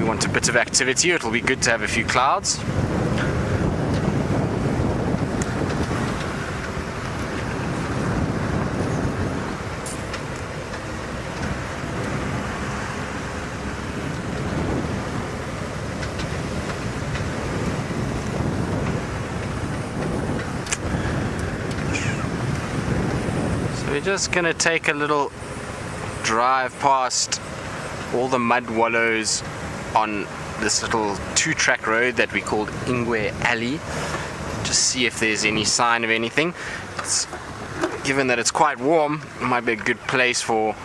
want a bit of activity, it'll be good to have a few clouds. We're just gonna take a little drive past all the mud wallows on this little 2-track road that we called Ingwe Alley. Just see if there's any sign of anything. Given that it's quite warm, it might be a good place for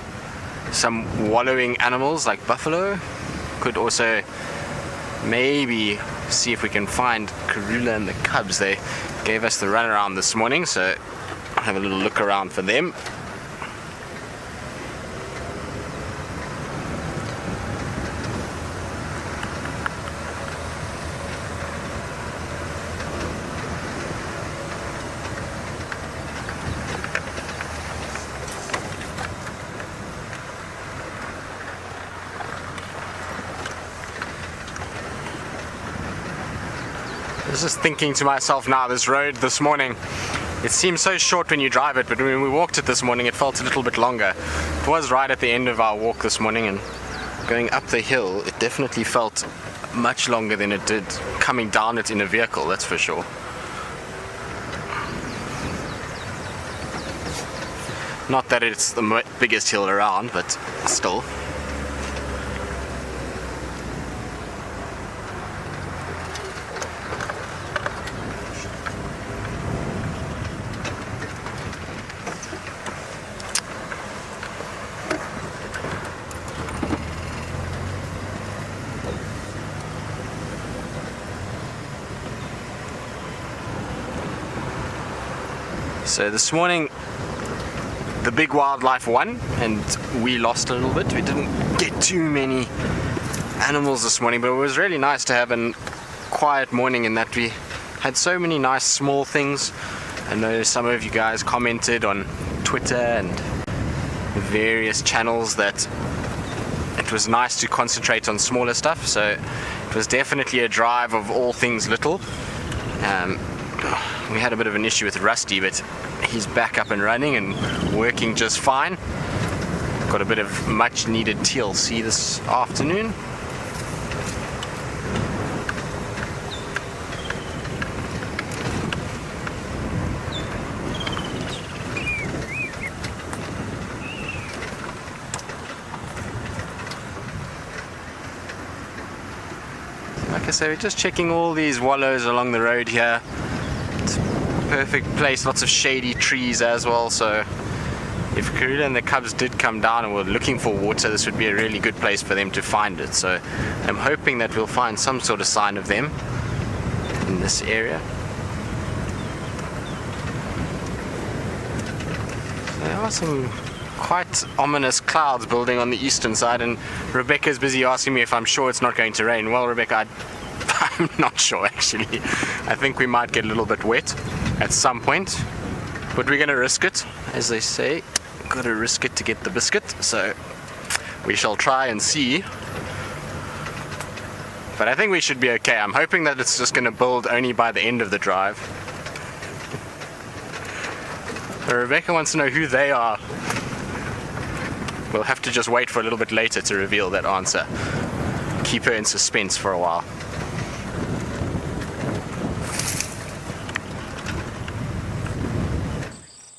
some wallowing animals like buffalo. Could also maybe see if we can find Karula and the cubs. They gave us the runaround this morning, so I'll have a little look around for them. I was just thinking to myself now, this road this morning, it seems so short when you drive it, but when we walked it this morning it felt a little bit longer. It was right at the end of our walk this morning, and going up the hill it definitely felt much longer than it did coming down it in a vehicle, that's for sure. Not that it's the biggest hill around, but still. So this morning the big wildlife won and we lost a little bit. We didn't get too many animals this morning, but it was really nice to have a quiet morning in that we had so many nice small things. I know some of you guys commented on Twitter and various channels that it was nice to concentrate on smaller stuff, so it was definitely a drive of all things little. We had a bit of an issue with Rusty, but he's back up and running and working just fine. Got a bit of much needed TLC this afternoon. Like I say, we're just checking all these wallows along the road here. It's a perfect place, lots of shady trees as well, so if Karula and the cubs did come down and were looking for water, this would be a really good place for them to find it. So I'm hoping that we'll find some sort of sign of them in this area. There are some quite ominous clouds building on the eastern side, and Rebecca's busy asking me if I'm sure it's not going to rain. Well, Rebecca, I'm not sure actually. I think we might get a little bit wet at some point, but we're going to risk it, as they say. Got to risk it to get the biscuit, so we shall try and see. But I think we should be okay. I'm hoping that it's just going to build only by the end of the drive. But Rebecca wants to know who they are. We'll have to just wait for a little bit later to reveal that answer. Keep her in suspense for a while.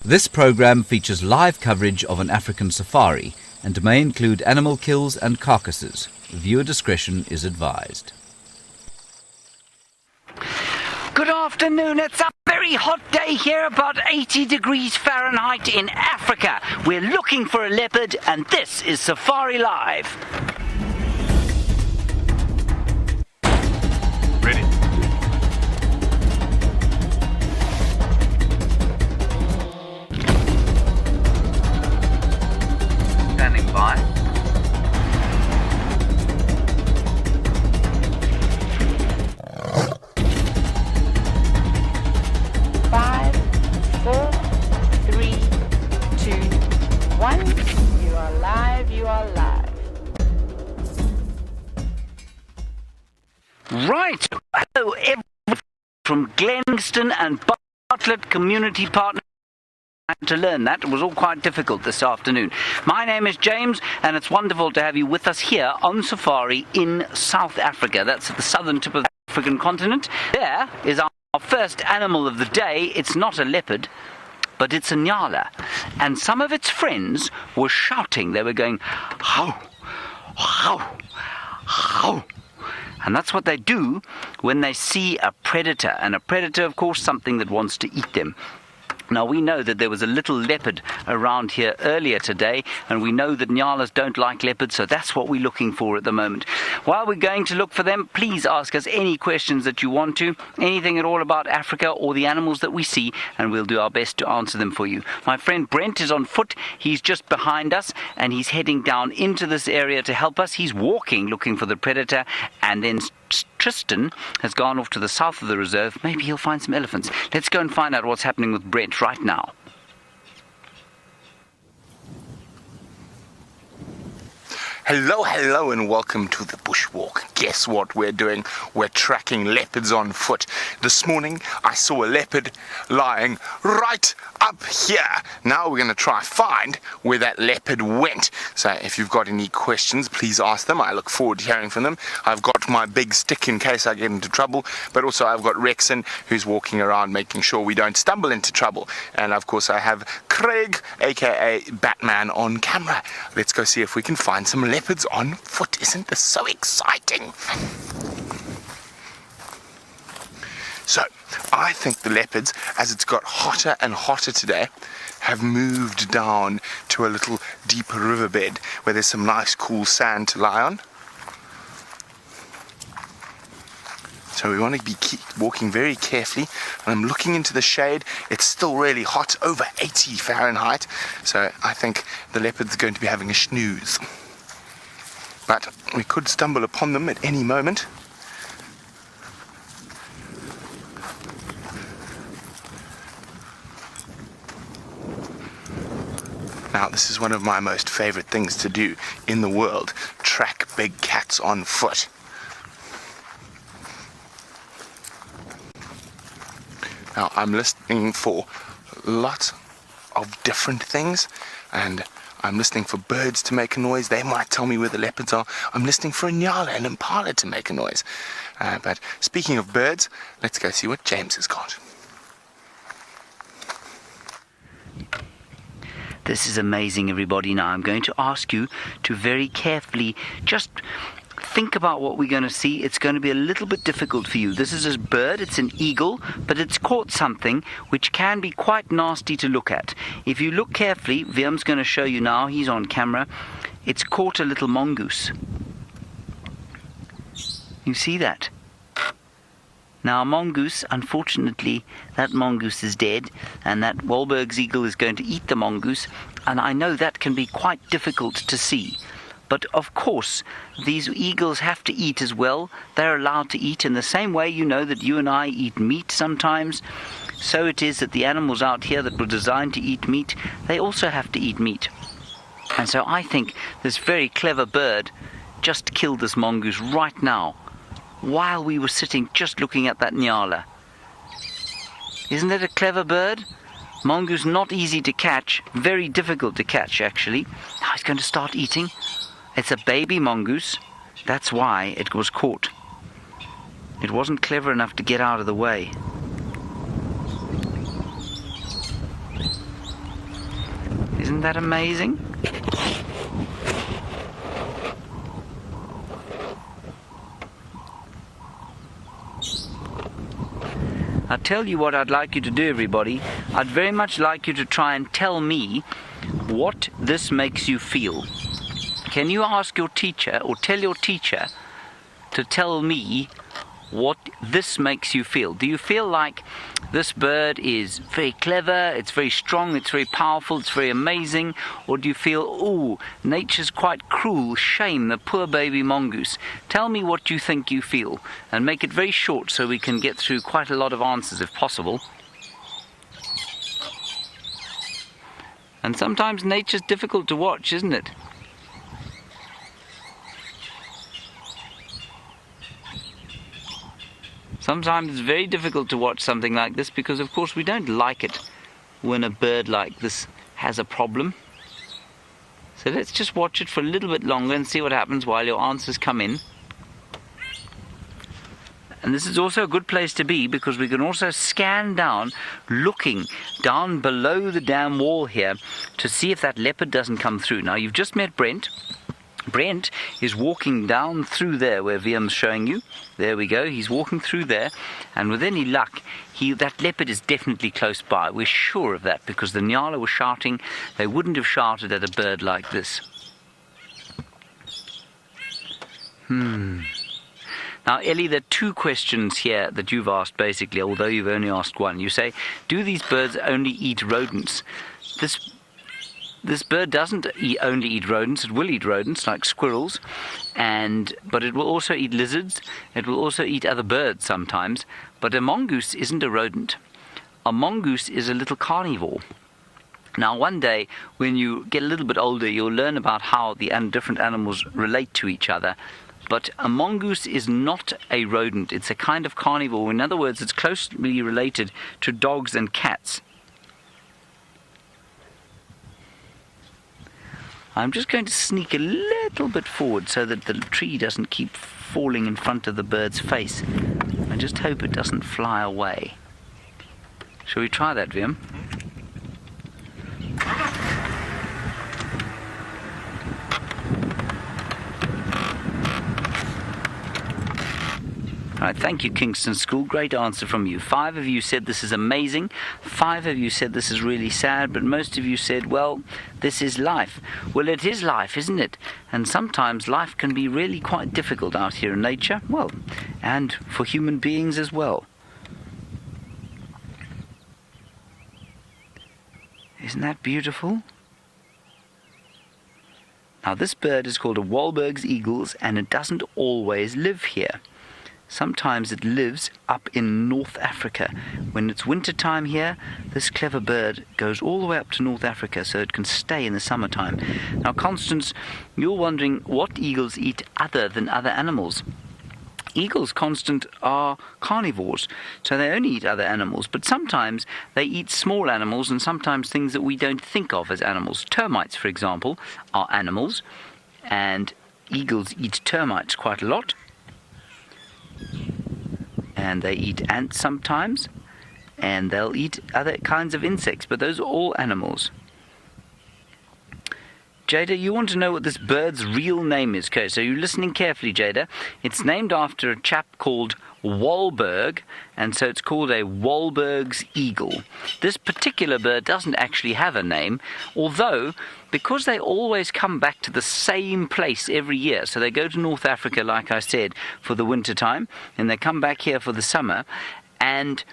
This program features live coverage of an African safari and may include animal kills and carcasses. Viewer discretion is advised. Good afternoon. It's a very hot day here, about 80 degrees Fahrenheit in Africa. We're looking for a leopard, and this is Safari Live. Ready? Standing by. Five, 4, 3, 2, 1. You are live, you are live. Right. Hello, everyone from Glengston and Bartlett Community Partner. I had to learn that. It was all quite difficult this afternoon. My name is James, and it's wonderful to have you with us here on safari in South Africa. That's at the southern tip of the African continent. There is our first animal of the day. It's not a leopard, but it's a nyala. And some of its friends were shouting. They were going, how, how, how. And that's what they do when they see a predator. And a predator, of course, something that wants to eat them. Now, we know that there was a little leopard around here earlier today, and we know that nyalas don't like leopards, so that's what we're looking for at the moment. While we're going to look for them, please ask us any questions that you want to, anything at all about Africa or the animals that we see, and we'll do our best to answer them for you. My friend Brent is on foot. He's just behind us, and he's heading down into this area to help us. He's walking, looking for the predator, and then Tristan has gone off to the south of the reserve. Maybe he'll find some elephants. Let's go and find out what's happening with Brent right now. Hello and welcome to the bushwalk. Guess what we're doing? We're tracking leopards on foot. This morning I saw a leopard lying right up here. Now we're going to try find where that leopard went. So if you've got any questions, please ask them. I look forward to hearing from them. I've got my big stick in case I get into trouble, but also I've got Rexon, who's walking around making sure we don't stumble into trouble. And of course I have Craig, aka Batman, on camera. Let's go see if we can find some leopards on foot. Isn't this so exciting? So, I think the leopards, as it's got hotter and hotter today, have moved down to a little deeper riverbed where there's some nice cool sand to lie on. So we want to be walking very carefully. And I'm looking into the shade. It's still really hot, over 80 Fahrenheit. So I think the leopard's going to be having a snooze. But we could stumble upon them at any moment. Now, this is one of my most favorite things to do in the world, track big cats on foot. Now, I'm listening for lots of different things, and I'm listening for birds to make a noise. They might tell me where the leopards are. I'm listening for a nyala and impala to make a noise. But speaking of birds, let's go see what James has got. This is amazing, everybody. Now I'm going to ask you to very carefully just think about what we're going to see. It's going to be a little bit difficult for you. This is a bird. It's an eagle, but it's caught something which can be quite nasty to look at. If you look carefully, Viam's going to show you now. He's on camera. It's caught a little mongoose. You see that? Now, a mongoose, unfortunately, that mongoose is dead, and that Wahlberg's eagle is going to eat the mongoose, and I know that can be quite difficult to see. But of course, these eagles have to eat as well. They're allowed to eat in the same way, you know, that you and I eat meat sometimes. So it is that the animals out here that were designed to eat meat, they also have to eat meat. And so I think this very clever bird just killed this mongoose right now, while we were sitting just looking at that nyala. Isn't that a clever bird? Mongoose not easy to catch, very difficult to catch actually. Now he's going to start eating. It's a baby mongoose. That's why it was caught. It wasn't clever enough to get out of the way. Isn't that amazing? I'll tell you what I'd like you to do, everybody. I'd very much like you to try and tell me what this makes you feel. Can you ask your teacher, or tell your teacher, to tell me what this makes you feel? Do you feel like this bird is very clever, it's very strong, it's very powerful, it's very amazing? Or do you feel, oh, nature's quite cruel, shame, the poor baby mongoose? Tell me what you think you feel, and make it very short so we can get through quite a lot of answers if possible. And sometimes nature's difficult to watch, isn't it? Sometimes it's very difficult to watch something like this because, of course, we don't like it when a bird like this has a problem. So let's just watch it for a little bit longer and see what happens while your answers come in. And this is also a good place to be because we can also scan down, looking down below the dam wall here to see if that leopard doesn't come through. Now, you've just met Brent. Brent is walking down through there where Viam's showing you. There we go. He's walking through there. And with any luck, that leopard is definitely close by. We're sure of that because the Nyala were shouting. They wouldn't have shouted at a bird like this. Now, Ellie, there are two questions here that you've asked, basically, although you've only asked one. You say, do these birds only eat rodents? This bird doesn't only eat rodents. It will eat rodents, like squirrels, but it will also eat lizards. It will also eat other birds sometimes. But a mongoose isn't a rodent. A mongoose is a little carnivore. Now, one day, when you get a little bit older, you'll learn about how the different animals relate to each other. But a mongoose is not a rodent. It's a kind of carnivore. In other words, it's closely related to dogs and cats. I'm just going to sneak a little bit forward so that the tree doesn't keep falling in front of the bird's face. I just hope it doesn't fly away. Shall we try that, Viam? Right, thank you, Kingston School. Great answer from you. 5 of you said this is amazing. 5 of you said this is really sad, but most of you said, well, this is life. Well, it is life, isn't it? And sometimes life can be really quite difficult out here in nature. Well, and for human beings as well. Isn't that beautiful? Now, this bird is called a Wahlberg's eagle, and it doesn't always live here. Sometimes it lives up in North Africa. When it's winter time here, this clever bird goes all the way up to North Africa so it can stay in the summertime. Now, Constance, you're wondering what eagles eat other than other animals. Eagles, Constant, are carnivores, so they only eat other animals, but sometimes they eat small animals and sometimes things that we don't think of as animals. Termites, for example, are animals, and eagles eat termites quite a lot. And they eat ants sometimes, and they'll eat other kinds of insects, but those are all animals. Jada, you want to know what this bird's real name is. Okay, so you're listening carefully, Jada. It's named after a chap called Wahlberg, and so it's called a Wahlberg's eagle. This particular bird doesn't actually have a name, although because they always come back to the same place every year, so they go to North Africa, like I said, for the winter time, and they come back here for the summer, and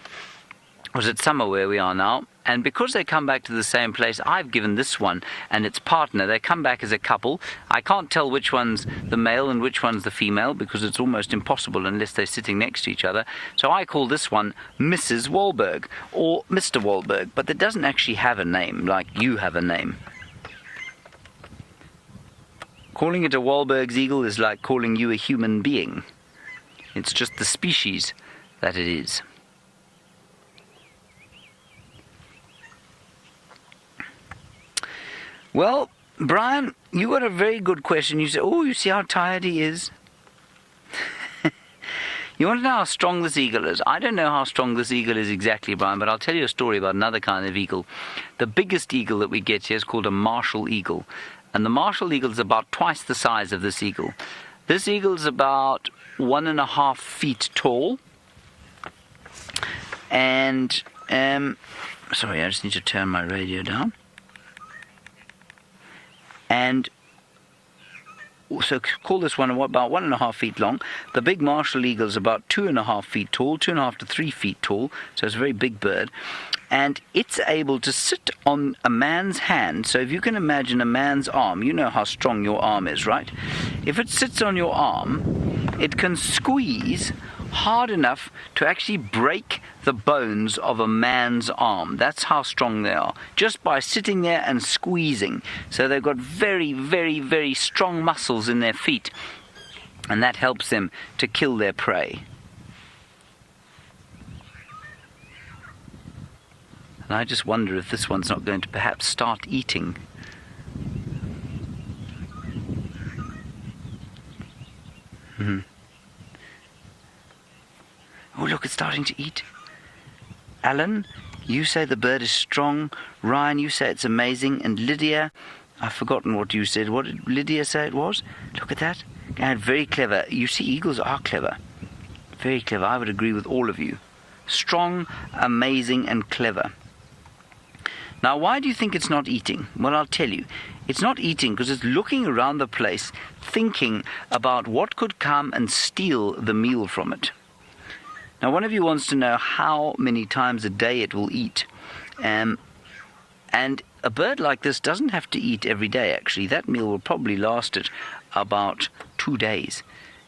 was it summer where we are now? And because they come back to the same place, I've given this one and its partner, they come back as a couple. I can't tell which one's the male and which one's the female because it's almost impossible unless they're sitting next to each other. So I call this one Mrs. Wahlberg or Mr. Wahlberg, but it doesn't actually have a name like you have a name. Calling it a Wahlberg's eagle is like calling you a human being. It's just the species that it is. Well, Brian, you got a very good question. You said, oh, you see how tired he is? You want to know how strong this eagle is? I don't know how strong this eagle is exactly, Brian, but I'll tell you a story about another kind of eagle. The biggest eagle that we get here is called a martial eagle. And the martial eagle is about twice the size of this eagle. This eagle is about 1.5 feet tall. And, sorry, I just need to turn my radio down. And so call this one about 1.5 feet long. The big martial eagle is about 2.5 feet tall, 2.5 to 3 feet tall, so it's a very big bird. And it's able to sit on a man's hand. So if you can imagine a man's arm, you know how strong your arm is, right? If it sits on your arm, it can squeeze hard enough to actually break the bones of a man's arm. That's how strong they are, just by sitting there and squeezing. So they've got very, very, very strong muscles in their feet, and that helps them to kill their prey. And I just wonder if this one's not going to perhaps start eating. Oh, look, it's starting to eat. Alan, you say the bird is strong. Ryan, you say it's amazing. And Lydia, I've forgotten what you said. What did Lydia say it was? Look at that. And very clever. You see, eagles are clever. Very clever. I would agree with all of you. Strong, amazing, and clever. Now, why do you think it's not eating? Well, I'll tell you. It's not eating because it's looking around the place, thinking about what could come and steal the meal from it. Now, one of you wants to know how many times a day it will eat. And a bird like this doesn't have to eat every day, actually. That meal will probably last it about 2 days.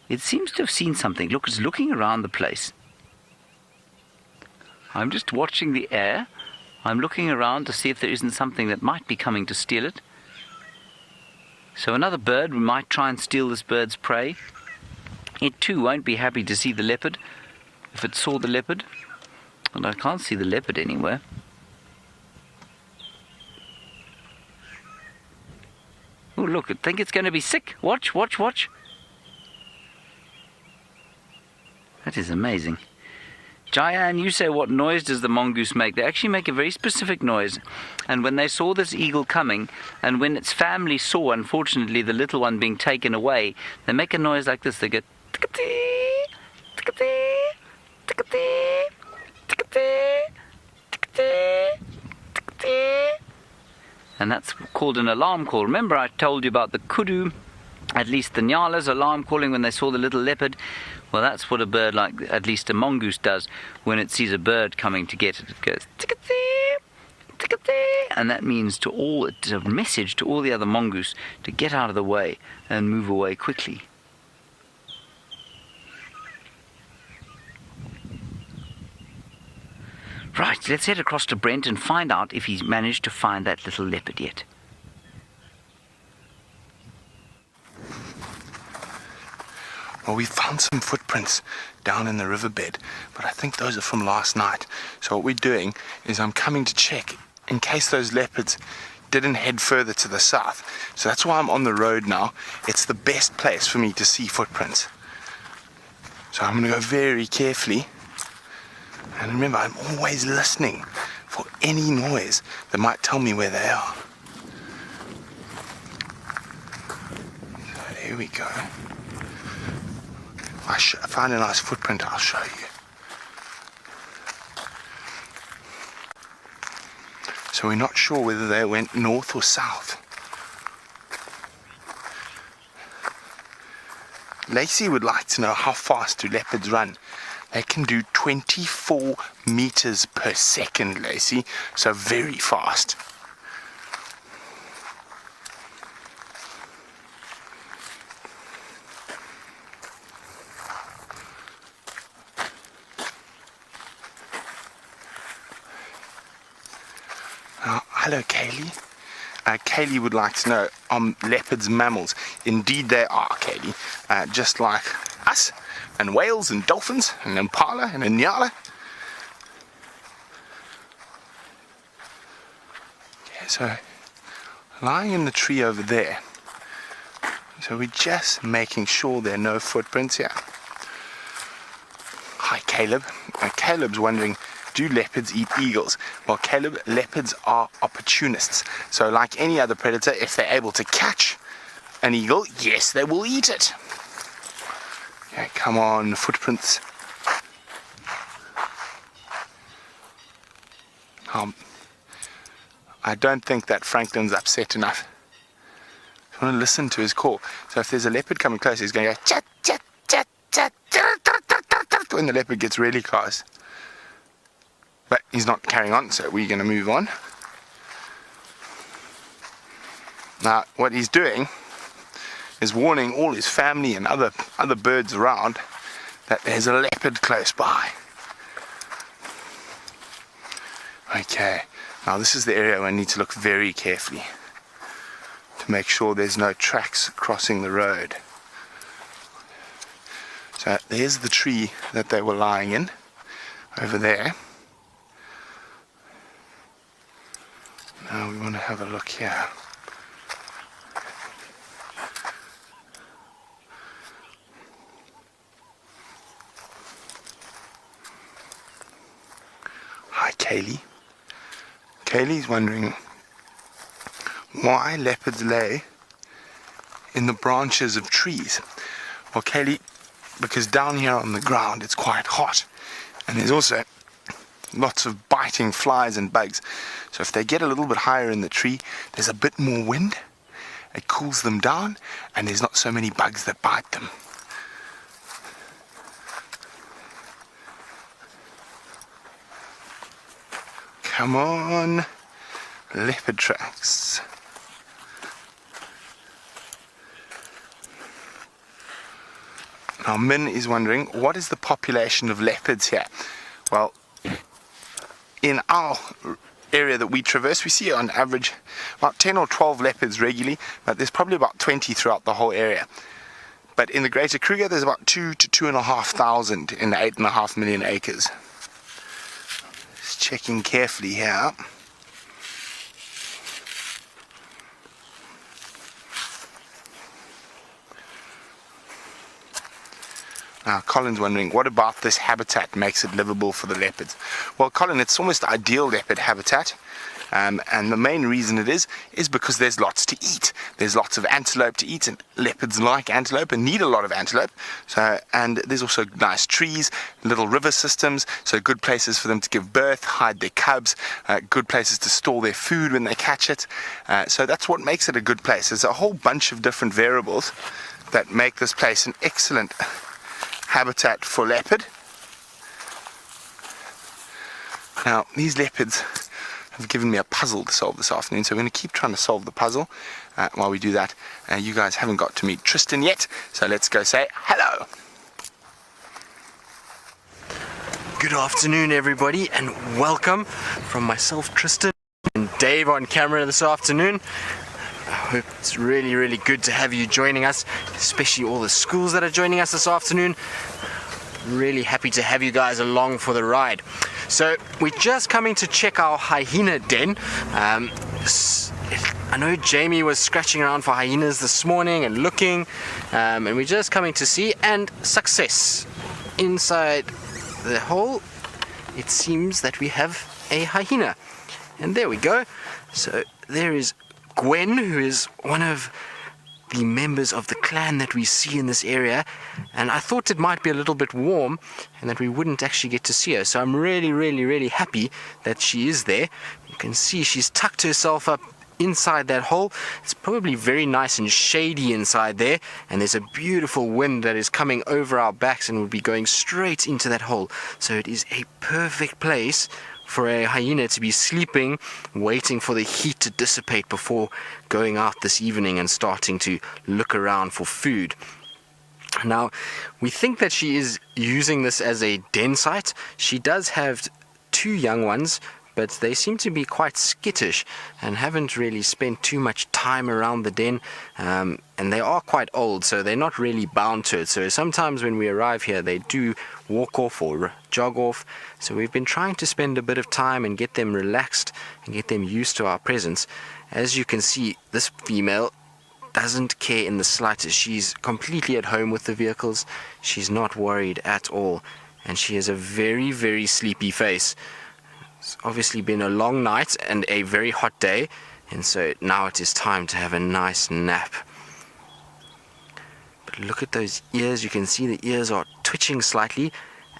It seems to have seen something. Look, it's looking around the place. I'm just watching the air. I'm looking around to see if there isn't something that might be coming to steal it. So another bird might try and steal this bird's prey. It too won't be happy to see the leopard. If it saw the leopard, and I can't see the leopard anywhere. Oh, look, I think it's going to be sick. Watch, watch, watch. That is amazing. Jayan, you say, what noise does the mongoose make? They actually make a very specific noise. And when they saw this eagle coming, and when its family saw, unfortunately, the little one being taken away, they make a noise like this. They go, tickety, tickety, tickety, tickety, tickety, tickety. And that's called an alarm call. Remember I told you about the kudu, at least the Nyala's alarm calling when they saw the little leopard? Well, that's what a bird like, at least a mongoose, does when it sees a bird coming to get it. It goes, tickety, tickety. And that means it's a message to all the other mongoose to get out of the way and move away quickly. Right, let's head across to Brent and find out if he's managed to find that little leopard yet. Well, we found some footprints down in the riverbed, but I think those are from last night. So what we're doing is I'm coming to check in case those leopards didn't head further to the south. So that's why I'm on the road now. It's the best place for me to see footprints. So I'm going to go very carefully. And remember, I'm always listening for any noise that might tell me where they are. So there we go. If I find a nice footprint, I'll show you. So we're not sure whether they went north or south. Lacey would like to know how fast do leopards run. They can do 24 meters per second, Lacey, so very fast. Hello, Kaylee. Kaylee would like to know, are leopards mammals? Indeed they are, Kaylee. Just like us, and whales, and dolphins, and impala, and a nyala. Okay, so lying in the tree over there. So we're just making sure there are no footprints here. Hi, Caleb. Caleb's wondering, do leopards eat eagles? Well, Caleb, leopards are opportunists. So like any other predator, if they're able to catch an eagle, yes, they will eat it. Okay, come on, footprints. I don't think that Franklin's upset enough. I want to listen to his call. So if there's a leopard coming close, he's going to go chat, chat, chat, chat, when the leopard gets really close. But he's not carrying on, so we're going to move on. Now, what he's doing is warning all his family and other birds around that there's a leopard close by. Okay, now this is the area where I need to look very carefully to make sure there's no tracks crossing the road. So there's the tree that they were lying in, over there. Now we want to have a look here. Hi, Kaylee. Kaylee's wondering why leopards lay in the branches of trees. Well, Kaylee, because down here on the ground it's quite hot, and there's also lots of biting flies and bugs. So if they get a little bit higher in the tree, there's a bit more wind, it cools them down, and there's not so many bugs that bite them. Come on, leopard tracks. Now Min is wondering, what is the population of leopards here? Well, in our area that we traverse, we see on average about 10 or 12 leopards regularly, but there's probably about 20 throughout the whole area. But in the greater Kruger, there's about 2 to 2,500 in the 8.5 million acres. Just checking carefully here. Now, Colin's wondering, what about this habitat makes it livable for the leopards? Well, Colin, it's almost ideal leopard habitat. And the main reason it is because there's lots to eat. There's lots of antelope to eat, and leopards like antelope and need a lot of antelope. And there's also nice trees, little river systems, so good places for them to give birth, hide their cubs, good places to store their food when they catch it. So that's what makes it a good place. There's a whole bunch of different variables that make this place an excellent habitat for leopard. Now, these leopards have given me a puzzle to solve this afternoon, so we're going to keep trying to solve the puzzle while we do that. You guys haven't got to meet Tristan yet, so let's go say hello. Good afternoon, everybody, and welcome from myself, Tristan, and Dave on camera this afternoon. I hope it's really, really good to have you joining us, especially all the schools that are joining us this afternoon. Really happy to have you guys along for the ride. So we're just coming to check our hyena den. I know Jamie was scratching around for hyenas this morning and looking, and we're just coming to see, and success. Inside the hole, it seems that we have a hyena. And there we go. So there is Gwen, who is one of the members of the clan that we see in this area, and I thought it might be a little bit warm and that we wouldn't actually get to see her, so I'm really happy that she is there. You can see she's tucked herself up inside that hole. It's probably very nice and shady inside there, and there's a beautiful wind that is coming over our backs and will be going straight into that hole, so it is a perfect place for a hyena to be sleeping, waiting for the heat to dissipate before going out this evening and starting to look around for food. Now, we think that she is using this as a den site. She does have 2 young ones, but they seem to be quite skittish and haven't really spent too much time around the den, and they are quite old, so they're not really bound to it. So sometimes when we arrive here, they do walk off or jog off. So we've been trying to spend a bit of time and get them relaxed and get them used to our presence. As you can see, this female doesn't care in the slightest. She's completely at home with the vehicles. She's not worried at all, and she has a very sleepy face. It's obviously been a long night and a very hot day, and so now it is time to have a nice nap. But look at those ears. You can see the ears are twitching slightly,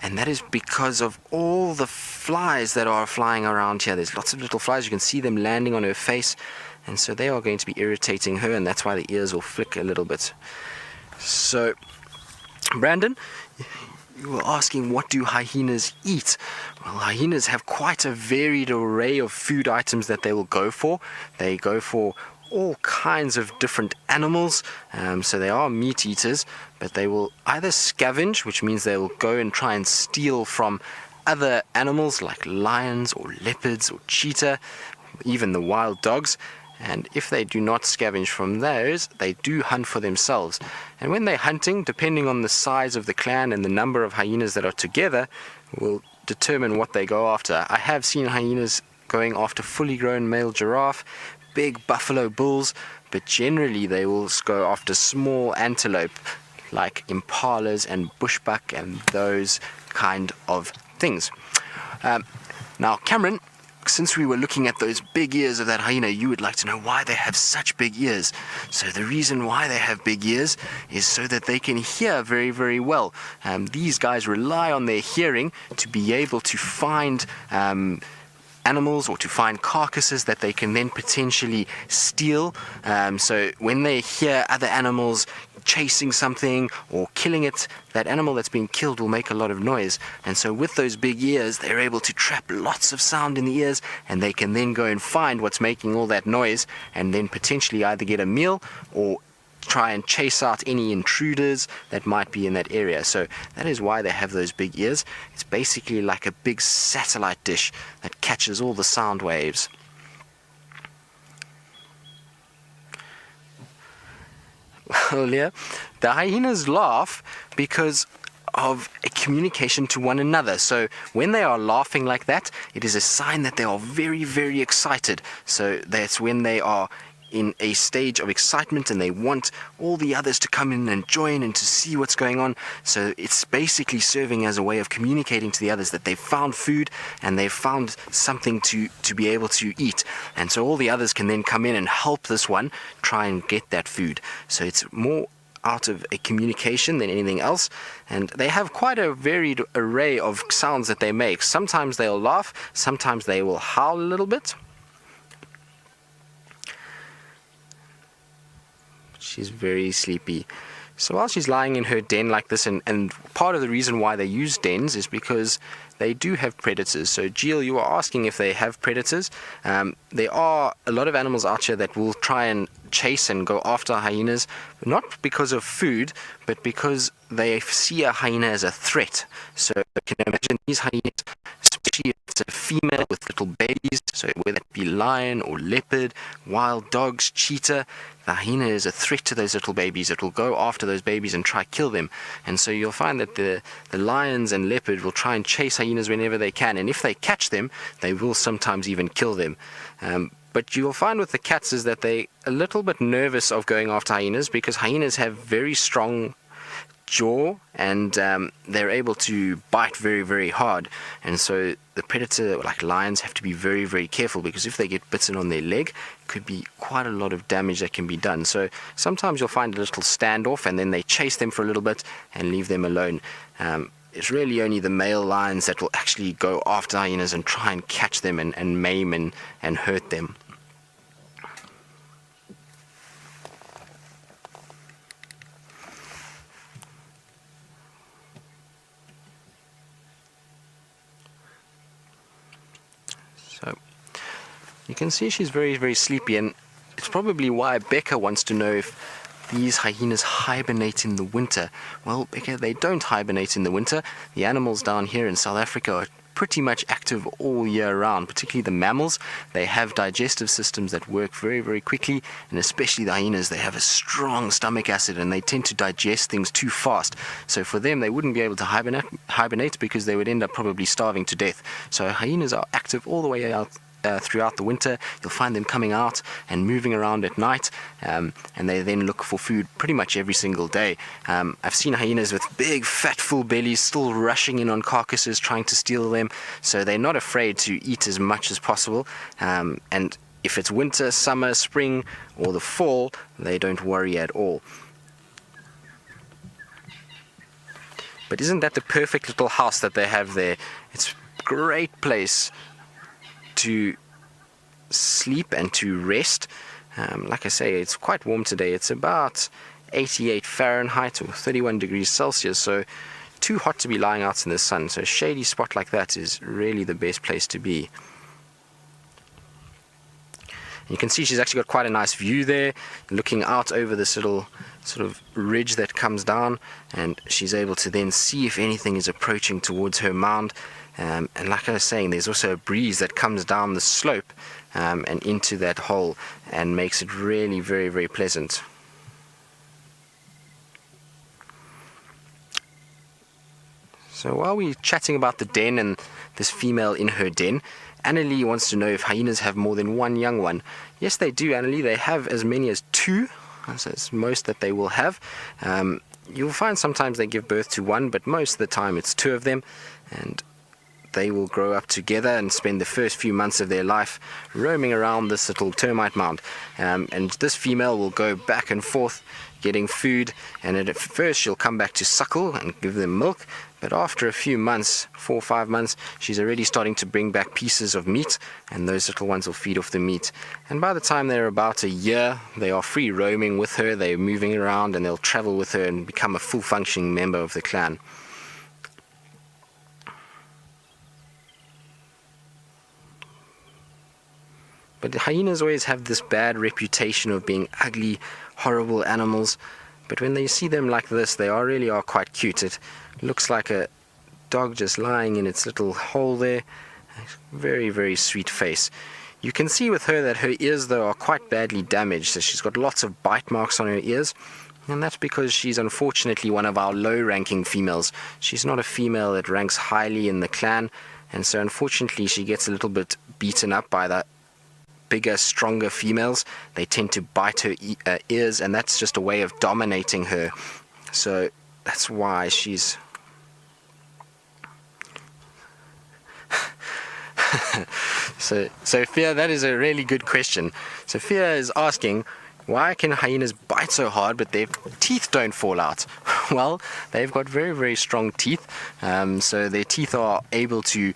and that is because of all the flies that are flying around here. There's lots of little flies. You can see them landing on her face, and so they are going to be irritating her, and that's why the ears will flick a little bit. So, Brandon, you were asking, what do hyenas eat? Well, hyenas have quite a varied array of food items that they will go for. They go for all kinds of different animals, so they are meat eaters, but they will either scavenge, which means they will go and try and steal from other animals like lions or leopards or cheetah, even the wild dogs. And if they do not scavenge from those, they do hunt for themselves. And when they're hunting, depending on the size of the clan and the number of hyenas that are together, will determine what they go after. I have seen hyenas going after fully grown male giraffe, big buffalo bulls, but generally they will go after small antelope like impalas and bushbuck and those kind of things. Now, Cameron, since we were looking at those big ears of that hyena, you would like to know why they have such big ears. So the reason why they have big ears is so that they can hear very, very well. These guys rely on their hearing to be able to find animals or to find carcasses that they can then potentially steal. So when they hear other animals chasing something or killing it, that animal that's being killed will make a lot of noise. And so with those big ears, they're able to trap lots of sound in the ears, and they can then go and find what's making all that noise and then potentially either get a meal or try and chase out any intruders that might be in that area. So that is why they have those big ears. It's basically like a big satellite dish that catches all the sound waves. Well, yeah, the hyenas laugh because of a communication to one another. So when they are laughing like that, it is a sign that they are very, very excited. So that's when they are in a stage of excitement and they want all the others to come in and join and to see what's going on. So it's basically serving as a way of communicating to the others that they've found food and they've found something to be able to eat. And so all the others can then come in and help this one try and get that food. So it's more out of a communication than anything else, and they have quite a varied array of sounds that they make. Sometimes they'll laugh, sometimes they will howl a little bit. She's very sleepy. So while she's lying in her den like this, and part of the reason why they use dens is because they do have predators. So Jill, you were asking if they have predators. There are a lot of animals out here that will try and chase and go after hyenas, not because of food, but because they see a hyena as a threat. So you can imagine these hyenas, especially if it's a female with little babies, so whether it be lion or leopard, wild dogs, cheetah, the hyena is a threat to those little babies. It will go after those babies and try kill them. And so you'll find that the lions and leopard will try and chase hyenas whenever they can, and if they catch them, they will sometimes even kill them. But you'll find with the cats is that they're a little bit nervous of going after hyenas because hyenas have very strong jaw and they're able to bite very, very hard. And so the predator, like lions, have to be very, very careful because if they get bitten on their leg, it could be quite a lot of damage that can be done. So sometimes you'll find a little standoff and then they chase them for a little bit and leave them alone. It's really only the male lions that will actually go after hyenas and try and catch them and maim and hurt them. So you can see she's very, very sleepy, and it's probably why Becca wants to know if these hyenas hibernate in the winter. Well, Becca, they don't hibernate in the winter. The animals down here in South Africa are pretty much active all year round, particularly the mammals. They have digestive systems that work very, very quickly, and especially the hyenas, they have a strong stomach acid and they tend to digest things too fast. So for them, they wouldn't be able to hibernate because they would end up probably starving to death. So hyenas are active all the way out throughout the winter. You'll find them coming out and moving around at night, and they then look for food pretty much every single day. I've seen hyenas with big fat full bellies still rushing in on carcasses trying to steal them, so they're not afraid to eat as much as possible, and if it's winter, summer, spring or the fall, they don't worry at all. But isn't that the perfect little house that they have there? It's a great place to sleep and to rest. Like I say, it's quite warm today. It's about 88 Fahrenheit or 31 degrees Celsius, so too hot to be lying out in the sun. So a shady spot like that is really the best place to be. You can see she's actually got quite a nice view there, looking out over this little sort of ridge that comes down, and she's able to then see if anything is approaching towards her mound. And like I was saying, there's also a breeze that comes down the slope and into that hole and makes it really very, very pleasant. So while we're chatting about the den and this female in her den. Annalie wants to know if hyenas have more than one young one. Yes, they do, Annalie. They have as many as 2. That's most that they will have. You'll find sometimes they give birth to 1, but most of the time it's 2 of them. And they will grow up together and spend the first few months of their life roaming around this little termite mound. And this female will go back and forth getting food, and at first she'll come back to suckle and give them milk, but after a few months, 4 or 5 months, she's already starting to bring back pieces of meat, and those little ones will feed off the meat. And by the time they're about a year, they are free roaming with her, they're moving around, and they'll travel with her and become a full functioning member of the clan. But hyenas always have this bad reputation of being ugly, horrible animals. But when they see them like this, they really are quite cute. It looks like a dog just lying in its little hole there. Very, very sweet face. You can see with her that her ears, though, are quite badly damaged. So she's got lots of bite marks on her ears. And that's because she's unfortunately one of our low-ranking females. She's not a female that ranks highly in the clan. And so unfortunately she gets a little bit beaten up by the bigger, stronger females. They tend to bite her ears, and that's just a way of dominating her. So that's why she's so Sophia, that is a really good question. Sophia is asking, why can hyenas bite so hard but their teeth don't fall out? Well, they've got very, very strong teeth, so their teeth are able to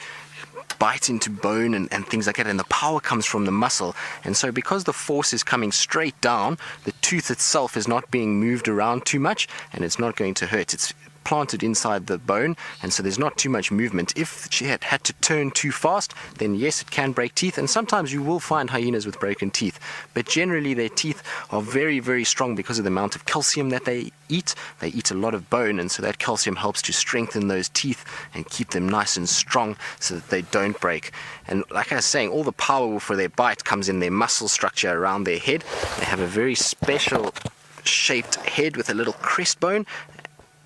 bite into bone and things like that, and the power comes from the muscle. And so because the force is coming straight down, the tooth itself is not being moved around too much, and it's not going to hurt. It's planted inside the bone, and so there's not too much movement. If she had to turn too fast, then yes, it can break teeth, and sometimes you will find hyenas with broken teeth, but generally their teeth are very, very strong because of the amount of calcium that they eat. They eat a lot of bone, and so that calcium helps to strengthen those teeth and keep them nice and strong so that they don't break. And like I was saying, all the power for their bite comes in their muscle structure around their head. They have a very special shaped head with a little crest bone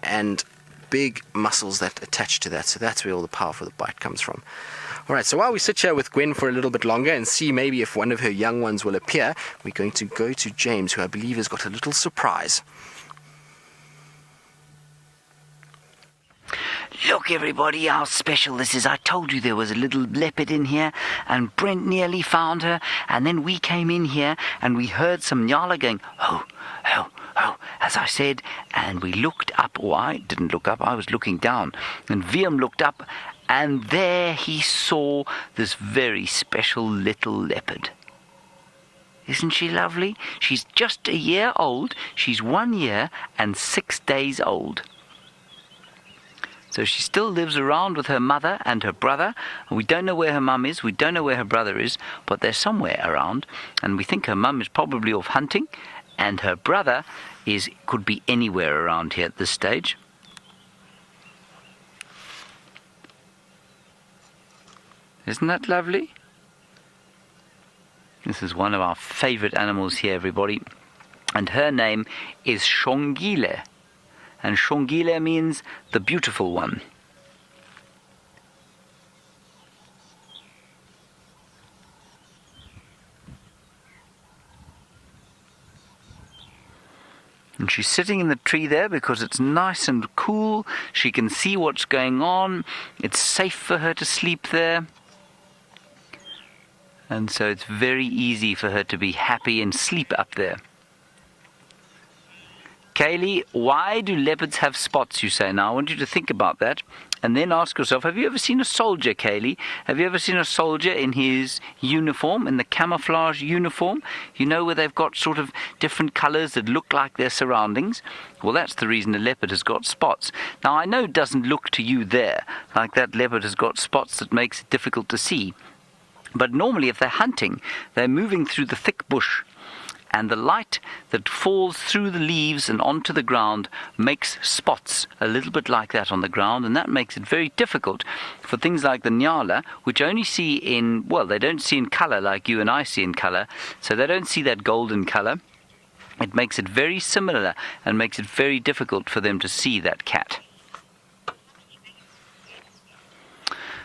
and big muscles that attach to that. So that's where all the power for the bite comes from. Alright, so while we sit here with Gwen for a little bit longer and see maybe if one of her young ones will appear, we're going to go to James, who I believe has got a little surprise. Look everybody, how special this is. I told you there was a little leopard in here, and Brent nearly found her, and then we came in here and we heard some nyala going, oh, oh, oh, as I said, and we looked up, or I didn't look up, I was looking down, and Viam looked up, and there he saw this very special little leopard. Isn't she lovely? She's just a year old. She's 1 year and 6 days old. So she still lives around with her mother and her brother. We don't know where her mum is, we don't know where her brother is, but they're somewhere around, and we think her mum is probably off hunting, and her brother could be anywhere around here at this stage. Isn't that lovely? This is one of our favorite animals here, everybody, and her name is Xongile. And Xongile means the beautiful one. And she's sitting in the tree there because it's nice and cool. She can see what's going on. It's safe for her to sleep there. And so it's very easy for her to be happy and sleep up there. Kaylee, why do leopards have spots, you say? Now, I want you to think about that and then ask yourself, have you ever seen a soldier, Kaylee? Have you ever seen a soldier in his uniform, in the camouflage uniform? You know, where they've got sort of different colors that look like their surroundings? Well, that's the reason a leopard has got spots. Now, I know it doesn't look to you there like that leopard has got spots that makes it difficult to see. But normally, if they're hunting, they're moving through the thick bush, and the light that falls through the leaves and onto the ground makes spots a little bit like that on the ground, and that makes it very difficult for things like the nyala, which only see in, well, they don't see in color like you and I see in color, so they don't see that golden color. It makes it very similar and makes it very difficult for them to see that cat.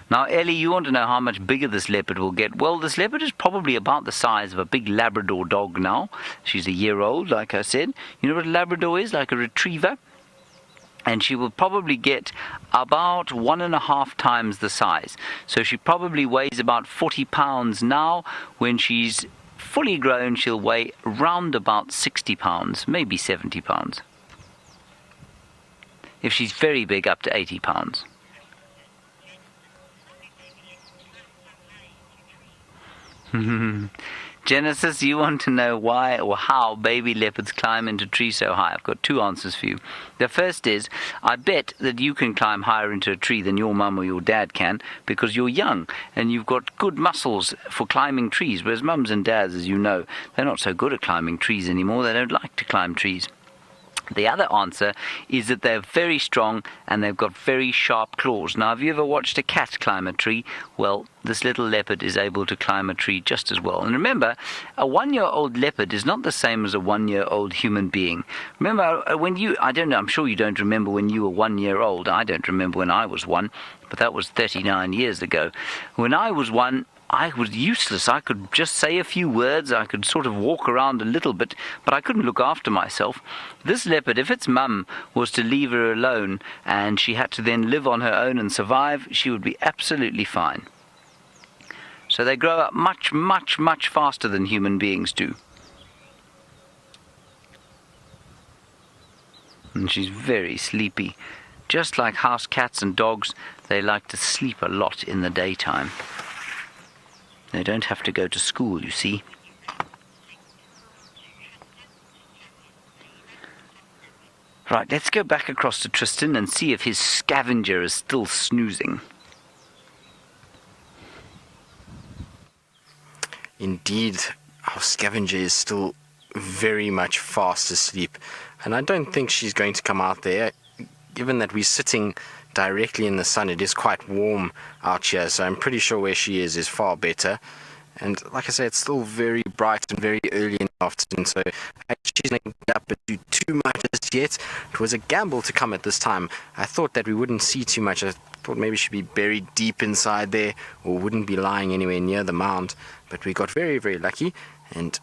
Now, Ellie, you want to know how much bigger this leopard will get? Well, this leopard is probably about the size of a big Labrador dog now. She's a year old, like I said. You know what a Labrador is? Like a retriever. And she will probably get about 1.5 times the size. So she probably weighs about 40 pounds now. When she's fully grown, she'll weigh round about 60 pounds, maybe 70 pounds. If she's very big, up to 80 pounds. Genesis, you want to know why or how baby leopards climb into trees so high? I've got 2 answers for you. The first is, I bet that you can climb higher into a tree than your mum or your dad can because you're young and you've got good muscles for climbing trees, whereas mums and dads, as you know, they're not so good at climbing trees anymore. They don't like to climb trees. The other answer is that they're very strong and they've got very sharp claws. Now, have you ever watched a cat climb a tree? Well, this little leopard is able to climb a tree just as well. And remember, a 1-year-old leopard is not the same as a 1-year-old human being. Remember, I don't know, I'm sure you don't remember when you were 1 year old. I don't remember when I was 1, but that was 39 years ago. When I was 1, I was useless. I could just say a few words. I could sort of walk around a little bit, but I couldn't look after myself. This leopard, if its mum was to leave her alone and she had to then live on her own and survive, she would be absolutely fine. So they grow up much, much, much faster than human beings do. And she's very sleepy. Just like house cats and dogs, they like to sleep a lot in the daytime. They don't have to go to school, you see. Right, let's go back across to Tristan and see if his scavenger is still snoozing. Indeed, our scavenger is still very much fast asleep, and I don't think she's going to come out there. Given that we're sitting directly in the sun, it is quite warm out here, so I'm pretty sure where she is far better. And like I say, it's still very bright and very early in the afternoon, so she's not going to get up and do too much as yet. It was a gamble to come at this time. I thought that we wouldn't see too much. I thought maybe she'd be buried deep inside there or wouldn't be lying anywhere near the mound, but we got very, very lucky, and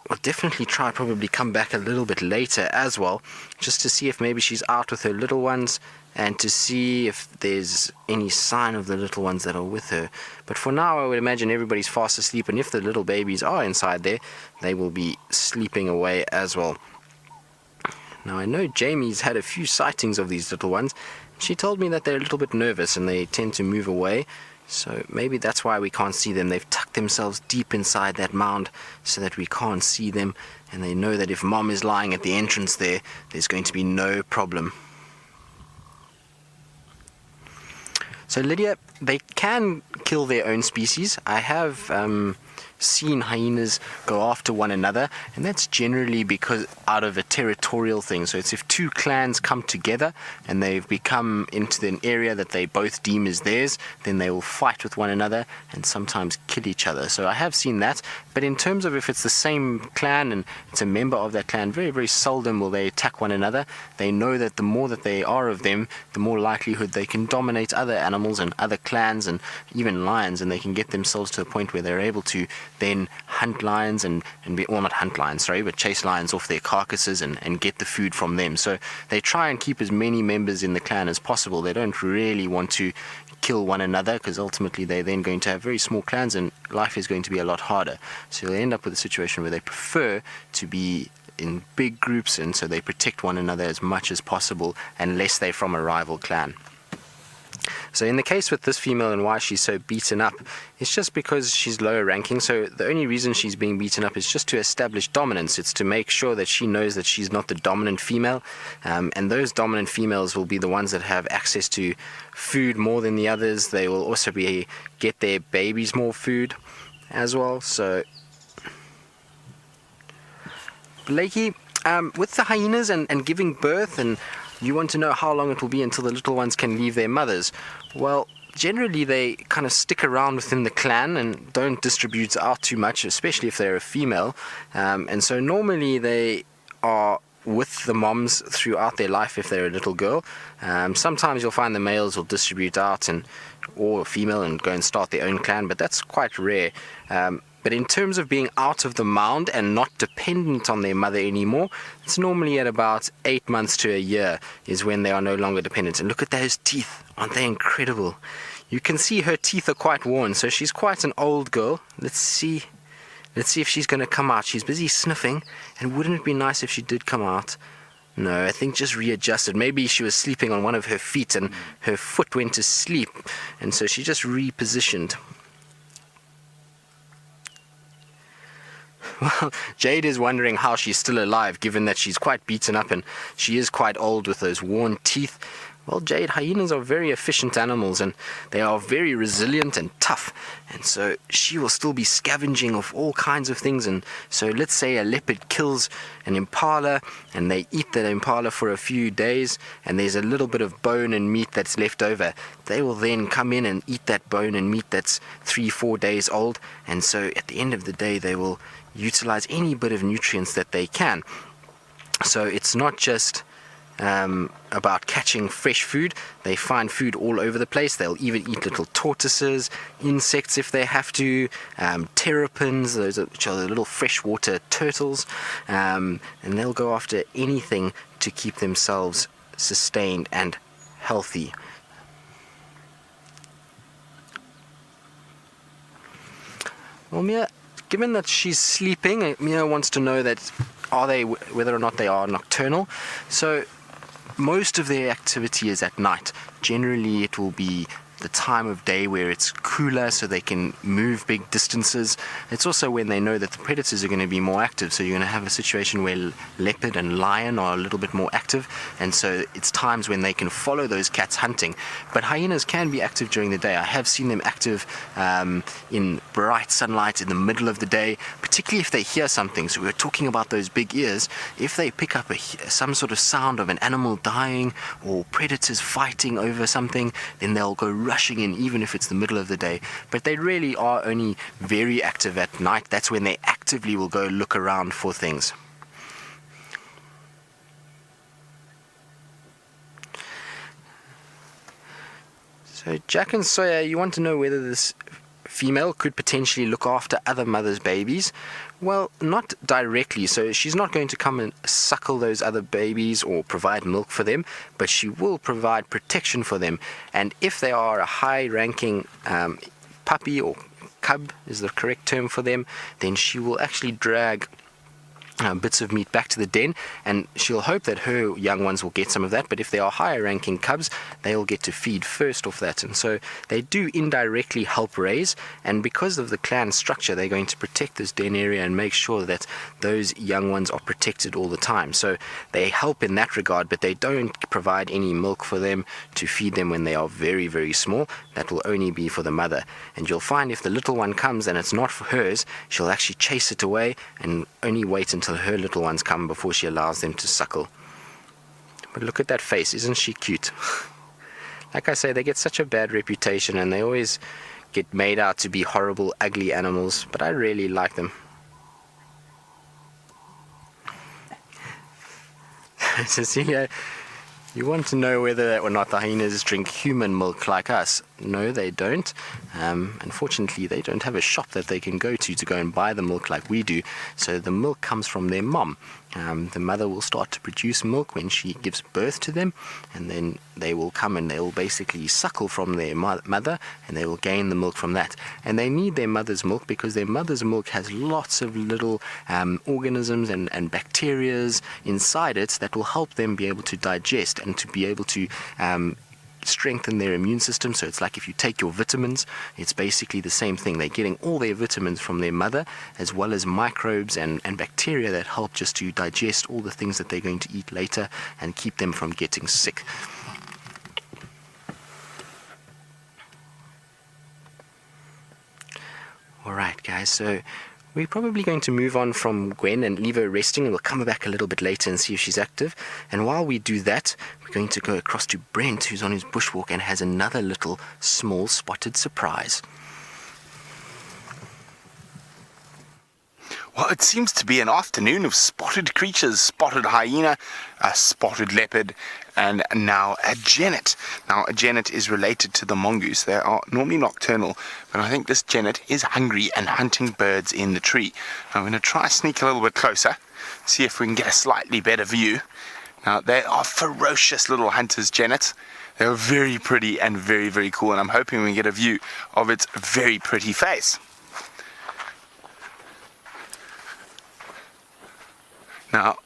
we'll definitely try probably come back a little bit later as well, just to see if maybe she's out with her little ones and to see if there's any sign of the little ones that are with her. But for now, I would imagine everybody's fast asleep, and if the little babies are inside there, they will be sleeping away as well. Now, I know Jamie's had a few sightings of these little ones. She told me that they're a little bit nervous and they tend to move away. So maybe that's why we can't see them. They've tucked themselves deep inside that mound so that we can't see them. And they know that if Mom is lying at the entrance there, there's going to be no problem. So Lydia, they can kill their own species. I have seen hyenas go after one another, and that's generally because out of a territorial thing. So it's if 2 clans come together and they've become into an area that they both deem as theirs, then they will fight with one another and sometimes kill each other. So I have seen that, but in terms of if it's the same clan and it's a member of that clan, very, very seldom will they attack one another. They know that the more that they are of them, the more likelihood they can dominate other animals and other clans and even lions, and they can get themselves to a point where they're able to then hunt lions and not hunt lions, but chase lions off their carcasses and get the food from them. So they try and keep as many members in the clan as possible. They don't really want to kill one another, because ultimately they're then going to have very small clans and life is going to be a lot harder. So they end up with a situation where they prefer to be in big groups, and so they protect one another as much as possible unless they're from a rival clan. So in the case with this female and why she's so beaten up, it's just because she's lower ranking. So the only reason she's being beaten up is just to establish dominance. It's to make sure that she knows that she's not the dominant female, and those dominant females will be the ones that have access to food more than the others. They will also get their babies more food as well. So Blakey, with the hyenas and giving birth, and you want to know how long it will be until the little ones can leave their mothers. Well, generally they kind of stick around within the clan and don't distribute out too much, especially if they're a female. And so normally they are with the moms throughout their life if they're a little girl. Sometimes you'll find the males will distribute out or a female and go and start their own clan, but that's quite rare. But in terms of being out of the mound and not dependent on their mother anymore, it's normally at about 8 months to a year is when they are no longer dependent. And look at those teeth, aren't they incredible? You can see her teeth are quite worn, so she's quite an old girl. Let's see if she's going to come out. She's busy sniffing, and wouldn't it be nice if she did come out? No, I think just readjusted. Maybe she was sleeping on one of her feet and her foot went to sleep, and so she just repositioned. Well, Jade is wondering how she's still alive, given that she's quite beaten up and she is quite old with those worn teeth. Well, Jade, hyenas are very efficient animals and they are very resilient and tough, and so she will still be scavenging of all kinds of things. And so let's say a leopard kills an impala and they eat that impala for a few days and there's a little bit of bone and meat that's left over. They will then come in and eat that bone and meat that's 3-4 days old, and so at the end of the day they will utilize any bit of nutrients that they can. So it's not just about catching fresh food. They find food all over the place. They'll even eat little tortoises, insects if they have to, terrapins, which are the little freshwater turtles, and they'll go after anything to keep themselves sustained and healthy. Well, Mia, given that she's sleeping, Mia wants to know that whether or not they are nocturnal. So most of their activity is at night. Generally it will be the time of day where it's cooler so they can move big distances. It's also when they know that the predators are going to be more active, so you're going to have a situation where leopard and lion are a little bit more active, and so it's times when they can follow those cats hunting. But hyenas can be active during the day. I have seen them active in bright sunlight in the middle of the day, particularly if they hear something. So we were talking about those big ears. If they pick up some sort of sound of an animal dying or predators fighting over something, then they'll go rushing in, even if it's the middle of the day. But they really are only very active at night. That's when they actively will go look around for things. So Jack and Sawyer, you want to know whether this female could potentially look after other mothers' babies. Well, not directly, so she's not going to come and suckle those other babies or provide milk for them, but she will provide protection for them. And if they are a high-ranking puppy or cub is the correct term for them, then she will actually drag bits of meat back to the den, and she'll hope that her young ones will get some of that. But if they are higher ranking cubs, they'll get to feed first off that, and so they do indirectly help raise. And because of the clan structure, they're going to protect this den area and make sure that those young ones are protected all the time. So they help in that regard, but they don't provide any milk for them to feed them when they are very, very small. That will only be for the mother. And you'll find if the little one comes and it's not for hers, she'll actually chase it away and only wait until her little ones come before she allows them to suckle. But look at that face, isn't she cute? Like I say, they get such a bad reputation and they always get made out to be horrible, ugly animals, but I really like them. Cecilia, you want to know whether or not the hyenas drink human milk like us? No, they don't. Unfortunately, they don't have a shop that they can go to go and buy the milk like we do. So the milk comes from their mom. The mother will start to produce milk when she gives birth to them, and then they will come and they will basically suckle from their mother, and they will gain the milk from that. And they need their mother's milk because their mother's milk has lots of little organisms and bacterias inside it that will help them be able to digest and to be able to strengthen their immune system. So it's like if you take your vitamins, it's basically the same thing. They're getting all their vitamins from their mother, as well as microbes and bacteria that help just to digest all the things that they're going to eat later and keep them from getting sick. Alright guys, so we're probably going to move on from Gwen and leave her resting, and we'll come back a little bit later and see if she's active. And while we do that, we're going to go across to Brent, who's on his bushwalk and has another little small spotted surprise. Well, it seems to be an afternoon of spotted creatures, spotted hyena, a spotted leopard, and now a genet. Now, a genet is related to the mongoose. They are normally nocturnal, but I think this genet is hungry and hunting birds in the tree. I'm going to try sneak a little bit closer, see if we can get a slightly better view. Now, they are ferocious little hunters, genets. They're very pretty and very, very cool, and I'm hoping we can get a view of its very pretty face. Now,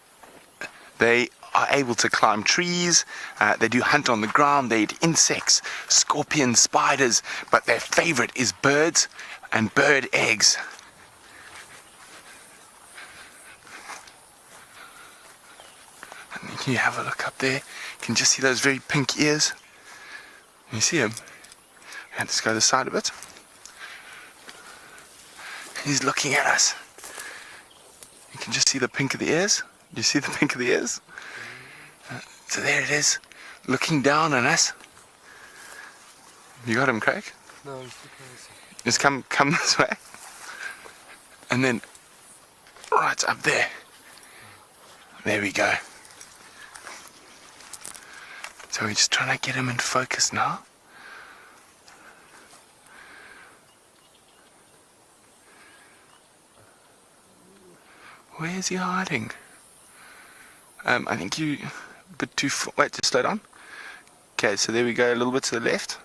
they are able to climb trees, they do hunt on the ground, they eat insects, scorpions, spiders, but their favorite is birds and bird eggs. And you have a look up there, you can just see those very pink ears. You see him? And let's go to the side a bit. He's looking at us. You can just see the pink of the ears. Do you see the pink of the ears? So there it is, looking down on us. You got him, Craig? No, I'm too close. Just come this way. And then right up there. There we go. So we're just trying to get him in focus now. Where is he hiding? I think you a bit too far. Wait, just slow down. Okay, so there we go, a little bit to the left.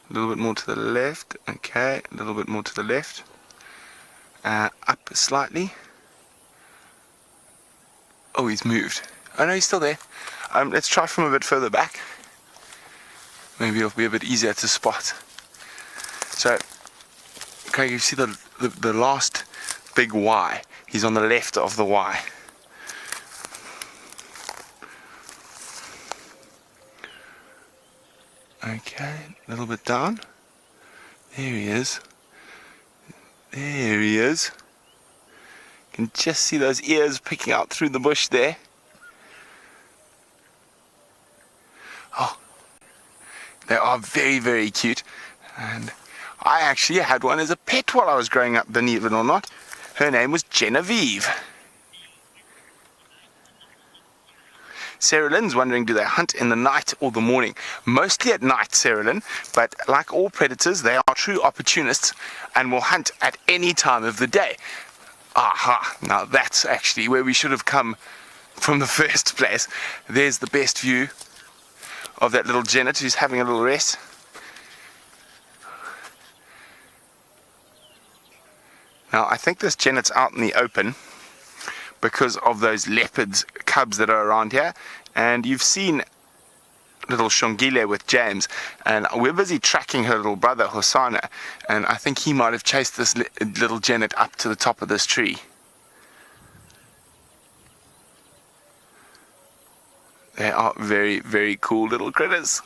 A little bit more to the left. Okay, a little bit more to the left. Up slightly. Oh, he's moved. Oh no, he's still there. Let's try from a bit further back. Maybe it'll be a bit easier to spot. So, okay, you see the last big Y. He's on the left of the Y. Okay, a little bit down. There he is. There he is. You can just see those ears picking out through the bush there. Oh, they are very, very cute. And I actually had one as a pet while I was growing up, believe it or not. Her name was Genevieve. Sarah Lynn's wondering, do they hunt in the night or the morning? Mostly at night, Sarah Lynn, but like all predators, they are true opportunists and will hunt at any time of the day. Aha, now that's actually where we should have come from the first place. There's the best view of that little genet who's having a little rest. Now, I think this genet's out in the open because of those leopards, cubs that are around here. And you've seen little Xongile with James, and we're busy tracking her little brother, Hosana, and I think he might have chased this little genet up to the top of this tree. They are very, very cool little critters.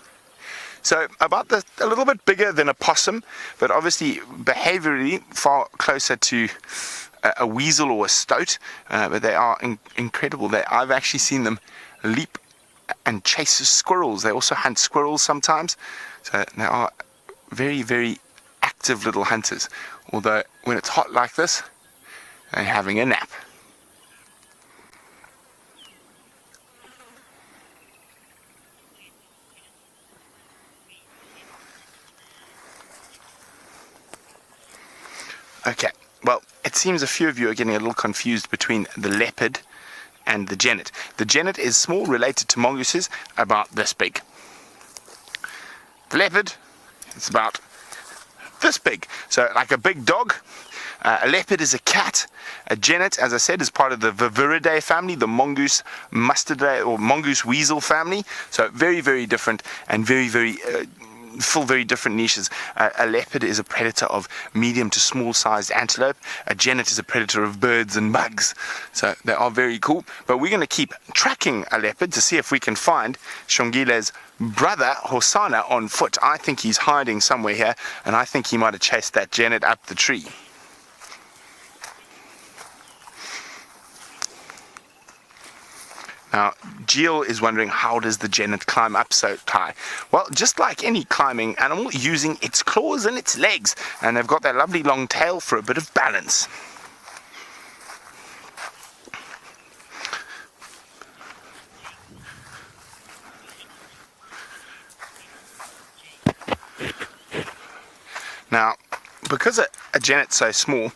So about a little bit bigger than a possum, but obviously behaviorally far closer to a weasel or a stoat, but they are incredible. I've actually seen them leap and chase squirrels. They also hunt squirrels sometimes. So they are very, very active little hunters. Although when it's hot like this, they're having a nap. Okay, well, it seems a few of you are getting a little confused between the leopard and the genet. The genet is small, related to mongooses, about this big. The leopard is about this big, so like a big dog. A leopard is a cat. A genet, as I said, is part of the Viverridae family, the mongoose mustardae or mongoose weasel family. So very, very different and very, very full very different niches. A leopard is a predator of medium to small sized antelope. A genet is a predator of birds and bugs. So they are very cool. But we're going to keep tracking a leopard to see if we can find Xongile's brother Hosana on foot. I think he's hiding somewhere here, and I think he might have chased that genet up the tree. Now, Jill is wondering, how does the genet climb up so high? Well, just like any climbing animal, using its claws and its legs. And they've got that lovely long tail for a bit of balance. Now, because a genet's so small,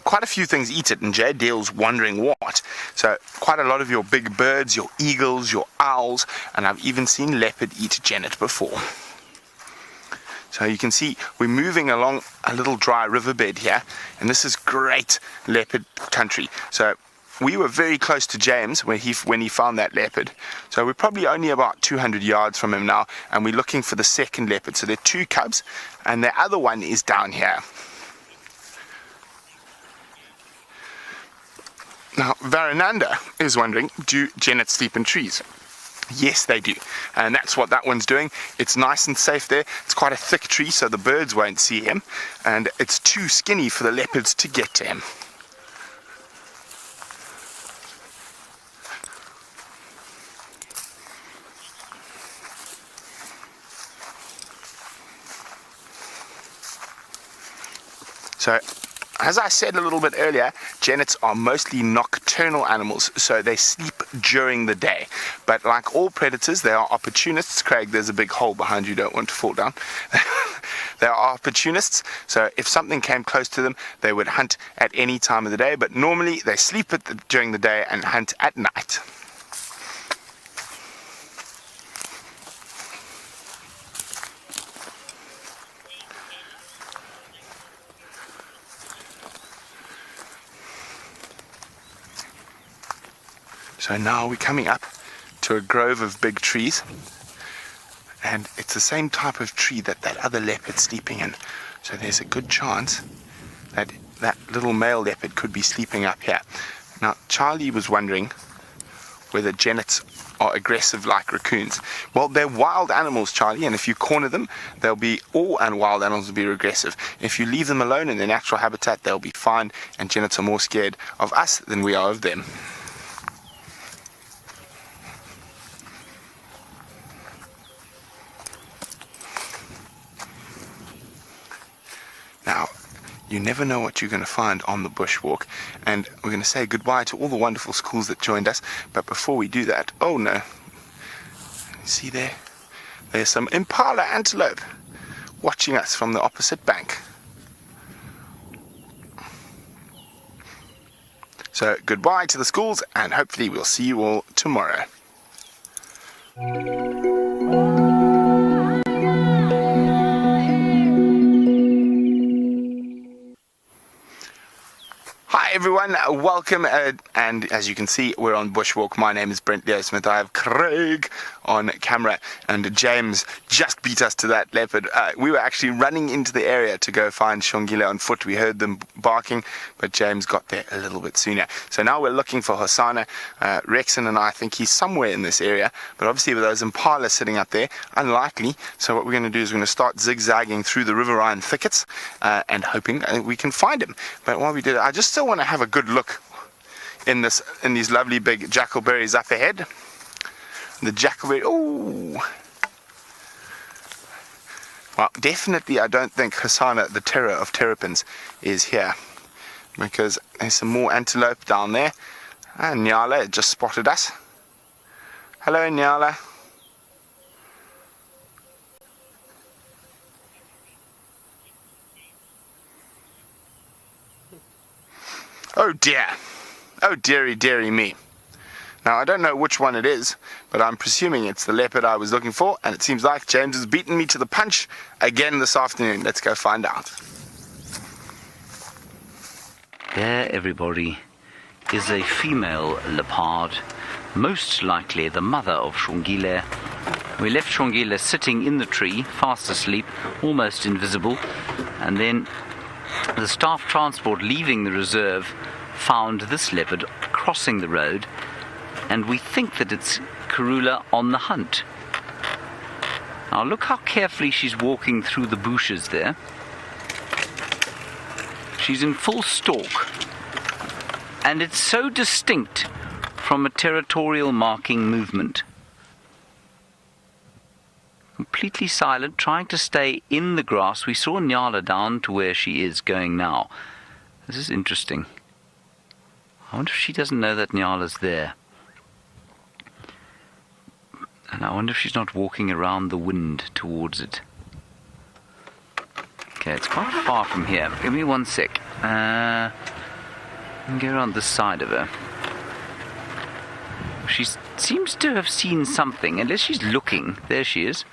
quite a few things eat it, and Deal's wondering what. So quite a lot of your big birds, your eagles, your owls, and I've even seen leopard eat genet before. So you can see we're moving along a little dry riverbed here, and this is great leopard country. So we were very close to James when he found that leopard. So we're probably only about 200 yards from him now, and we're looking for the second leopard. So there are 2 cubs, and the other one is down here. Now, Varananda is wondering, do genets sleep in trees? Yes, they do, and that's what that one's doing. It's nice and safe there. It's quite a thick tree, so the birds won't see him, and it's too skinny for the leopards to get to him. So, as I said a little bit earlier, genets are mostly nocturnal animals, so they sleep during the day. But like all predators, they are opportunists. Craig, there's a big hole behind you, don't want to fall down. They are opportunists, so if something came close to them, they would hunt at any time of the day, but normally they sleep during the day and hunt at night. So now we're coming up to a grove of big trees, and it's the same type of tree that other leopard's sleeping in. So there's a good chance that that little male leopard could be sleeping up here. Now Charlie was wondering whether genets are aggressive like raccoons. Well, they're wild animals, Charlie, and if you corner them, all wild animals will be aggressive. If you leave them alone in their natural habitat, they'll be fine, and genets are more scared of us than we are of them. Now, you never know what you're going to find on the bushwalk, and we're going to say goodbye to all the wonderful schools that joined us, but before we do that, oh no, see there? There's some impala antelope watching us from the opposite bank. So goodbye to the schools, and hopefully we'll see you all tomorrow. Hi everyone, welcome, and as you can see, we're on bushwalk. My name is Brent Smith. I have Craig on camera, and James just beat us to that leopard. We were actually running into the area to go find Xongile on foot. We heard them barking, but James got there a little bit sooner. So now we're looking for Hosanna. Rexon and I think he's somewhere in this area, but obviously with those impalas sitting up there, unlikely. So what we're going to do is we're going to start zigzagging through the riverine thickets and hoping we can find him. But while we do that, I just still want to have a good look in these lovely big jackalberries up ahead. The jackalberry, oh! Well, definitely I don't think Hosanna, the terror of terrapins, is here, because there's some more antelope down there. And Nyala just spotted us. Hello, Nyala. Oh dear. Oh dearie me. Now I don't know which one it is, but I'm presuming it's the leopard I was looking for, and it seems like James has beaten me to the punch again this afternoon. Let's go find out. There, everybody, is a female leopard, most likely the mother of Xongile. We left Xongile sitting in the tree, fast asleep, almost invisible, and then the staff transport leaving the reserve found this leopard crossing the road, and we think that it's Karula on the hunt. Now look how carefully she's walking through the bushes there. She's in full stalk, and it's so distinct from a territorial marking movement. Completely silent, trying to stay in the grass. We saw Nyala down to where she is going now. This is interesting. I wonder if she doesn't know that Nyala's there. And I wonder if she's not walking around the wind towards it. Okay, it's quite far from here. Give me 1 sec. I can go around the side of her. She seems to have seen something, unless she's looking. There she is.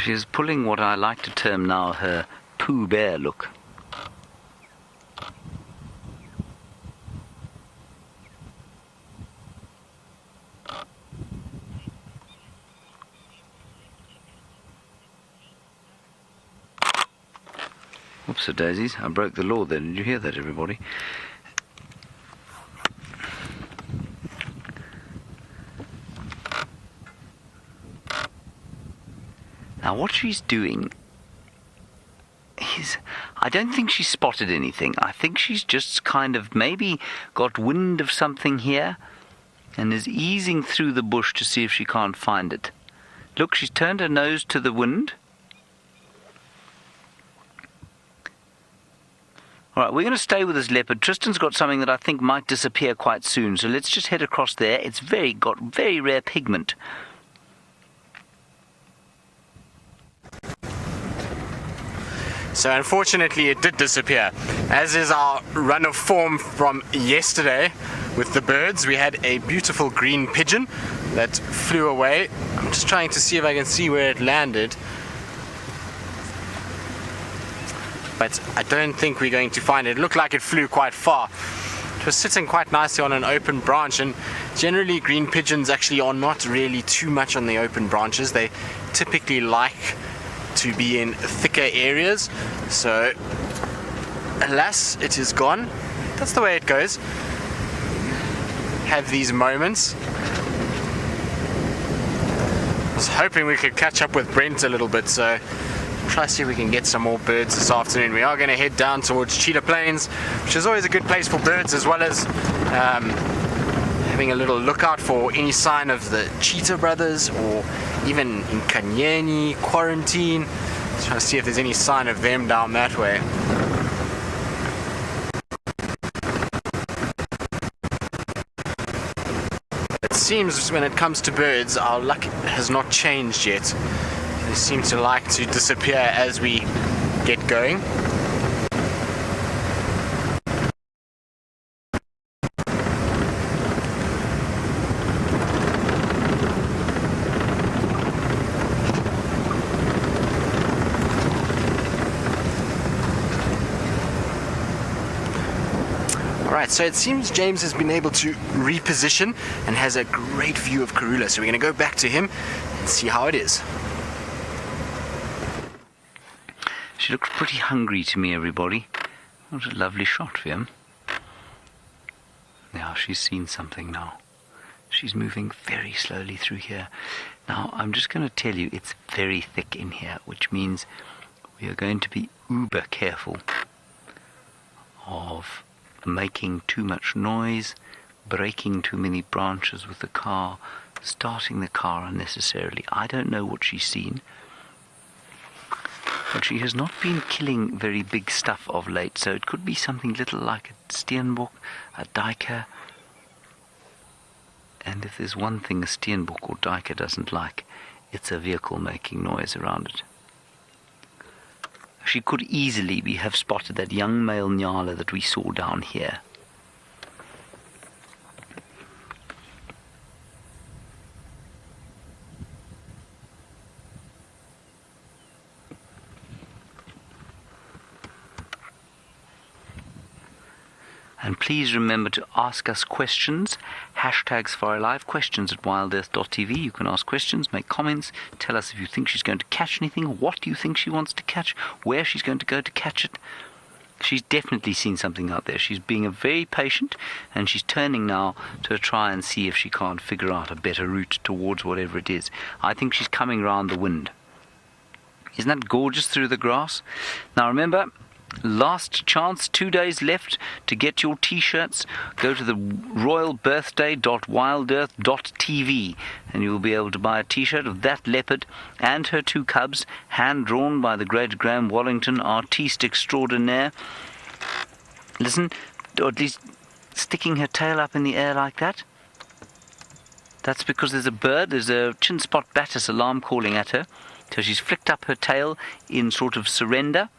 She's pulling what I like to term now her Pooh Bear look. Oops, daisies, I broke the law there. Did you hear that, everybody? Now what she's doing is, I don't think she's spotted anything. I think she's just kind of maybe got wind of something here and is easing through the bush to see if she can't find it. Look, she's turned her nose to the wind. Alright, we're going to stay with this leopard. Tristan's got something that I think might disappear quite soon, so let's just head across there. It's got very rare pigment. So unfortunately it did disappear, as is our run of form from yesterday with the birds. We had a beautiful green pigeon that flew away. I'm just trying to see if I can see where it landed, but I don't think we're going to find it. It looked like it flew quite far. It was sitting quite nicely on an open branch, and generally green pigeons actually are not really too much on the open branches. They typically like to be in thicker areas. So alas, it is gone. That's the way it goes. Have these moments. I was hoping we could catch up with Brent a little bit, so try to see if we can get some more birds this afternoon. We are going to head down towards Cheetah Plains, which is always a good place for birds, as well as having a little lookout for any sign of the cheetah brothers, or even in Kanyeni quarantine. Trying to see if there's any sign of them down that way. It seems when it comes to birds, our luck has not changed yet. They seem to like to disappear as we get going. Alright, so it seems James has been able to reposition and has a great view of Karula, so we're going to go back to him and see how it is. She looks pretty hungry to me, everybody. What a lovely shot for him. Now, she's seen something now. She's moving very slowly through here. Now, I'm just going to tell you, it's very thick in here, which means we are going to be uber careful of making too much noise, breaking too many branches with the car, starting the car unnecessarily. I don't know what she's seen, but she has not been killing very big stuff of late, so it could be something little like a steenbok, a duiker. And if there's one thing a steenbok or duiker doesn't like, it's a vehicle making noise around it. She could easily have spotted that young male nyala that we saw down here. And please remember to ask us questions. #SafariLive, questions@wildearth.tv. You can ask questions, make comments, tell us if you think she's going to catch anything, what do you think she wants to catch, where she's going to go to catch it. She's definitely seen something out there. She's being very patient, and she's turning now to try and see if she can't figure out a better route towards whatever it is. I think she's coming round the wind. Isn't that gorgeous through the grass? Now remember, last chance, 2 days left to get your t-shirts. Go to the royalbirthday.wildearth.tv and you will be able to buy a t-shirt of that leopard and her 2 cubs, hand drawn by the great Graham Wallington, artiste extraordinaire. Listen, or at least sticking her tail up in the air like that. That's because there's a chin spot batis alarm calling at her. So she's flicked up her tail in sort of surrender.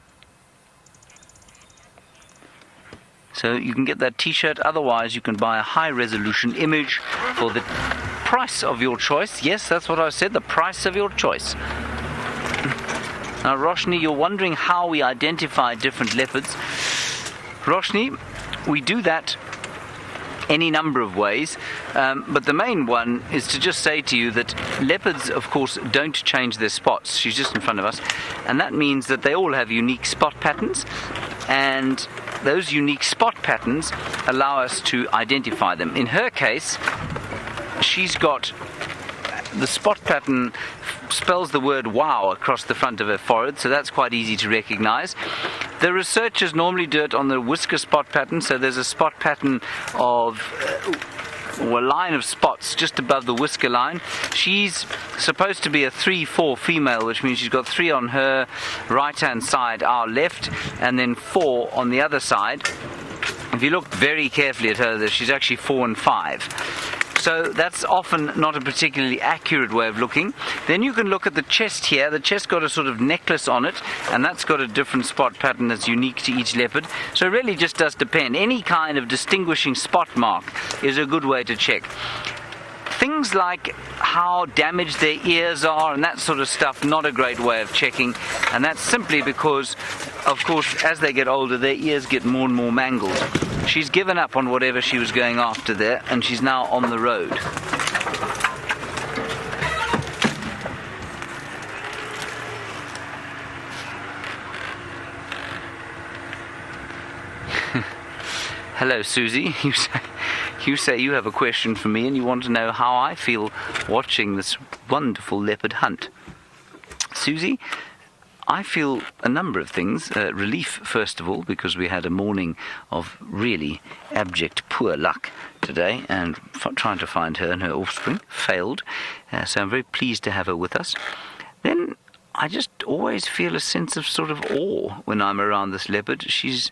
So you can get that t-shirt. Otherwise, you can buy a high-resolution image for the price of your choice. Yes, that's what I said, the price of your choice. Now, Roshni, you're wondering how we identify different leopards. Roshni, we do that any number of ways, but the main one is to just say to you that leopards, of course, don't change their spots. She's just in front of us, and that means that they all have unique spot patterns, and those unique spot patterns allow us to identify them. In her case, she's got the spot pattern spells the word wow across the front of her forehead, so that's quite easy to recognize. The researchers normally do it on the whisker spot pattern, so there's a spot pattern of or a line of spots just above the whisker line. She's supposed to be a 3-4 female, which means she's got 3 on her right hand side, our left, and then 4 on the other side. If you look very carefully at her, she's actually 4 and 5. So that's often not a particularly accurate way of looking. Then you can look at the chest here. The chest got a sort of necklace on it, and that's got a different spot pattern that's unique to each leopard. So it really just does depend. Any kind of distinguishing spot mark is a good way to check. Things like how damaged their ears are and that sort of stuff, not a great way of checking. And that's simply because, of course, as they get older, their ears get more and more mangled. She's given up on whatever she was going after there, and she's now on the road. Hello, Susie. You say you have a question for me and you want to know how I feel watching this wonderful leopard hunt. Susie, I feel a number of things. Relief, first of all, because we had a morning of really abject poor luck today, and trying to find her and her offspring failed. So I'm very pleased to have her with us. Then I just always feel a sense of sort of awe when I'm around this leopard. She's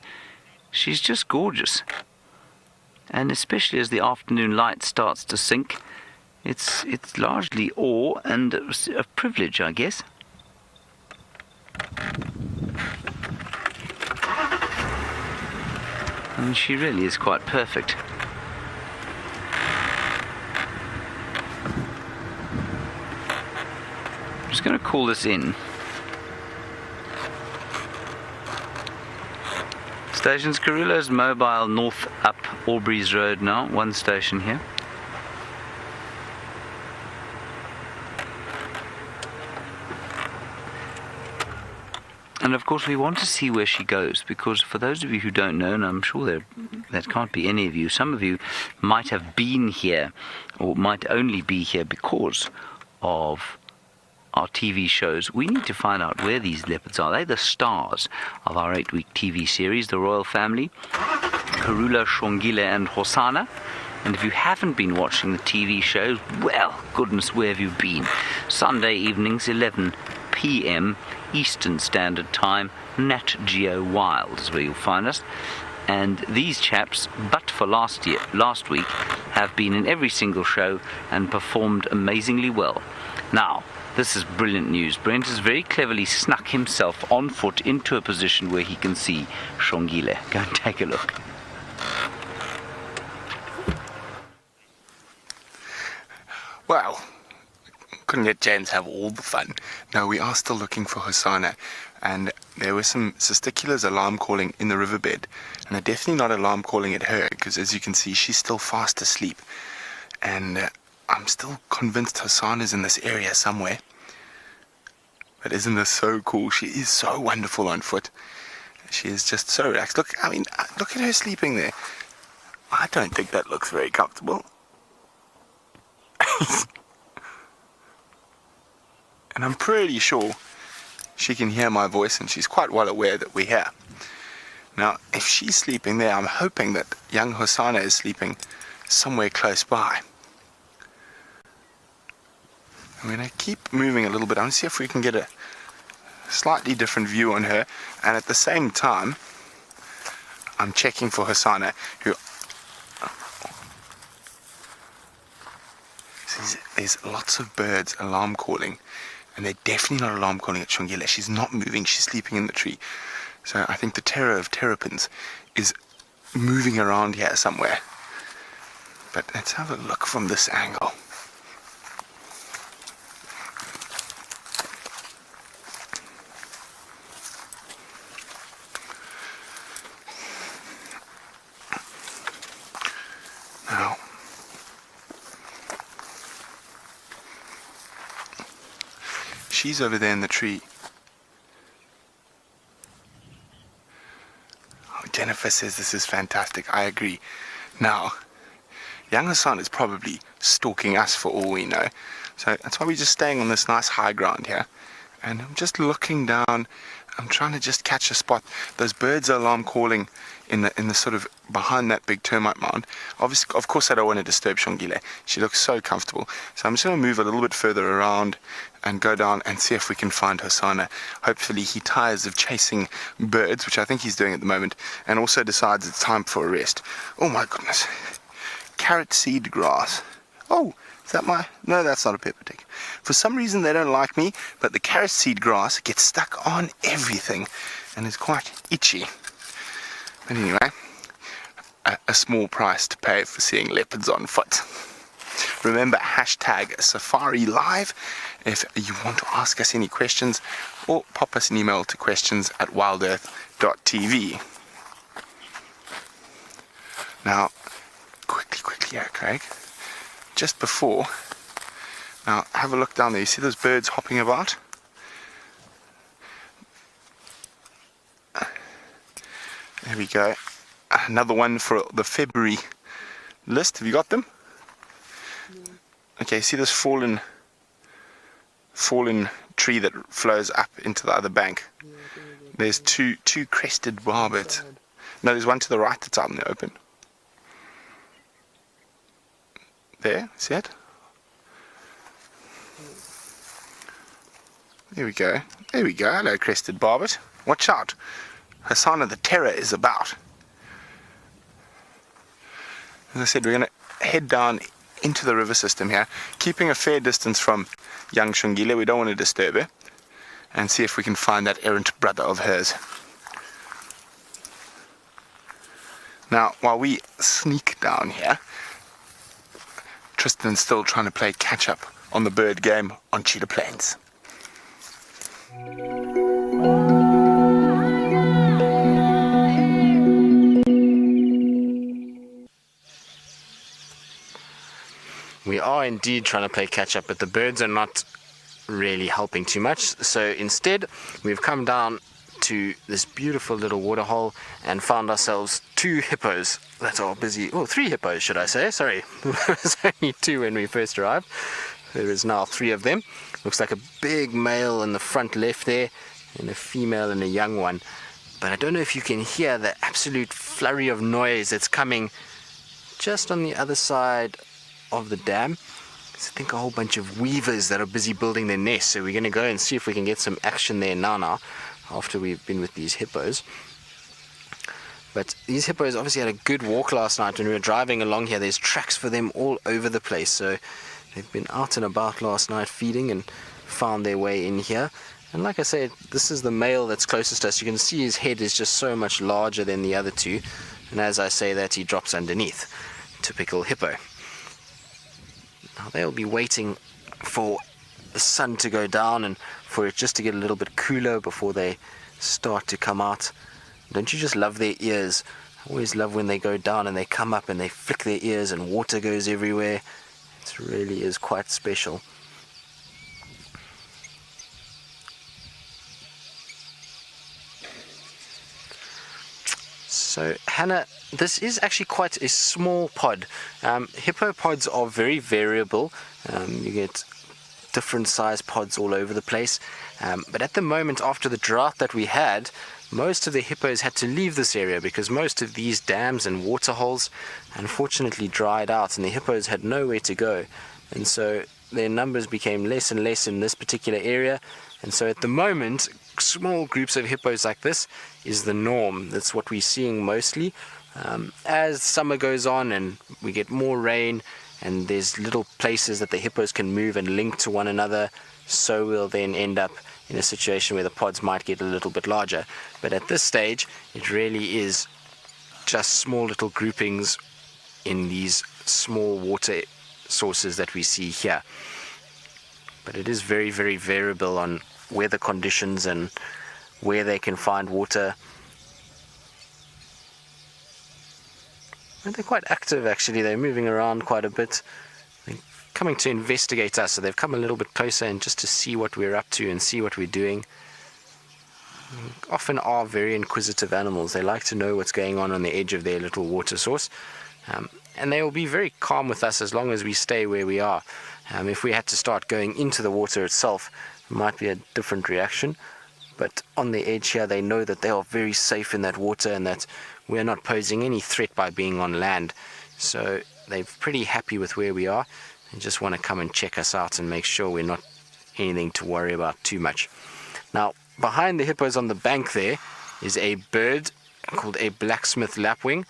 just gorgeous. And especially as the afternoon light starts to sink, it's largely awe and a privilege, I guess. I mean, she really is quite perfect. I'm just going to call this in. Stations Karula's mobile north up Aubrey's Road now, 1 station here. And of course we want to see where she goes, because for those of you who don't know, and I'm sure that can't be any of you, some of you might have been here or might only be here because of our TV shows. We need to find out where these leopards are. They're the stars of our 8-week TV series, The Royal Family, Karula, Xongile and Hosana. And if you haven't been watching the TV shows, well, goodness, where have you been? Sunday evenings, 11 p.m. Eastern Standard Time, Nat Geo Wild is where you'll find us. And these chaps, but for last week, have been in every single show and performed amazingly well. Now, this is brilliant news. Brent has very cleverly snuck himself on foot into a position where he can see Xongile. Go and take a look. Well, couldn't let James have all the fun. No, we are still looking for Hosana, and there were some testiculars alarm calling in the riverbed, and they're definitely not alarm calling at her, because as you can see, she's still fast asleep. And I'm still convinced Hosana's in this area somewhere. But isn't this so cool? She is so wonderful on foot. She is just so relaxed. Look at her sleeping there. I don't think that looks very comfortable. And I'm pretty sure she can hear my voice, and she's quite well aware that we're here. Now, if she's sleeping there, I'm hoping that young Hosana is sleeping somewhere close by. I'm going to keep moving a little bit. I want to see if we can get a slightly different view on her. And at the same time, I'm checking for Hasana, who... There's lots of birds alarm calling, and they're definitely not alarm calling at Xongile. She's not moving, she's sleeping in the tree. So I think the terror of terrapins is moving around here somewhere. But let's have a look from this angle. Now, she's over there in the tree. Oh, Jennifer says this is fantastic. I agree. Now, young Hassan is probably stalking us for all we know. So that's why we're just staying on this nice high ground here. And I'm just looking down. I'm trying to just catch a spot. Those birds are alarm calling in the sort of behind that big termite mound. Obviously, of course, I don't want to disturb Xongile. She looks so comfortable. So I'm just going to move a little bit further around and go down and see if we can find Hasana. Hopefully he tires of chasing birds, which I think he's doing at the moment, and also decides it's time for a rest. Oh my goodness. Carrot seed grass. Oh, is that my... No, that's not a pepper tick. For some reason they don't like me, but the carrot seed grass gets stuck on everything and is quite itchy. But anyway, a small price to pay for seeing leopards on foot. Remember, hashtag Safari Live if you want to ask us any questions, or pop us an email to questions@wildearth.tv. Now, quickly here, Craig. Just before, now have a look down there. You see those birds hopping about? There we go. Another one for the February list. Have you got them? Okay, see this fallen tree that flows up into the other bank? There's two crested barbets. No, there's one to the right that's out in the open. There, see it? There we go. There we go. Hello, crested barbet. Watch out. Hasana the terror is about. As I said, we're going to head down into the river system here, keeping a fair distance from young Xongile. We don't want to disturb her, and see if we can find that errant brother of hers. Now, while we sneak down here, Tristan's still trying to play catch up on the bird game on Cheetah Plains. We are indeed trying to play catch up, but the birds are not really helping too much. So instead, we've come down to this beautiful little waterhole and found ourselves 2 hippos that are busy. Oh, 3 hippos, should I say? Sorry, there was only 2 when we first arrived. There is now 3 of them. Looks like a big male in the front left there, and a female and a young one. But I don't know if you can hear the absolute flurry of noise that's coming just on the other side of the dam. There's, I think, a whole bunch of weavers that are busy building their nests. So we're going to go and see if we can get some action there now, after we've been with these hippos. But these hippos obviously had a good walk last night when we were driving along here. There's tracks for them all over the place. So they've been out and about last night feeding and found their way in here. And like I said, this is the male that's closest to us. You can see his head is just so much larger than the other 2. And as I say that, he drops underneath. Typical hippo. Now they'll be waiting for the sun to go down and for it just to get a little bit cooler before they start to come out. Don't you just love their ears? I always love when they go down and they come up and they flick their ears and water goes everywhere. It really is quite special. So Hannah, this is actually quite a small pod. Hippo pods are very variable. You get different size pods all over the place. But at the moment, after the drought that we had, most of the hippos had to leave this area because most of these dams and water holes unfortunately dried out and the hippos had nowhere to go. And so their numbers became less and less in this particular area. And so at the moment, small groups of hippos like this is the norm. That's what we're seeing mostly. As summer goes on and we get more rain and there's little places that the hippos can move and link to one another, so we'll then end up in a situation where the pods might get a little bit larger. But at this stage, it really is just small little groupings in these small water sources that we see here. But it is very, very variable on weather conditions and where they can find water. And they're quite active actually, they're moving around quite a bit. They're coming to investigate us, so they've come a little bit closer and just to see what we're up to and see what we're doing. Often are very inquisitive animals. They like to know what's going on the edge of their little water source. And they will be very calm with us as long as we stay where we are. If we had to start going into the water itself, it might be a different reaction. But on the edge here, they know that they are very safe in that water and that we're not posing any threat by being on land. So they're pretty happy with where we are and just want to come and check us out and make sure we're not anything to worry about too much. Now, behind the hippos on the bank there is a bird called a blacksmith lapwing.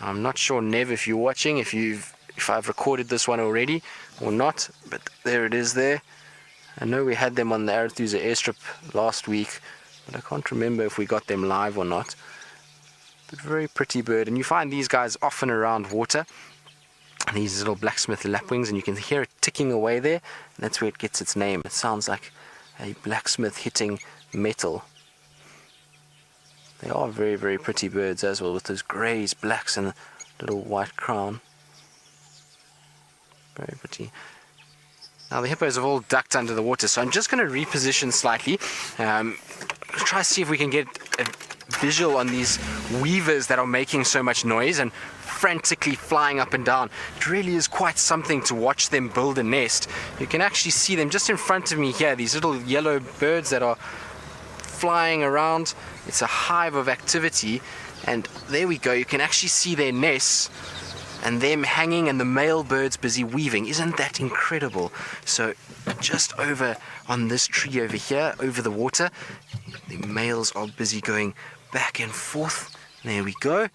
I'm not sure, Nev, if you're watching, if I've recorded this one already or not, but there it is there. I know we had them on the Arathusa airstrip last week, but I can't remember if we got them live or not. But very pretty bird, and you find these guys often around water, these little blacksmith lapwings, and you can hear it ticking away there, and that's where it gets its name. It sounds like a blacksmith hitting metal. They are very, very pretty birds as well, with those greys, blacks, and a little white crown. Very pretty. Now the hippos have all ducked under the water, so I'm just going to reposition slightly. Try to see if we can get a visual on these weavers that are making so much noise and frantically flying up and down. It really is quite something to watch them build a nest. You can actually see them just in front of me here, these little yellow birds that are flying around. It's a hive of activity, and there we go, you can actually see their nests and them hanging and the male birds busy weaving. Isn't that incredible? So just over on this tree over here, over the water, the males are busy going back and forth. There we go.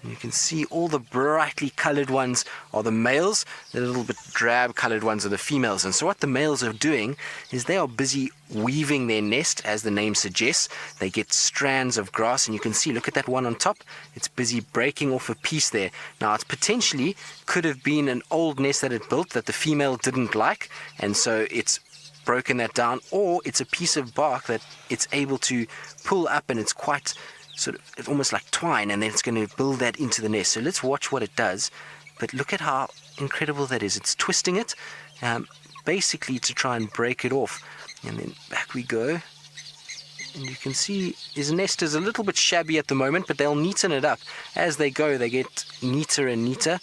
And you can see all the brightly colored ones are the males, the little bit drab colored ones are the females. And so what the males are doing is they are busy weaving their nest, as the name suggests. They get strands of grass, and you can see, look at that one on top, it's busy breaking off a piece there. Now it potentially could have been an old nest that it built that the female didn't like, and so it's broken that down, or it's a piece of bark that it's able to pull up, and it's quite sort of, it's almost like twine, and then it's going to build that into the nest. So let's watch what it does. But look at how incredible that is. It's twisting it basically to try and break it off, and then back we go. And you can see his nest is a little bit shabby at the moment, but they'll neaten it up as they go. They get neater and neater.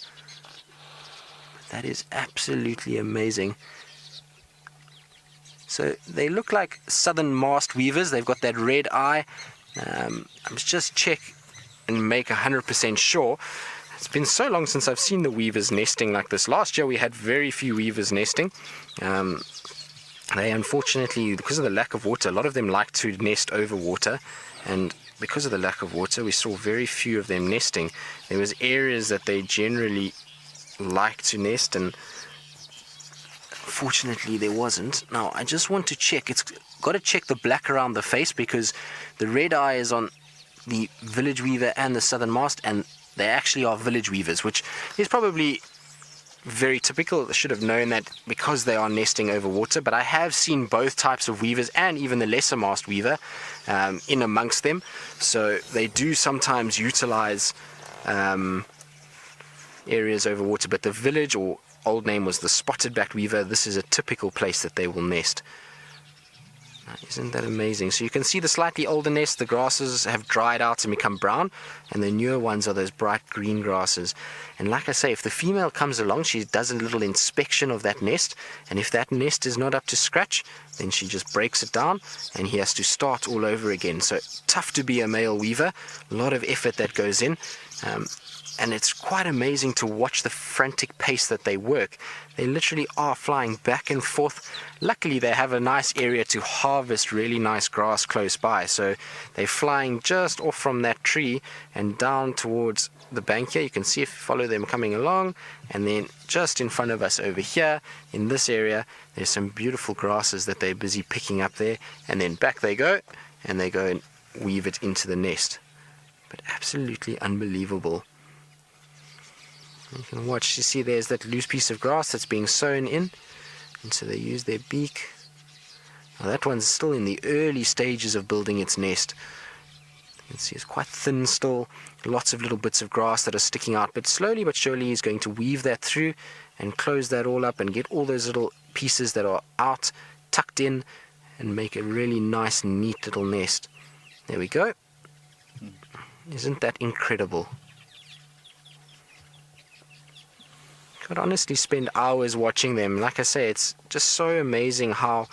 That is absolutely amazing. So they look like southern masked weavers. They've got that red eye. I must just check and make 100% sure. It's been so long since I've seen the weavers nesting like this. Last year we had very few weavers nesting. They unfortunately, because of the lack of water, a lot of them like to nest over water, and because of the lack of water we saw very few of them nesting. There was areas that they generally like to nest, and fortunately there wasn't. Now I just want to check, it's got to check the black around the face, because the red eye is on the village weaver and the southern mast, and they actually are village weavers, which is probably very typical. I should have known that because they are nesting over water, but I have seen both types of weavers and even the lesser mast weaver in amongst them, so they do sometimes utilize areas over water. But the village, or old name was the spotted-backed weaver, this is a typical place that they will nest. Isn't that amazing? So you can see the slightly older nests, the grasses have dried out and become brown, and the newer ones are those bright green grasses. And like I say, if the female comes along, she does a little inspection of that nest, and if that nest is not up to scratch, then she just breaks it down and he has to start all over again. So tough to be a male weaver, a lot of effort that goes in. And it's quite amazing to watch the frantic pace that they work. They literally are flying back and forth. Luckily, they have a nice area to harvest really nice grass close by. So they're flying just off from that tree and down towards the bank here. You can see if you follow them coming along. And then just in front of us over here, in this area, there's some beautiful grasses that they're busy picking up there. And then back they go, and they go and weave it into the nest. But absolutely unbelievable. You can watch, you see there's that loose piece of grass that's being sewn in, and so they use their beak. Now that one's still in the early stages of building its nest. You can see it's quite thin still, lots of little bits of grass that are sticking out, but slowly but surely he's going to weave that through and close that all up and get all those little pieces that are out, tucked in, and make a really nice, neat little nest. There we go. Isn't that incredible? Could honestly spend hours watching them. Like I say, it's just so amazing how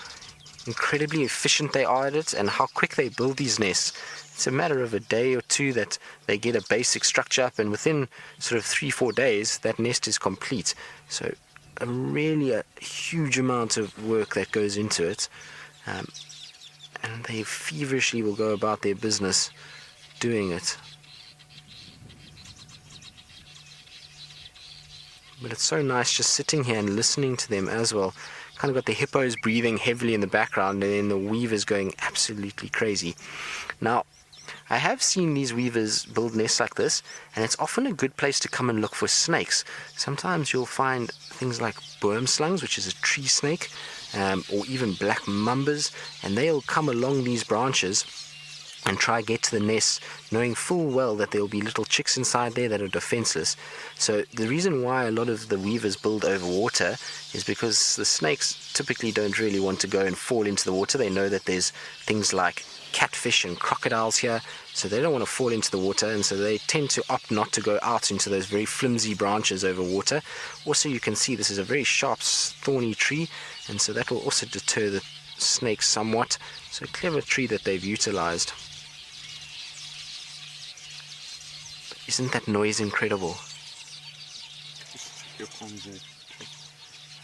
incredibly efficient they are at it and how quick they build these nests. It's a matter of a day or two that they get a basic structure up, and within sort of 3-4 days that nest is complete. So a huge amount of work that goes into it, and they feverishly will go about their business doing it. But it's so nice just sitting here and listening to them as well. Kind of got the hippos breathing heavily in the background, and then the weavers going absolutely crazy. Now, I have seen these weavers build nests like this, and it's often a good place to come and look for snakes. Sometimes you'll find things like boomslangs, which is a tree snake, or even black mambas, and they'll come along these branches and try get to the nest, knowing full well that there will be little chicks inside there that are defenseless. So the reason why a lot of the weavers build over water is because the snakes typically don't really want to go and fall into the water. They know that there's things like catfish and crocodiles here, so they don't want to fall into the water, and so they tend to opt not to go out into those very flimsy branches over water. Also, you can see this is a very sharp, thorny tree, and so that will also deter the snakes somewhat. So a clever tree that they've utilized. Isn't that noise incredible?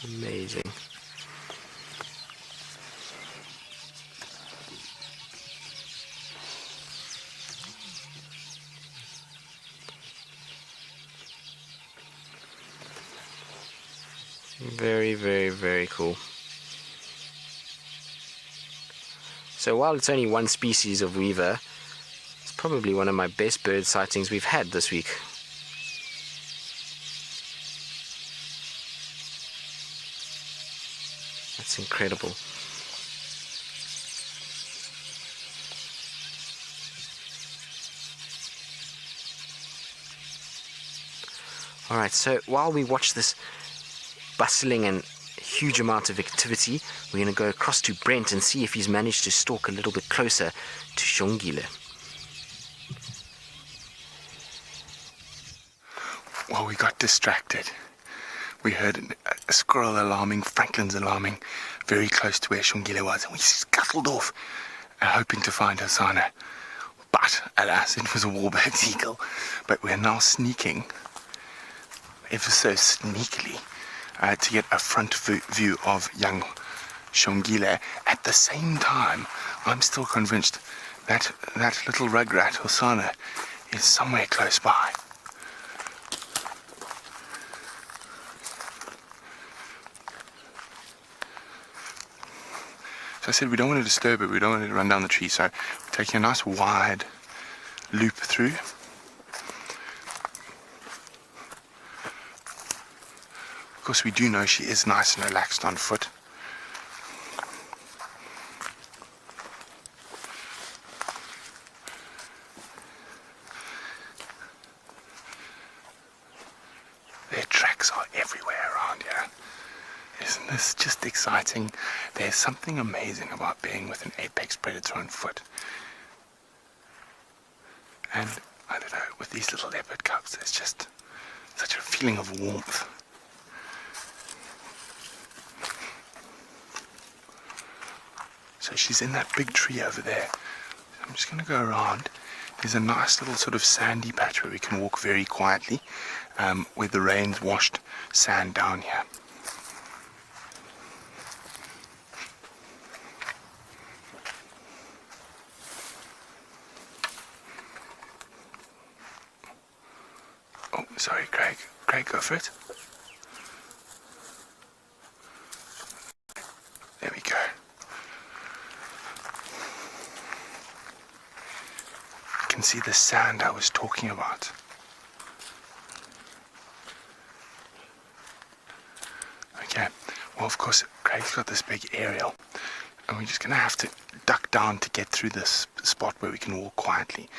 Amazing. Very, very, very cool. So while it's only one species of weaver, it's probably one of my best bird sightings we've had this week. That's incredible. Alright, so while we watch this bustling and huge amount of activity, we're going to go across to Brent and see if he's managed to stalk a little bit closer to Xongile. Well, we got distracted. We heard a squirrel alarming, Franklin's alarming, very close to where Xongile was, and we scuttled off, hoping to find Hosanna. But, alas, it was a Warburg's eagle. But we're now sneaking, ever so sneakily, to get a front view of young Xongile. At the same time, I'm still convinced that that little rugrat, Hosanna, is somewhere close by. So I said we don't want to disturb it, we don't want it to run down the tree, so we're taking a nice wide loop through. Of course, we do know she is nice and relaxed on foot. Their tracks are everywhere around here. Isn't this just exciting? There's something amazing about being with an apex predator on foot. And, I don't know, with these little leopard cubs, there's just such a feeling of warmth. So she's in that big tree over there. I'm just going to go around. There's a nice little sort of sandy patch where we can walk very quietly, where the rain's washed sand down here. Oh, sorry, Craig. Craig, go for it. There we go. You can see the sand I was talking about. Okay, well, of course, Craig's got this big aerial, and we're just going to have to duck down to get through this spot where we can walk quietly.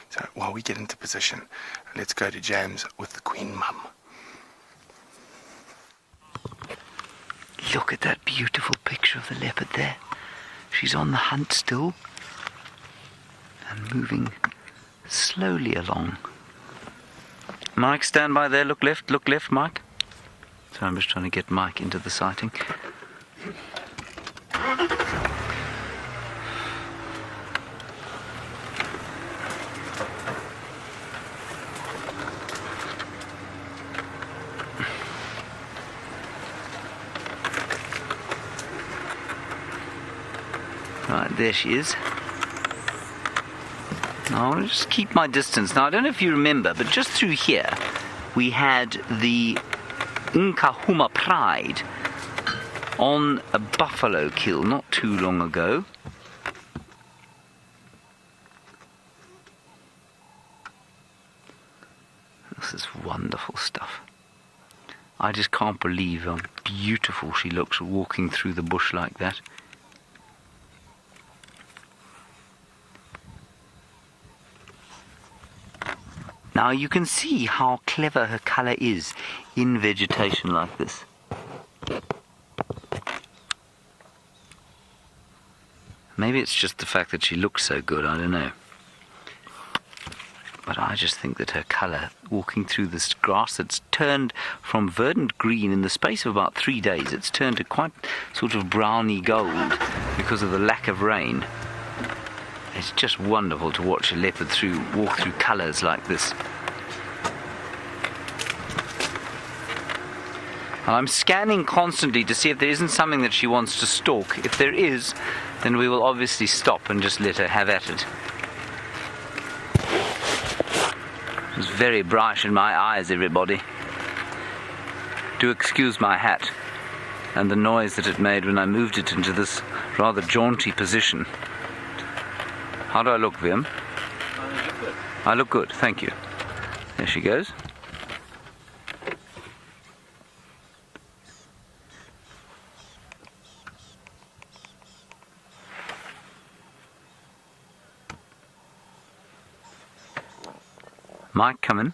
So while we get into position, let's go to James with the Queen Mum. Look at that beautiful picture of the leopard there. She's on the hunt still and moving slowly along. Mike, stand by there. Look left, Mike. So I'm just trying to get Mike into the sighting. Right, there she is. Now, I'll just keep my distance. Now, I don't know if you remember, but just through here, we had the Nkahuma Pride on a buffalo kill not too long ago. This is wonderful stuff. I just can't believe how beautiful she looks walking through the bush like that. Now you can see how clever her colour is in vegetation like this. Maybe it's just the fact that she looks so good, I don't know. But I just think that her colour, walking through this grass that's turned from verdant green in the space of about 3 days, it's turned to quite sort of browny gold because of the lack of rain. It's just wonderful to watch a leopard walk through colours like this. And I'm scanning constantly to see if there isn't something that she wants to stalk. If there is, then we will obviously stop and just let her have at it. It's very bright in my eyes, everybody. Do excuse my hat and the noise that it made when I moved it into this rather jaunty position. How do I look, Vim? I look good, thank you. There she goes. Mike, come in.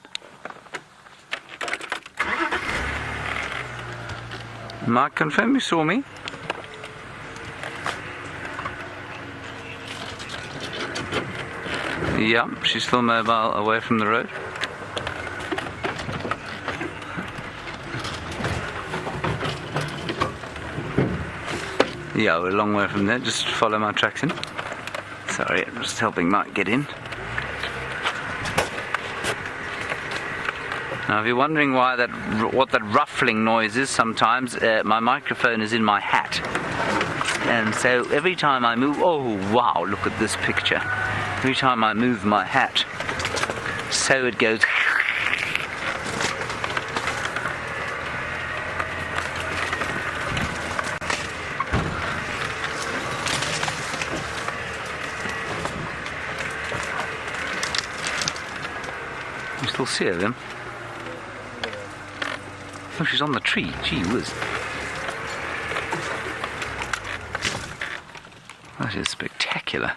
Mike, confirm you saw me? Yeah, she's still mobile away from the road. Yeah, we're a long way from there. Just follow my tracks in. Sorry, I'm just helping Mike get in. Now, if you're wondering what that ruffling noise is sometimes, my microphone is in my hat. And so every time I move, oh wow, look at this picture. Every time I move my hat, so it goes. You still see her then? Oh, she's on the tree. Gee whiz. That is spectacular.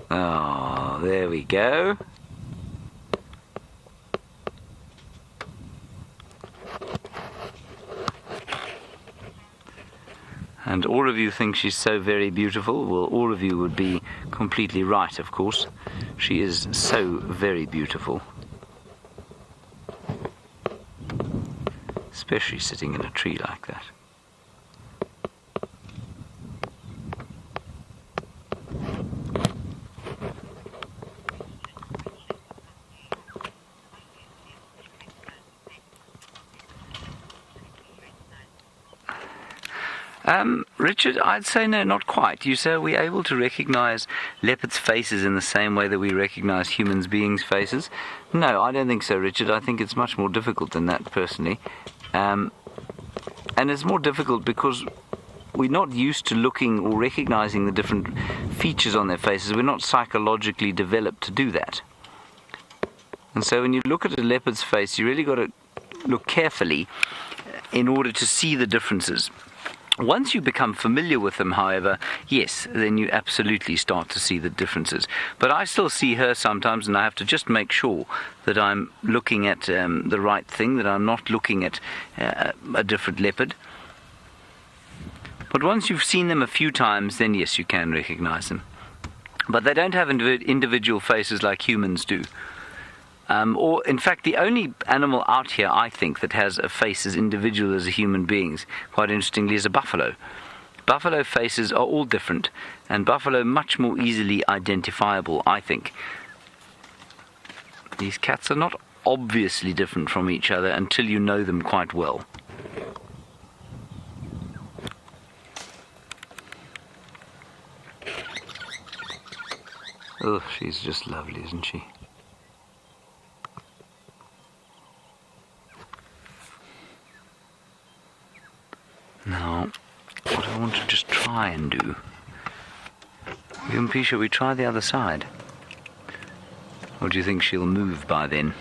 Oh, there we go. And all of you think she's so very beautiful. Well, all of you would be completely right, of course. She is so very beautiful, especially sitting in a tree like that. Richard, I'd say no, not quite. You say, are we able to recognize leopards' faces in the same way that we recognize human beings' faces? No, I don't think so, Richard. I think it's much more difficult than that, personally. And it's more difficult because we're not used to looking or recognizing the different features on their faces. We're not psychologically developed to do that. And so when you look at a leopard's face, you really got to look carefully in order to see the differences. Once you become familiar with them, however, yes, then you absolutely start to see the differences. But I still see her sometimes, and I have to just make sure that I'm looking at the right thing, that I'm not looking at a different leopard. But once you've seen them a few times, then yes, you can recognize them. But they don't have individual faces like humans do. Or, in fact, the only animal out here, I think, that has a face as individual as a human being's, quite interestingly, is a buffalo. Buffalo faces are all different, and buffalo much more easily identifiable, I think. These cats are not obviously different from each other until you know them quite well. Oh, she's just lovely, isn't she? Now, what I want to just try and do, shall we try the other side? Or do you think she'll move by then?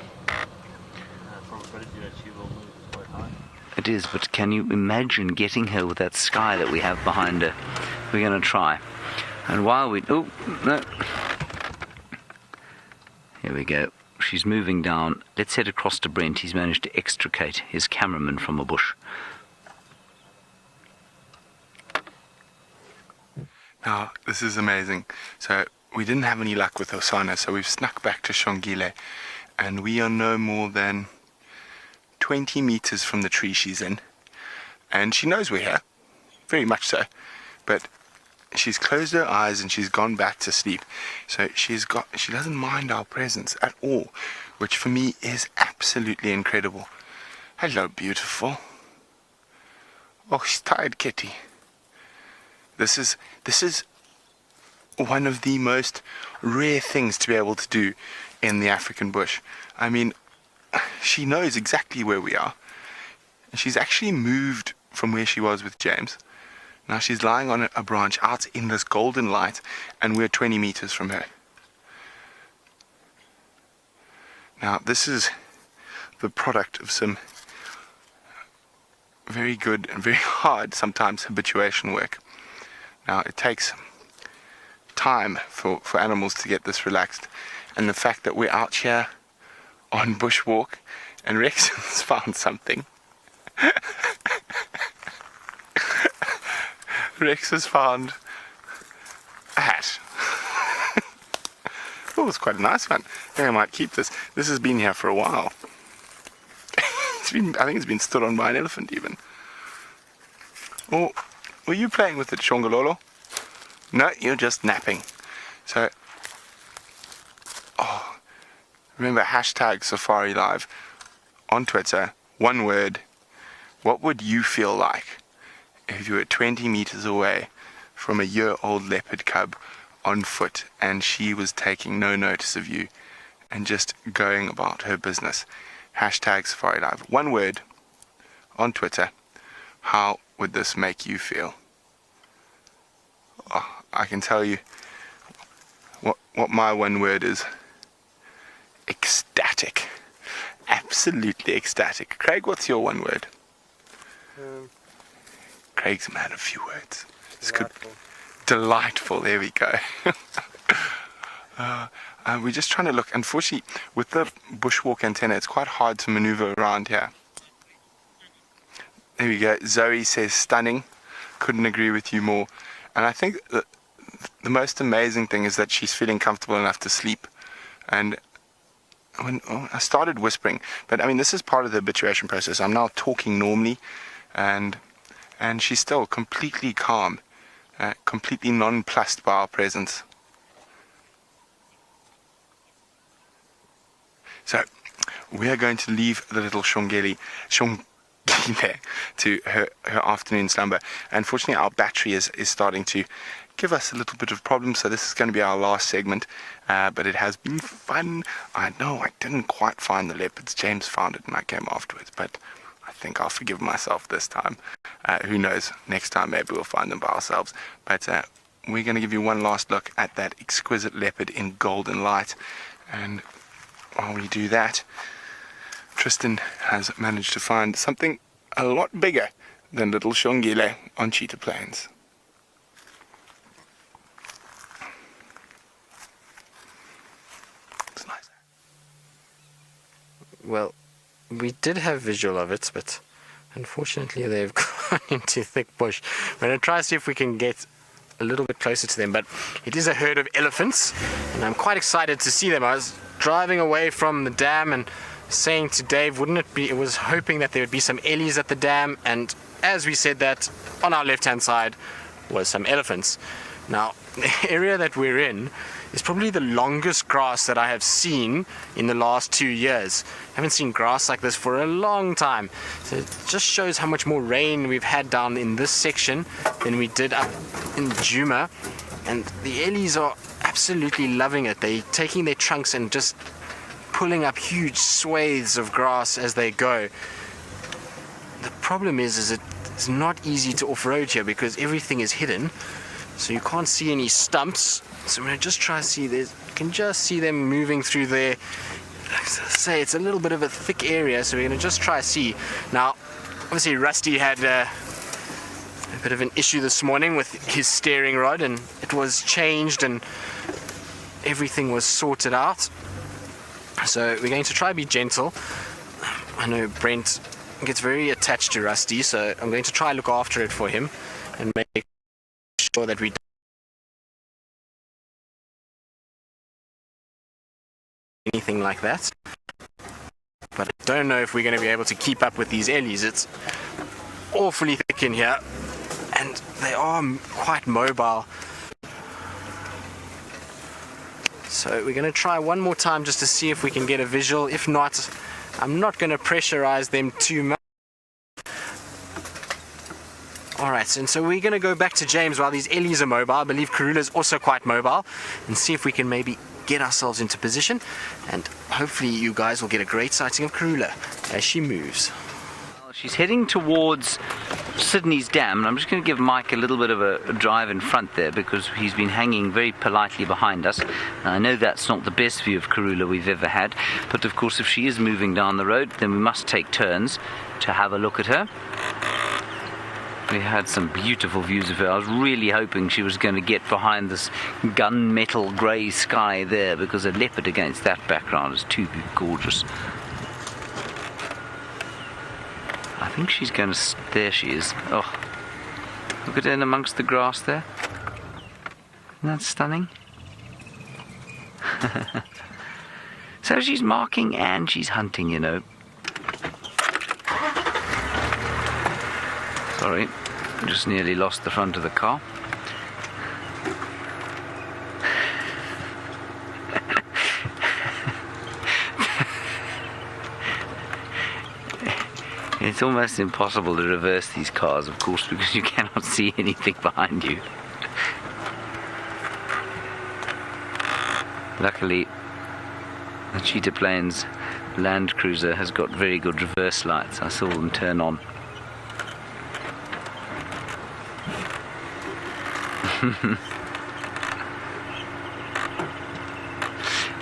It is, but can you imagine getting her with that sky that we have behind her? We're going to try. And while we... Oh, no. Here we go. She's moving down. Let's head across to Brent. He's managed to extricate his cameraman from a bush. Now, this is amazing. So, we didn't have any luck with Osana, so we've snuck back to Xongile, and we are no more than 20 meters from the tree she's in. And she knows we're here, very much so, but she's closed her eyes and she's gone back to sleep. So she doesn't mind our presence at all, which for me is absolutely incredible. Hello, beautiful. Oh, she's tired, kitty. This is one of the most rare things to be able to do in the African bush. I mean, she knows exactly where we are. She's actually moved from where she was with James. Now she's lying on a branch out in this golden light, and we're 20 meters from her. Now this is the product of some very good and very hard, sometimes, habituation work. Now, it takes time for animals to get this relaxed, and the fact that we're out here on bushwalk and Rex has found something. Rex has found a hat. Oh, it's quite a nice one. I think I might keep this. This has been here for a while. I think it's been stood on by an elephant even. Oh, were you playing with it, Xongololo? No, you're just napping. So, remember hashtag Safari Live on Twitter. One word. What would you feel like if you were 20 meters away from a year-old leopard cub on foot and she was taking no notice of you and just going about her business? Hashtag Safari Live. One word on Twitter. How would this make you feel? Oh, I can tell you what my one word is. Ecstatic. Absolutely ecstatic. Craig, what's your one word? Craig's a man of few words. It's delightful. Good. Delightful, there we go. We're just trying to look. Unfortunately, with the bushwalk antenna, it's quite hard to maneuver around here. There we go. Zoe says stunning. Couldn't agree with you more. And I think the most amazing thing is that she's feeling comfortable enough to sleep And I started whispering, but I mean, this is part of the habituation process. I'm now talking normally, and she's still completely calm, completely nonplussed by our presence. So we are going to leave the little Xongile to her afternoon slumber. Unfortunately, our battery is starting to give us a little bit of problems, so this is going to be our last segment, but it has been fun. I know I didn't quite find the leopards. James found it and I came afterwards, but I think I'll forgive myself this time. Who knows, next time maybe we'll find them by ourselves. But we're going to give you one last look at that exquisite leopard in golden light, and while we do that, Tristan has managed to find something a lot bigger than little Xongile on cheetah plains. It's nice. Well, we did have visual of it, but unfortunately they've gone into thick bush. We're going to try to see if we can get a little bit closer to them, but it is a herd of elephants, and I'm quite excited to see them. I was driving away from the dam and saying to Dave, I was hoping that there would be some ellies at the dam, and as we said that, on our left hand side was some elephants. Now, the area that we're in is probably the longest grass that I have seen in the last 2 years. I haven't seen grass like this for a long time. So it just shows how much more rain we've had down in this section than we did up in Djuma. And the ellies are absolutely loving it. They're taking their trunks and just pulling up huge swathes of grass as they go. The problem is it's not easy to off-road here because everything is hidden, so you can't see any stumps. So I'm going to just try to see, you can just see them moving through there. Say it's a little bit of a thick area, so we're going to just try to see. Now, obviously Rusty had a bit of an issue this morning with his steering rod, and it was changed and everything was sorted out. So we're going to try to be gentle. I know Brent gets very attached to Rusty, so I'm going to try to look after it for him and make sure that we don't do anything like that. But I don't know if we're going to be able to keep up with these ellies. It's awfully thick in here, and they are quite mobile. So we're going to try one more time just to see if we can get a visual. If not, I'm not going to pressurize them too much. Alright, and so we're going to go back to James while these ellies are mobile. I believe Karula is also quite mobile, and see if we can maybe get ourselves into position, and hopefully you guys will get a great sighting of Karula as she moves. She's heading towards Sydney's dam, and I'm just going to give Mike a little bit of a drive in front there because he's been hanging very politely behind us. I know that's not the best view of Karula we've ever had, but of course if she is moving down the road, then we must take turns to have a look at her. We had some beautiful views of her. I was really hoping she was going to get behind this gunmetal grey sky there, because a leopard against that background is too gorgeous. I think she's going to... There she is. Oh, look at her in amongst the grass there. Isn't that stunning? So she's marking and she's hunting, you know. Sorry, just nearly lost the front of the car. It's almost impossible to reverse these cars, of course, because you cannot see anything behind you. Luckily, the Cheetah Plains Land Cruiser has got very good reverse lights. I saw them turn on.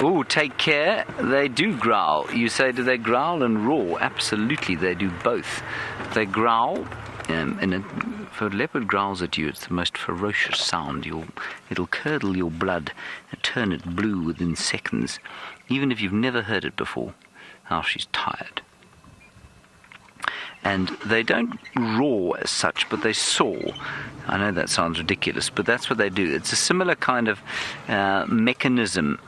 Oh, take care. They do growl. You say, do they growl and roar? Absolutely, they do both. They growl, and if a leopard growls at you, it's the most ferocious sound. It'll curdle your blood and turn it blue within seconds, even if you've never heard it before. Oh, she's tired. And they don't roar as such, but they saw. I know that sounds ridiculous, but that's what they do. It's a similar kind of mechanism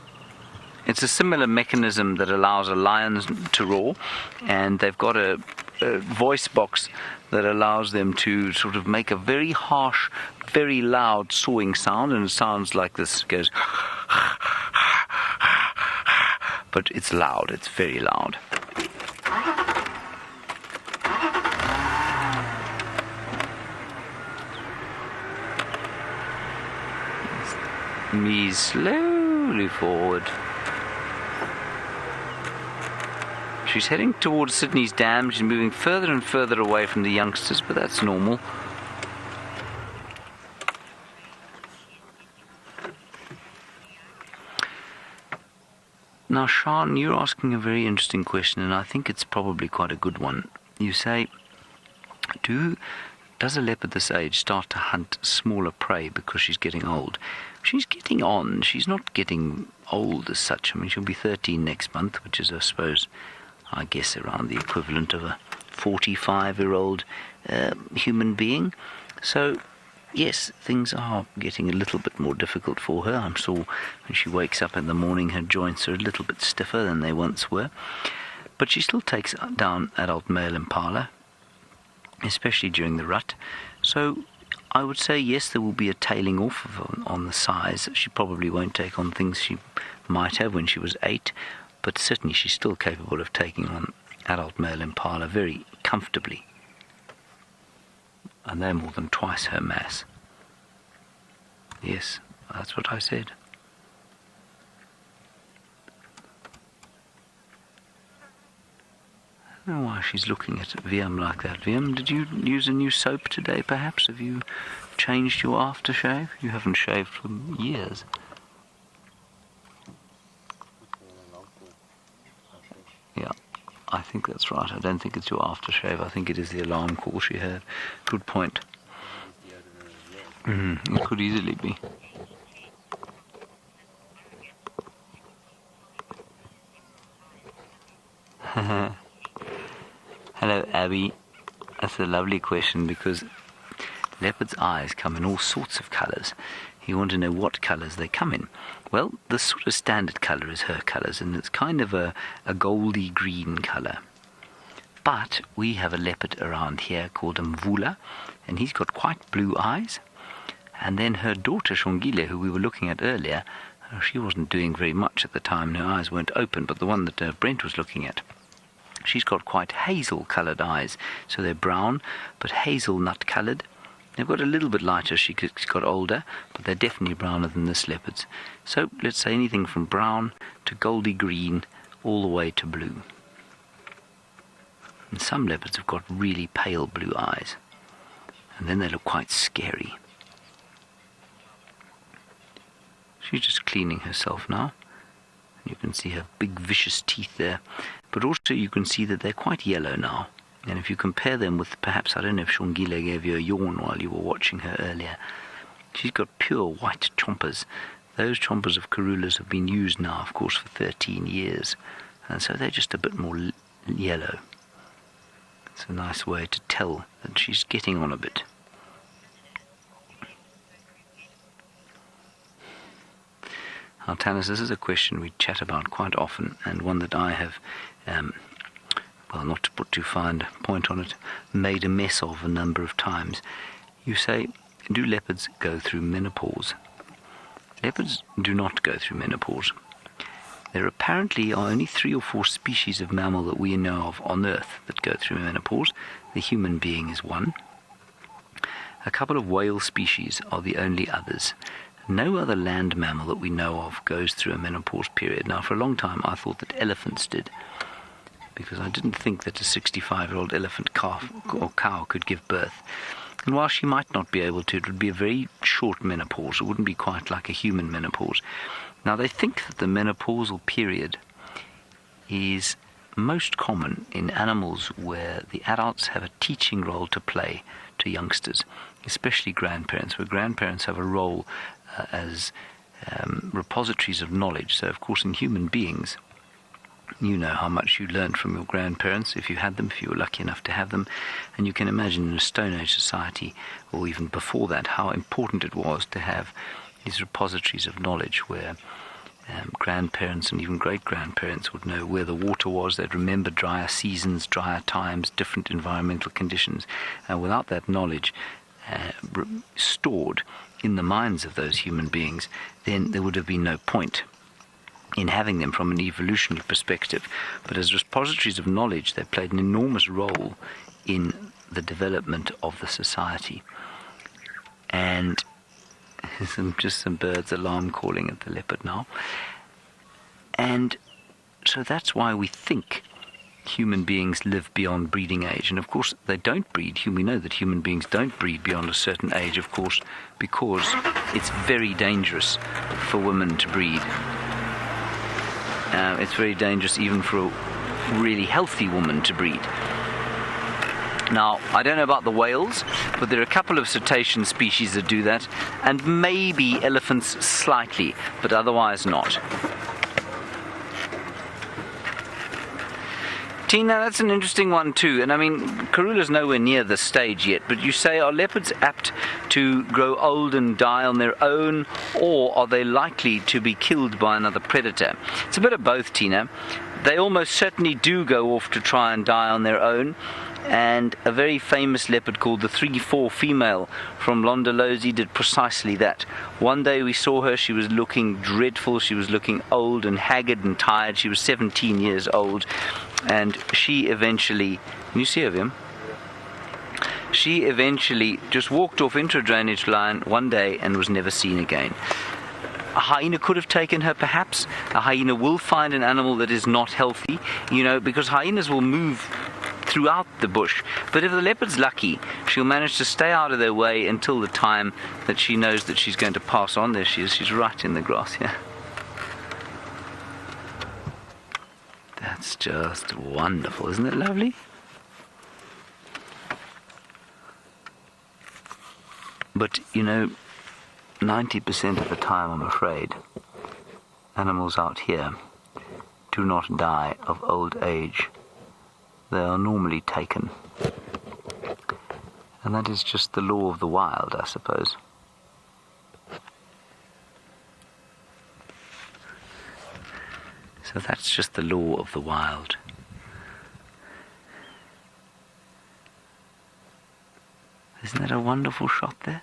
It's a similar mechanism that allows a lion to roar, and they've got a voice box that allows them to sort of make a very harsh, very loud sawing sound, and it sounds like this. It goes, but it's loud. It's very loud. Me slowly forward. She's heading towards Sydney's dam. She's moving further and further away from the youngsters, but that's normal. Now, Sean, you're asking a very interesting question, and I think it's probably quite a good one. You say, does a leopard this age start to hunt smaller prey because she's getting old? She's getting on. She's not getting old as such. I mean, she'll be 13 next month, which is, I guess, around the equivalent of a 45-year-old human being. So, yes, things are getting a little bit more difficult for her. I'm sure when she wakes up in the morning, her joints are a little bit stiffer than they once were. But she still takes down adult male impala, especially during the rut. So I would say, yes, there will be a tailing off on the size. She probably won't take on things she might have when she was 8, but certainly she's still capable of taking on adult male impala very comfortably. And they're more than twice her mass. Yes, that's what I said. I don't know why she's looking at Viam like that. Viam, did you use a new soap today, perhaps? Have you changed your aftershave? You haven't shaved for years. Yeah, I think that's right. I don't think it's your aftershave. I think it is the alarm call she heard. Good point. It could easily be. Hello, Abby. That's a lovely question, because leopard's eyes come in all sorts of colours. You want to know what colours they come in. Well, the sort of standard colour is her colours, and it's kind of a goldy green colour. But we have a leopard around here called a mvula, and he's got quite blue eyes. And then her daughter Xongile, who we were looking at earlier, she wasn't doing very much at the time. Her eyes weren't open, but the one that Brent was looking at, she's got quite hazel-coloured eyes. So they're brown, but hazelnut-coloured. They've got a little bit lighter as she got older, but they're definitely browner than this leopard's. So let's say anything from brown to goldy green all the way to blue. And some leopards have got really pale blue eyes, and then they look quite scary. She's just cleaning herself now. You can see her big vicious teeth there, but also you can see that they're quite yellow now. And if you compare them with, perhaps, I don't know if Xongile gave you a yawn while you were watching her earlier, she's got pure white chompers. Those chompers of Karulas have been used now, of course, for 13 years, and so they're just a bit more yellow. It's a nice way to tell that she's getting on a bit. Now, Tanis, this is a question we chat about quite often, and one that I have, not to put too fine a point on it, made a mess of a number of times. You say, do leopards go through menopause? Leopards do not go through menopause. There apparently are only 3 or 4 species of mammal that we know of on Earth that go through menopause. The human being is one. A couple of whale species are the only others. No other land mammal that we know of goes through a menopause period. Now, for a long time, I thought that elephants did, because I didn't think that a 65-year-old elephant calf or cow could give birth. And while she might not be able to, it would be a very short menopause. It wouldn't be quite like a human menopause. Now, they think that the menopausal period is most common in animals where the adults have a teaching role to play to youngsters, especially grandparents, where grandparents have a role as repositories of knowledge. So, of course, in human beings, you know how much you learned from your grandparents, if you had them, if you were lucky enough to have them. And you can imagine in a Stone Age society, or even before that, how important it was to have these repositories of knowledge where grandparents and even great-grandparents would know where the water was. They'd remember drier seasons, drier times, different environmental conditions. And without that knowledge stored in the minds of those human beings, then there would have been no point in having them from an evolutionary perspective. But as repositories of knowledge, they played an enormous role in the development of the society. And just some birds alarm calling at the leopard now. And so that's why we think human beings live beyond breeding age. And of course they don't breed. We know that human beings don't breed beyond a certain age, of course, because it's very dangerous for women to breed. It's very dangerous even for a really healthy woman to breed. Now, I don't know about the whales, but there are a couple of cetacean species that do that, and maybe elephants slightly, but otherwise not. Tina, that's an interesting one too, and I mean, Karula's nowhere near this stage yet, but you say, are leopards apt to grow old and die on their own, or are they likely to be killed by another predator? It's a bit of both, Tina. They almost certainly do go off to try and die on their own. And a very famous leopard called the 3-4 female from Londolozi did precisely that. One day we saw her, she was looking dreadful, she was looking old and haggard and tired, she was 17 years old, and she eventually, can you see her, Vim? She eventually just walked off into a drainage line one day and was never seen again. A hyena could have taken her, perhaps. A hyena will find an animal that is not healthy, because hyenas will move throughout the bush, but if the leopard's lucky, she'll manage to stay out of their way until the time that she knows that she's going to pass on. There she is, she's right in the grass here. That's just wonderful, isn't it lovely? But 90% of the time, I'm afraid, animals out here do not die of old age. They are normally taken. And that is just the law of the wild, I suppose. So that's just the law of the wild. Isn't that a wonderful shot there?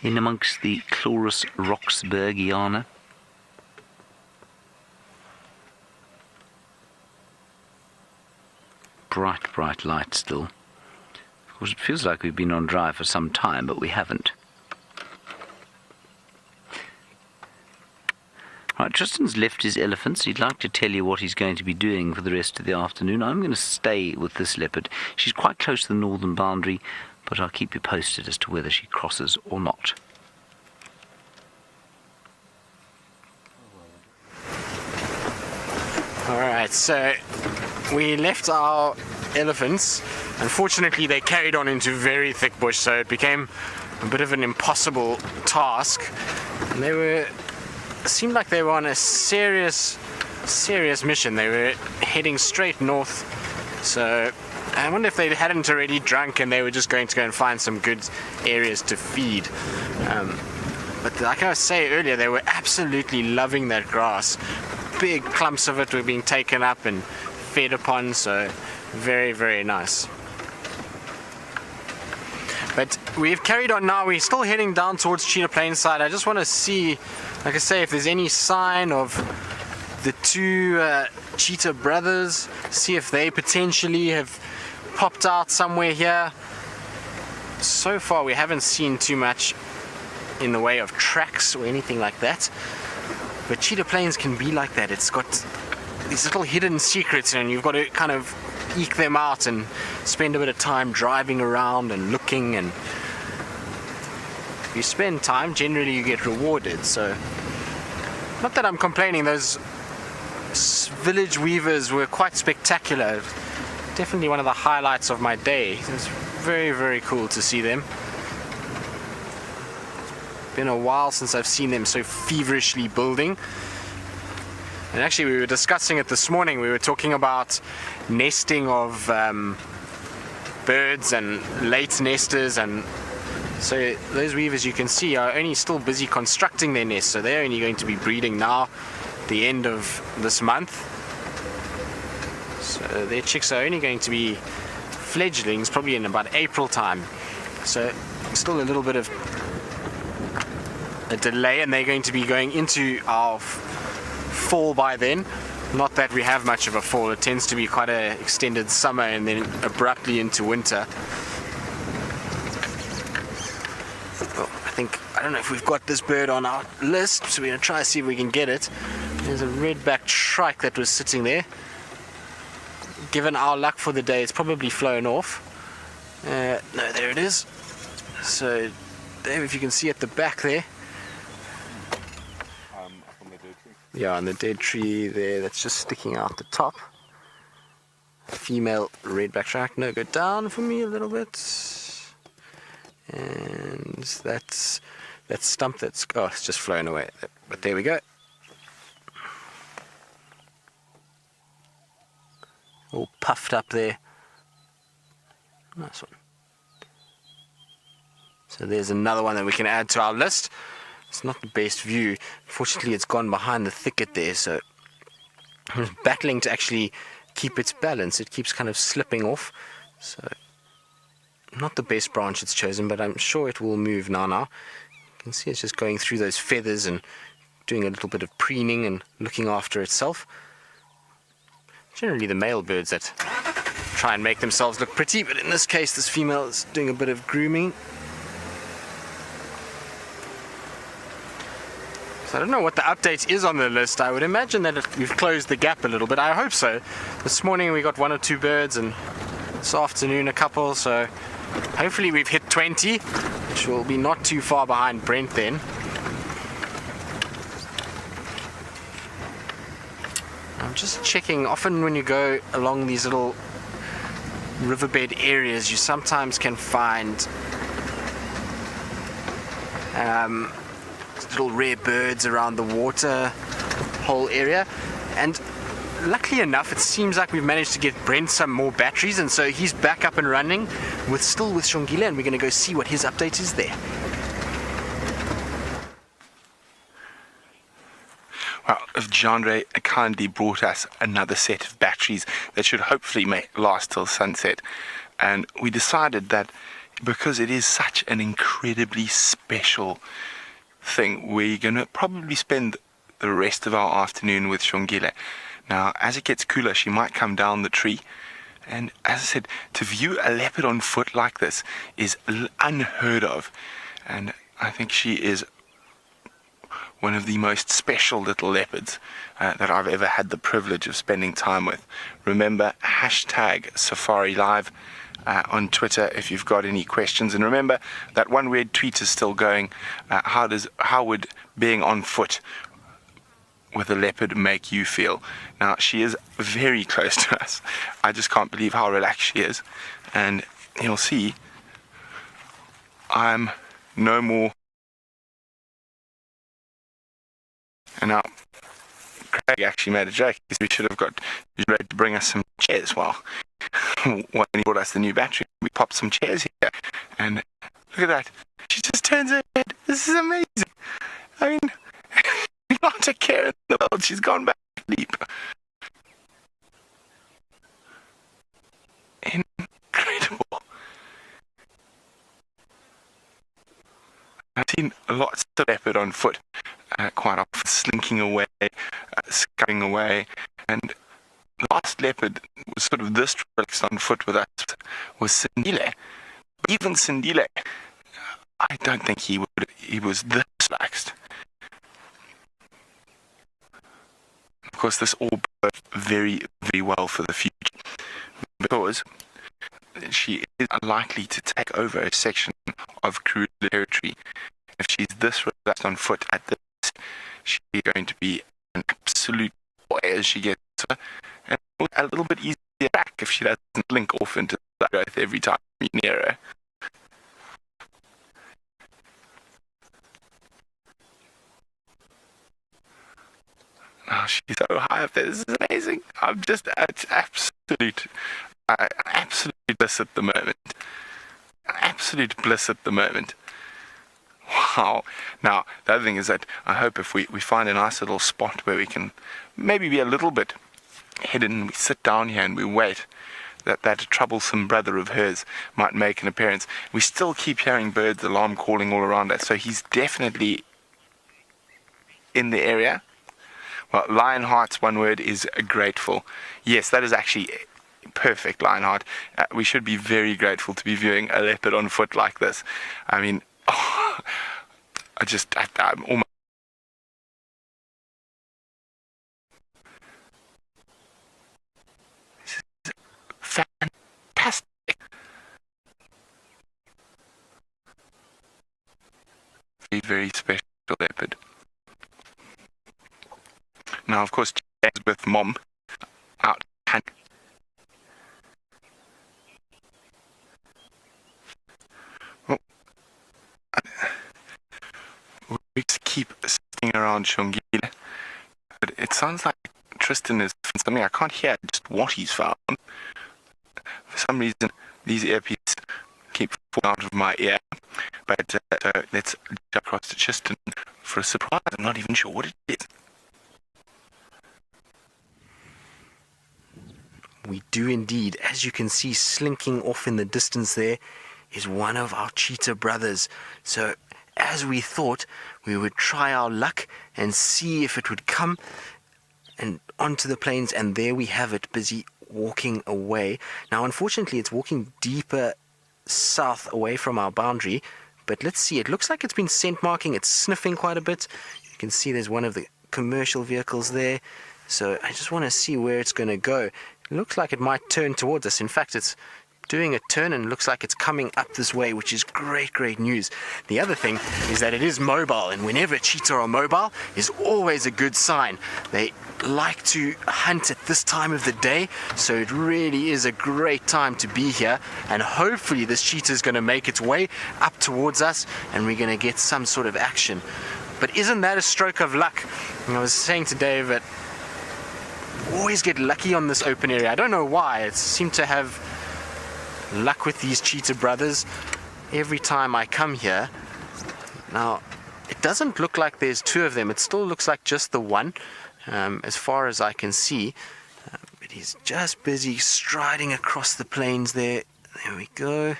In amongst the Chlorus Roxburgiana. Bright light still. Of course, it feels like we've been on drive for some time, but we haven't. Right, Tristan's left his elephants. He'd like to tell you what he's going to be doing for the rest of the afternoon. I'm going to stay with this leopard. She's quite close to the northern boundary, but I'll keep you posted as to whether she crosses or not. Alright, so we left our elephants. Unfortunately, they carried on into very thick bush, so it became a bit of an impossible task. And seemed like they were on a serious mission. They were heading straight north, so I wonder if they hadn't already drunk and they were just going to go and find some good areas to feed. But like I was saying earlier, they were absolutely loving that grass. Big clumps of it were being taken up and fed upon, so very, very nice. But we've carried on now. We're still heading down towards Cheetah Plains side. I just want to see, like I say, if there's any sign of the two cheetah brothers, see if they potentially have popped out somewhere here. So far we haven't seen too much in the way of tracks or anything like that. But Cheetah Plains can be like that. It's got these little hidden secrets, and you've got to kind of eke them out and spend a bit of time driving around and looking. And if you spend time, generally you get rewarded. So, not that I'm complaining. Those village weavers were quite spectacular. Definitely one of the highlights of my day. It was very, very cool to see them. Been a while since I've seen them so feverishly building. And actually we were discussing it this morning. We were talking about nesting of birds and late nesters, and So those weavers, you can see, are only still busy constructing their nest, so they're only going to be breeding now, the end of this month. So their chicks are only going to be fledglings probably in about April time. So still a little bit of a delay, and they're going to be going into our fall by then. Not that we have much of a fall, it tends to be quite an extended summer and then abruptly into winter. Well, I don't know if we've got this bird on our list, so we're going to try to see if we can get it. There's a red-backed shrike that was sitting there. Given our luck for the day, it's probably flown off. No, there it is. So, Dave, if you can see at the back there. Yeah, on the dead tree there, that's just sticking out the top. Female red-backed shrike. No, go down for me a little bit. And that's that stump that's, oh, it's just flown away. But there we go. All puffed up there. Nice one. So there's another one that we can add to our list. It's not the best view. Fortunately, it's gone behind the thicket there, so I'm battling to actually keep its balance. It keeps kind of slipping off. So not the best branch it's chosen, but I'm sure it will move now. You can see it's just going through those feathers and doing a little bit of preening and looking after itself. Generally the male birds that try and make themselves look pretty, but in this case this female is doing a bit of grooming. So I don't know what the update is on the list. I would imagine that we've closed the gap a little bit. I hope so. This morning we got 1 or 2 birds, and this afternoon a couple, so hopefully we've hit 20, which will be not too far behind Brent then. I'm just checking. Often when you go along these little riverbed areas, you sometimes can find little rare birds around the water hole area, and luckily enough it seems like we've managed to get Brent some more batteries, and so he's back up and running still with Xongile, and we're going to go see what his update is there. Well, Jandre kindly brought us another set of batteries that should hopefully last till sunset, and we decided that because it is such an incredibly special thing, we're going to probably spend the rest of our afternoon with Xongile. Now, as it gets cooler, she might come down the tree, and as I said, to view a leopard on foot like this is unheard of, and I think she is one of the most special little leopards that I've ever had the privilege of spending time with. Remember, #SafariLive on Twitter if you've got any questions, and remember that one weird tweet is still going. How would being on foot with a leopard make you feel? Now, she is very close to us. I just can't believe how relaxed she is, and you'll see I'm no more. And now Craig actually made a joke. He said we should have got ready to bring us some chairs. Well, when he brought us the new battery, we popped some chairs here, and look at that. She just turns her head. This is amazing. I mean, not a care in the world. She's gone back to sleep. Incredible. I've seen lots of leopard on foot, quite often slinking away, scurrying away, and the last leopard was sort of this relaxed on foot with us was Xongile. Even Xongile, I don't think he was this relaxed. Of course, this all bodes very, very well for the future, because she is unlikely to take over a section of Karula territory. If she's this relaxed on foot at this, she's going to be an absolute boy as she gets her, and a little bit easier to track if she doesn't link off into the growth every time you near her. Oh, she's so high up there. This is amazing. I'm just absolute bliss at the moment. Absolute bliss at the moment. Wow. Now, the other thing is that I hope if we find a nice little spot where we can maybe be a little bit hidden, we sit down here and we wait, that troublesome brother of hers might make an appearance. We still keep hearing birds alarm calling all around us, so he's definitely in the area. Well, Lionheart's one word is grateful. Yes, that is actually perfect, Lionheart. We should be very grateful to be viewing a leopard on foot like this. I mean, I'm almost... This is fantastic. Very, very special leopard. Now, of course, James with Mom out hunting. Well, we just keep sitting around Xongile, but it sounds like Tristan is something I can't hear, just what he's found. For some reason, these earpieces keep falling out of my ear. But so let's jump across to Tristan for a surprise. I'm not even sure what it is. We do indeed. As you can see, slinking off in the distance there is one of our cheetah brothers. So as we thought, we would try our luck and see if it would come and onto the plains, and there we have it, busy walking away. Now, unfortunately, it's walking deeper south away from our boundary, but let's see. It looks like it's been scent marking. It's sniffing quite a bit. You can see there's one of the commercial vehicles there. So I just want to see where it's going to go. It looks like it might turn towards us. In fact, it's doing a turn and looks like it's coming up this way, which is great news. The other thing is that it is mobile, and whenever cheetah are mobile is always a good sign. They like to hunt at this time of the day, so it really is a great time to be here, and hopefully this cheetah is going to make its way up towards us and we're going to get some sort of action. But isn't that a stroke of luck? And I was saying to Dave that always get lucky on this open area. I don't know why. It seemed to have luck with these cheetah brothers every time I come here. Now, it doesn't look like there's two of them. It still looks like just the one, as far as I can see. But he's just busy striding across the plains there. There we go. You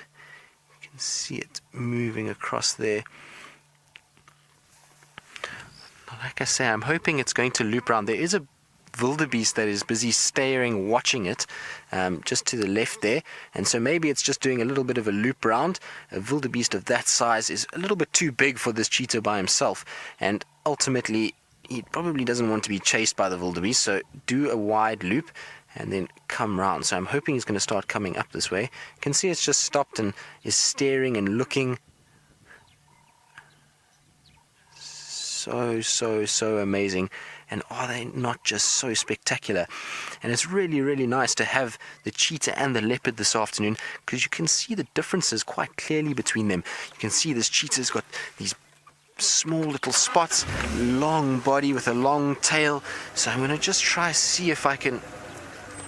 can see it moving across there. Like I say, I'm hoping it's going to loop around. There is a wildebeest that is busy staring, watching it, just to the left there, and so maybe it's just doing a little bit of a loop round. A wildebeest of that size is a little bit too big for this cheetah by himself, and ultimately he probably doesn't want to be chased by the wildebeest, so do a wide loop and then come round. So I'm hoping he's going to start coming up this way. You can see it's just stopped and is staring and looking. So amazing. And are they not just so spectacular? And it's really nice to have the cheetah and the leopard this afternoon, because you can see the differences quite clearly between them. You can see this cheetah's got these small little spots, long body with a long tail. So I'm going to just try see if I can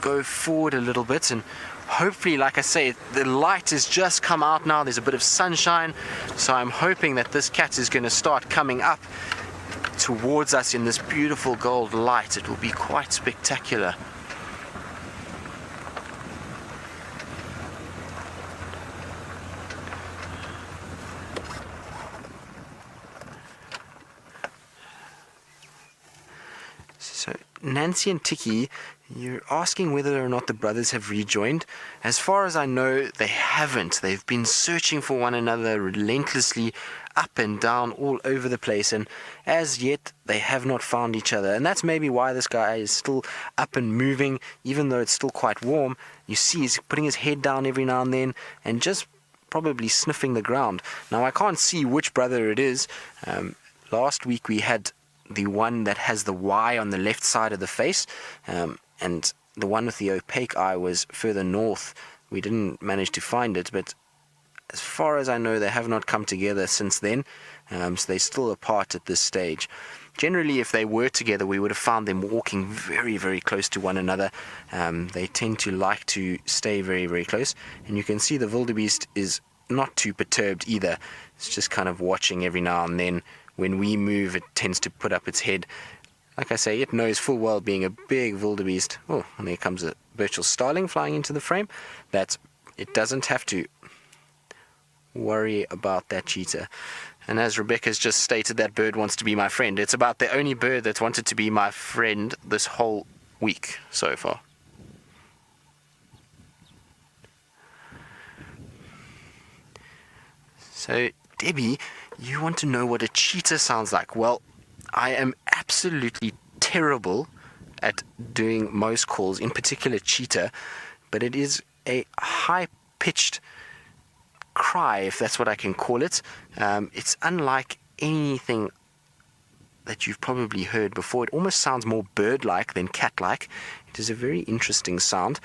go forward a little bit, and hopefully, like I say, the light has just come out now. There's a bit of sunshine, so I'm hoping that this cat is going to start coming up towards us in this beautiful gold light. It will be quite spectacular. So Nancy and Tiki, you're asking whether or not the brothers have rejoined. As far as I know, they haven't. They've been searching for one another relentlessly, up and down all over the place, and as yet they have not found each other. And that's maybe why this guy is still up and moving, even though it's still quite warm. You see he's putting his head down every now and then and just probably sniffing the ground. Now, I can't see which brother it is. Last week we had the one that has the Y on the left side of the face, and the one with the opaque eye was further north. We didn't manage to find it, but as far as I know, they have not come together since then, so they're still apart at this stage. Generally, if they were together, we would have found them walking very close to one another. They tend to like to stay very close, and you can see the wildebeest is not too perturbed either. It's just kind of watching every now and then. When we move, it tends to put up its head. Like I say, it knows full well, being a big wildebeest. Oh, and there comes a Birchall starling flying into the frame. That it doesn't have to worry about that cheetah. And as Rebecca's just stated, that bird wants to be my friend. It's about the only bird that's wanted to be my friend this whole week so far. So, Debbie, you want to know what a cheetah sounds like? Well, I am absolutely terrible at doing most calls, in particular cheetah, but it is a high-pitched cry, if that's what I can call it. It's unlike anything that you've probably heard before. It almost sounds more bird-like than cat-like. It is a very interesting sound.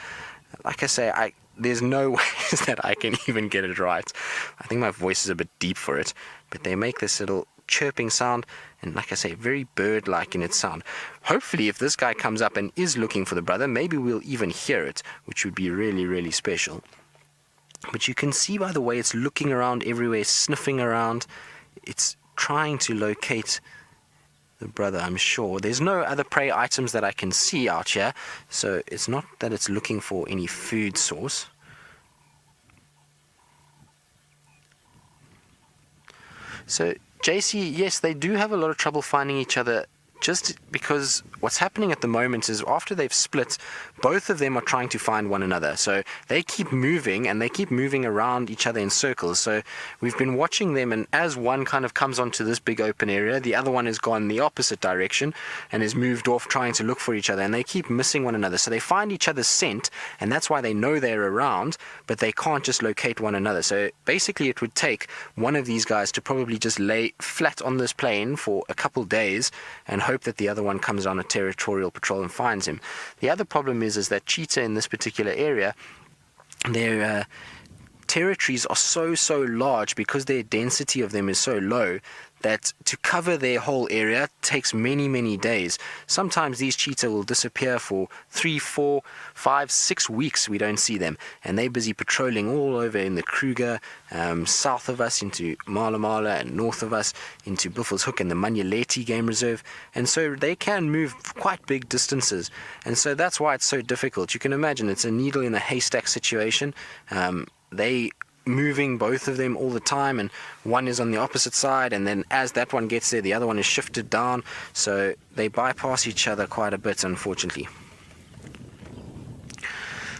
Like I say, there's no ways that I can even get it right. I think my voice is a bit deep for it, but they make this little chirping sound, and like I say, very bird-like in its sound. Hopefully, if this guy comes up and is looking for the brother, maybe we'll even hear it, which would be really, really special. But you can see by the way it's looking around everywhere, sniffing around. It's trying to locate the brother, I'm sure. There's no other prey items that I can see out here, so it's not that it's looking for any food source. So, JC, yes, they do have a lot of trouble finding each other, just because what's happening at the moment is after they've split, both of them are trying to find one another. So they keep moving, and they keep moving around each other in circles. So we've been watching them, and as one kind of comes onto this big open area, the other one has gone the opposite direction and has moved off trying to look for each other, and they keep missing one another. So they find each other's scent, and that's why they know they're around, but they can't just locate one another. So basically it would take one of these guys to probably just lay flat on this plain for a couple days and hope that the other one comes on a territorial patrol and finds him. The other problem is that cheetah in this particular area, their territories are so large because their density of them is so low that to cover their whole area takes many days. Sometimes these cheetah will disappear for 3, 4, 5, 6 weeks. We don't see them, and they're busy patrolling all over in the Kruger, south of us into Mala Mala, and north of us into Buffelshoek and the Manyeleti Game Reserve, and so they can move quite big distances, and so that's why it's so difficult. You can imagine it's a needle in a haystack situation. They moving, both of them, all the time, and one is on the opposite side, and then as that one gets there, the other one is shifted down, so they bypass each other quite a bit, unfortunately.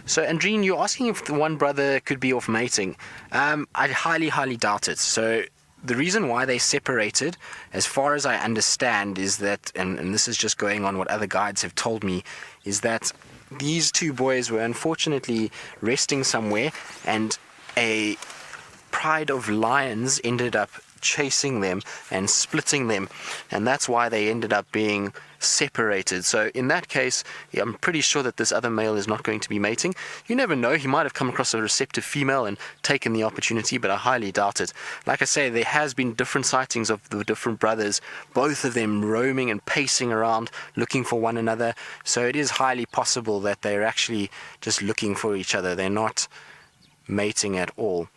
So, Andreen, you're asking if the one brother could be off mating. I highly doubt it. So the reason why they separated, as far as I understand, is that, and this is just going on what other guides have told me, is that these two boys were unfortunately resting somewhere, and a pride of lions ended up chasing them and splitting them, and that's why they ended up being separated. So in that case, I'm pretty sure that this other male is not going to be mating. You never know, he might have come across a receptive female and taken the opportunity, but I highly doubt it. Like I say, there has been different sightings of the different brothers, both of them roaming and pacing around looking for one another, so it is highly possible that they're actually just looking for each other. They're not mating at all.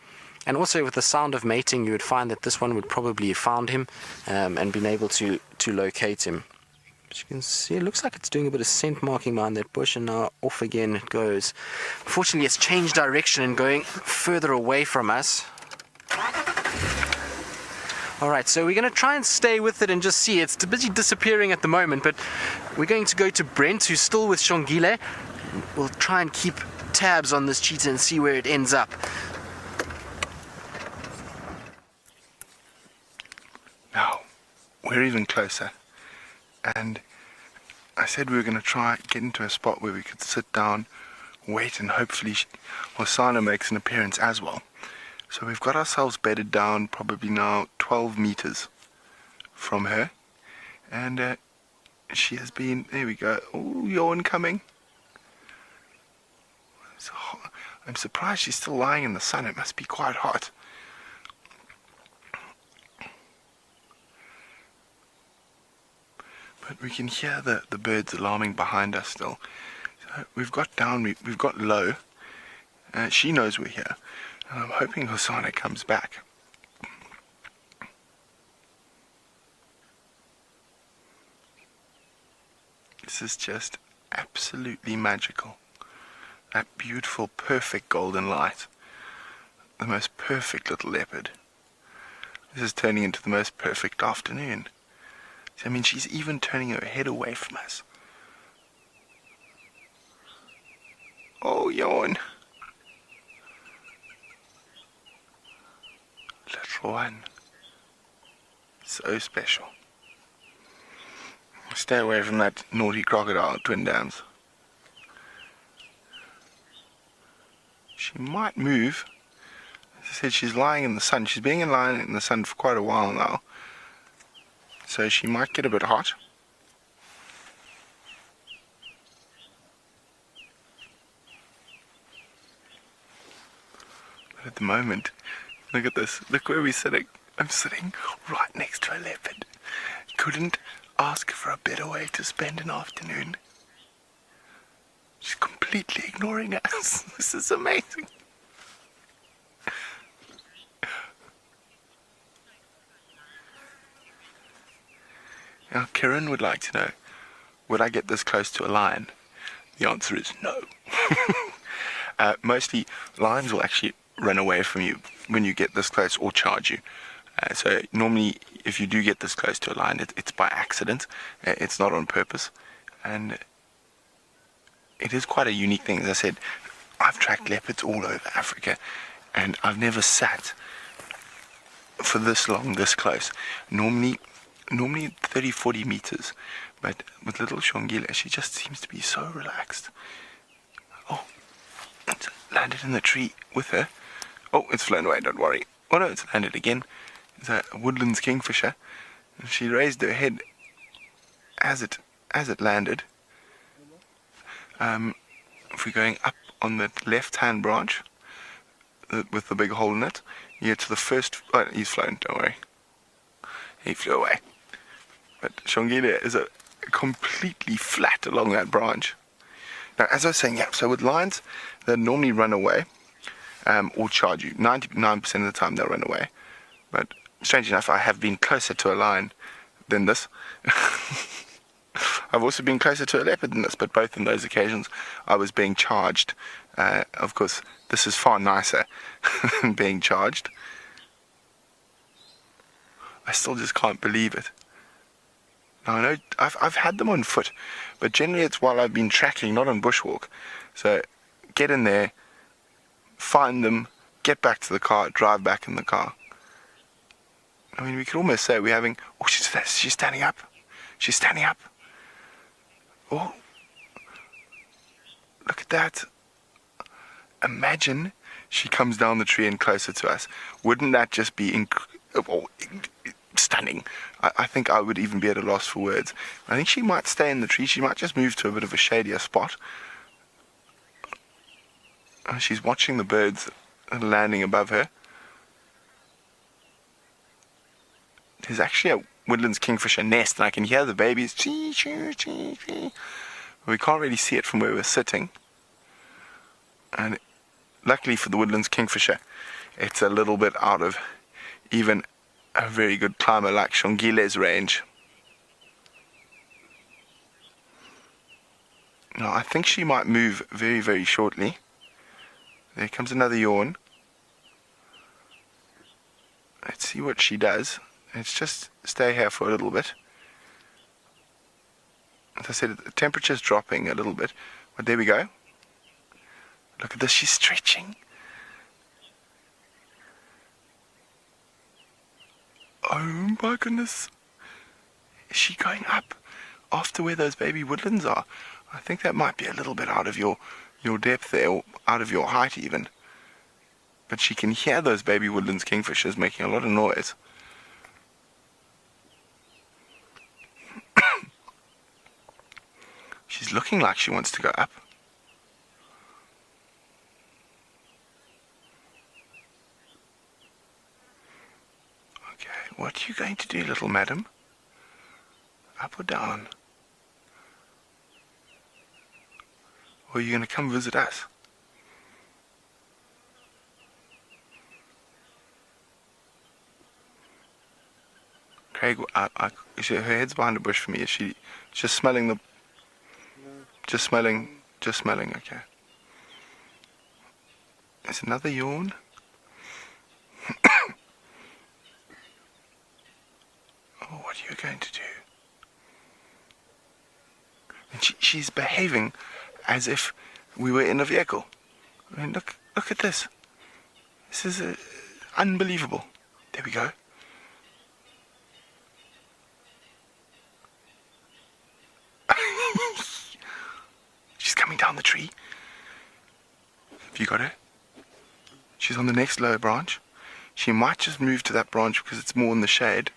And also with the sound of mating, you would find that this one would probably have found him and been able to locate him. As you can see, it looks like it's doing a bit of scent marking behind that bush, and now off again it goes. Unfortunately, it's changed direction and going further away from us. Alright, so we're going to try and stay with it and just see. It's busy disappearing at the moment, but we're going to go to Brent, who's still with Xongile. We'll try and keep tabs on this cheetah and see where it ends up. Now, we're even closer, and I said we were going to try get into a spot where we could sit down, wait, and hopefully Hosana makes an appearance as well. So we've got ourselves bedded down probably now 12 meters from her, and she has been, there we go, oh, yawn coming. I'm surprised she's still lying in the sun. It must be quite hot. But we can hear the birds alarming behind us still. So we've got down, we've got low. She knows we're here. And I'm hoping Hosana comes back. This is just absolutely magical. That beautiful, perfect golden light. The most perfect little leopard. This is turning into the most perfect afternoon. I mean, she's even turning her head away from us. Oh, yawn. Little one. So special. Stay away from that naughty crocodile, Twin Dams. She might move. As I said, she's lying in the sun. She's been lying in the sun for quite a while now. So she might get a bit hot. But at the moment, look at this. Look where we're sitting. I'm sitting right next to a leopard. Couldn't ask for a better way to spend an afternoon. She's completely ignoring us. This is amazing. Now, Kieran would like to know, would I get this close to a lion? The answer is no. Mostly, lions will actually run away from you when you get this close or charge you. So normally, if you do get this close to a lion, it's by accident. It's not on purpose. And it is quite a unique thing. As I said, I've tracked leopards all over Africa, and I've never sat for this long, this close. Normally 30-40 meters, but with little Xongile, she just seems to be so relaxed. Oh, it's landed in the tree with her. Oh, it's flown away, don't worry. Oh no, it's landed again. It's a woodlands kingfisher. And she raised her head as it landed. If we're going up on the left-hand branch with the big hole in it, you get to the first. Oh, he's flown. Don't worry. He flew away. But Xongile is completely flat along that branch. Now, as I was saying, yeah. So with lions, they normally run away or charge you. 99% of the time they'll run away. But strange enough, I have been closer to a lion than this. I've also been closer to a leopard than this, but both in those occasions I was being charged. Of course, this is far nicer than being charged. I still just can't believe it. Now I know I've had them on foot, but generally it's while I've been tracking, not on bushwalk. So get in there, find them, get back to the car, drive back in the car. I mean, we could almost say we're having. Oh, she's standing up. She's standing up. Oh, look at that. Imagine she comes down the tree and closer to us. Wouldn't that just be stunning? I think I would even be at a loss for words. I think she might stay in the tree. She might just move to a bit of a shadier spot. She's watching the birds landing above her. There's actually a woodlands kingfisher nest, and I can hear the babies. We can't really see it from where we're sitting. And luckily for the woodlands kingfisher, it's a little bit out of even a very good climber like Xongile's range. Now, I think she might move very, very shortly. There comes another yawn. Let's see what she does. Let's just stay here for a little bit. As I said, the temperature's dropping a little bit. But there we go. Look at this, she's stretching. Oh my goodness. Is she going up after where those baby woodlands are? I think that might be a little bit out of your depth there, or out of your height even. But she can hear those baby woodlands kingfishers making a lot of noise. She's looking like she wants to go up. Okay, what are you going to do, little madam? Up or down? Or are you going to come visit us? Craig, her head's behind a bush for me. Is she just smelling the... Just smelling, okay. There's another yawn. Oh, what are you going to do? And she's behaving as if we were in a vehicle. I mean, look at this. This is unbelievable. There we go. She's coming down the tree. Have you got her? She's on the next lower branch. She might just move to that branch because it's more in the shade.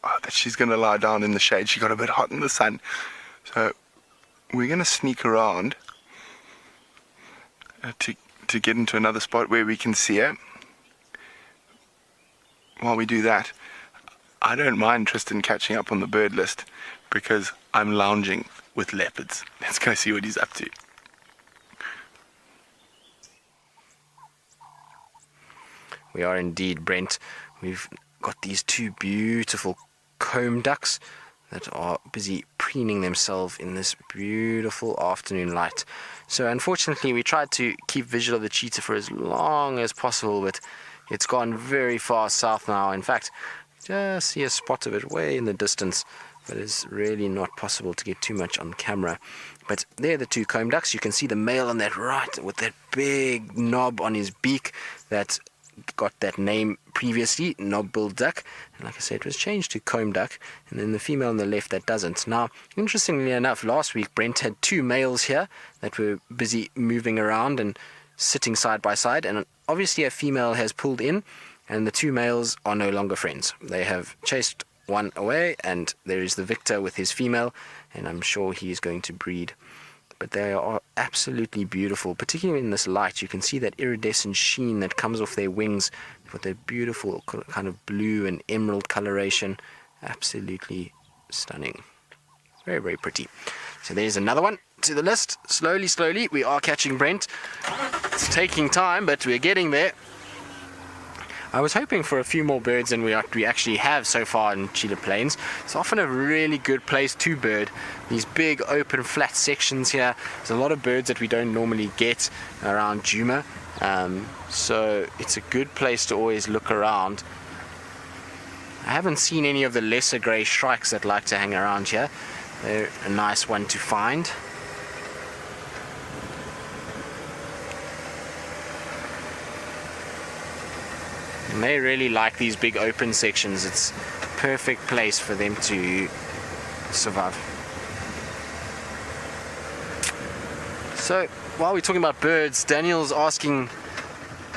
Oh, that she's going to lie down in the shade. She got a bit hot in the sun. So we're going to sneak around to get into another spot where we can see her. While we do that, I don't mind Tristan catching up on the bird list because I'm lounging with leopards. Let's go see what he's up to. We are indeed, Brent. We've got these two beautiful comb ducks that are busy preening themselves in this beautiful afternoon light. So unfortunately we tried to keep visual of the cheetah for as long as possible, but it's gone very far south now. In fact, just see a spot of it way in the distance, but it's really not possible to get too much on camera. But they're the two comb ducks. You can see the male on that right with that big knob on his beak that got that name previously, knob-billed duck, and like I said, it was changed to comb duck, and then the female on the left that doesn't. Now, interestingly enough, last week Brent had two males here that were busy moving around and sitting side by side, and obviously a female has pulled in, and the two males are no longer friends. They have chased one away, and there is the victor with his female, and I'm sure he is going to breed. But they are absolutely beautiful, particularly in this light. You can see that iridescent sheen that comes off their wings with their beautiful kind of blue and emerald coloration. Absolutely stunning. Very, very pretty. So there's another one to the list. Slowly, we are catching Brent. It's taking time, but we're getting there. I was hoping for a few more birds than we actually have so far in Cheetah Plains. It's often a really good place to bird. These big open flat sections here. There's a lot of birds that we don't normally get around Djuma. So it's a good place to always look around. I haven't seen any of the lesser grey shrikes that like to hang around here. They're a nice one to find. And they really like these big open sections. It's a perfect place for them to survive. So while we're talking about birds, Daniel's asking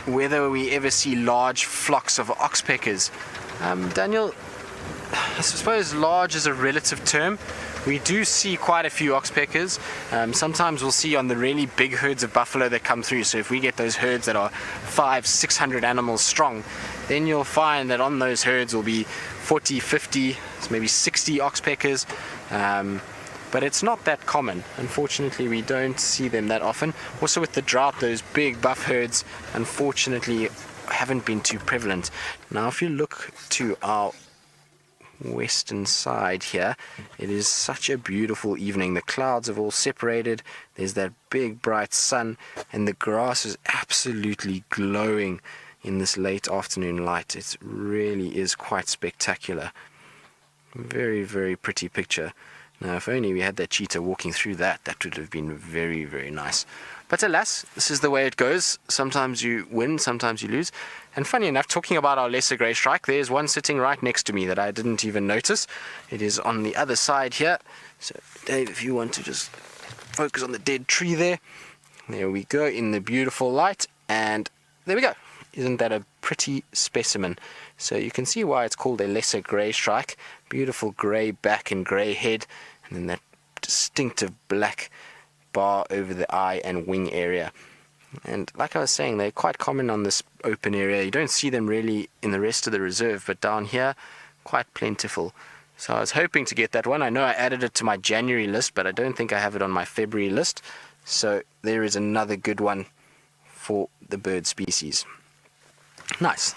whether we ever see large flocks of oxpeckers. Daniel, I suppose large is a relative term. We do see quite a few oxpeckers. Sometimes we'll see on the really big herds of buffalo that come through. So if we get those herds that are 500-600 animals strong, then you'll find that on those herds will be 40, 50, maybe 60 oxpeckers. But it's not that common. Unfortunately, we don't see them that often. Also with the drought, those big buff herds, unfortunately, haven't been too prevalent. Now, if you look to our western side here, it is such a beautiful evening. The clouds have all separated. There's that big bright sun, and the grass is absolutely glowing in this late afternoon light. It really is quite spectacular. Very, very pretty picture. Now, if only we had that cheetah walking through that would have been very, very nice. But alas, this is the way it goes. Sometimes you win, sometimes you lose. And funny enough, talking about our lesser grey shrike, there's one sitting right next to me that I didn't even notice. It is on the other side here. So, Dave, if you want to just focus on the dead tree there. There we go, in the beautiful light. And there we go. Isn't that a pretty specimen? So you can see why it's called a lesser grey shrike. Beautiful grey back and grey head. And then that distinctive black bar over the eye and wing area. And like I was saying, they're quite common on this open area. You don't see them really in the rest of the reserve, but down here, quite plentiful. So I was hoping to get that one. I know I added it to my January list, but I don't think I have it on my February list. So there is another good one for the bird species. Nice.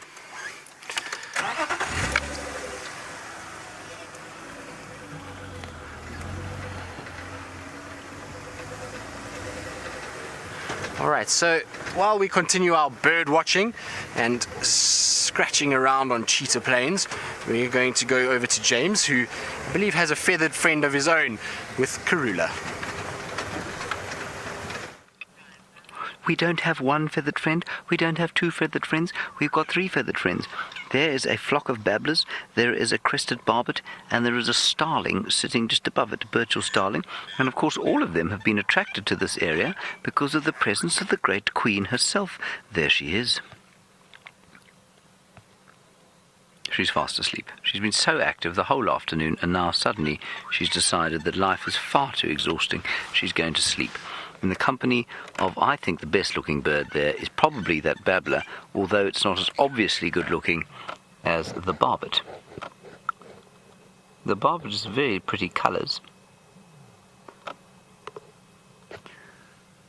Alright, so while we continue our bird watching and scratching around on cheetah plains, we're going to go over to James, who I believe has a feathered friend of his own with Karula. We don't have one feathered friend, we don't have two feathered friends, we've got three feathered friends. There is a flock of babblers, there is a crested barbet, and there is a starling sitting just above it, a Birchall starling. And of course all of them have been attracted to this area because of the presence of the great queen herself. There she is. She's fast asleep. She's been so active the whole afternoon, and now suddenly she's decided that life is far too exhausting. She's going to sleep. In the company of, I think, the best looking bird there is probably that babbler, although it's not as obviously good looking as the barbet. The barbet is very pretty colours,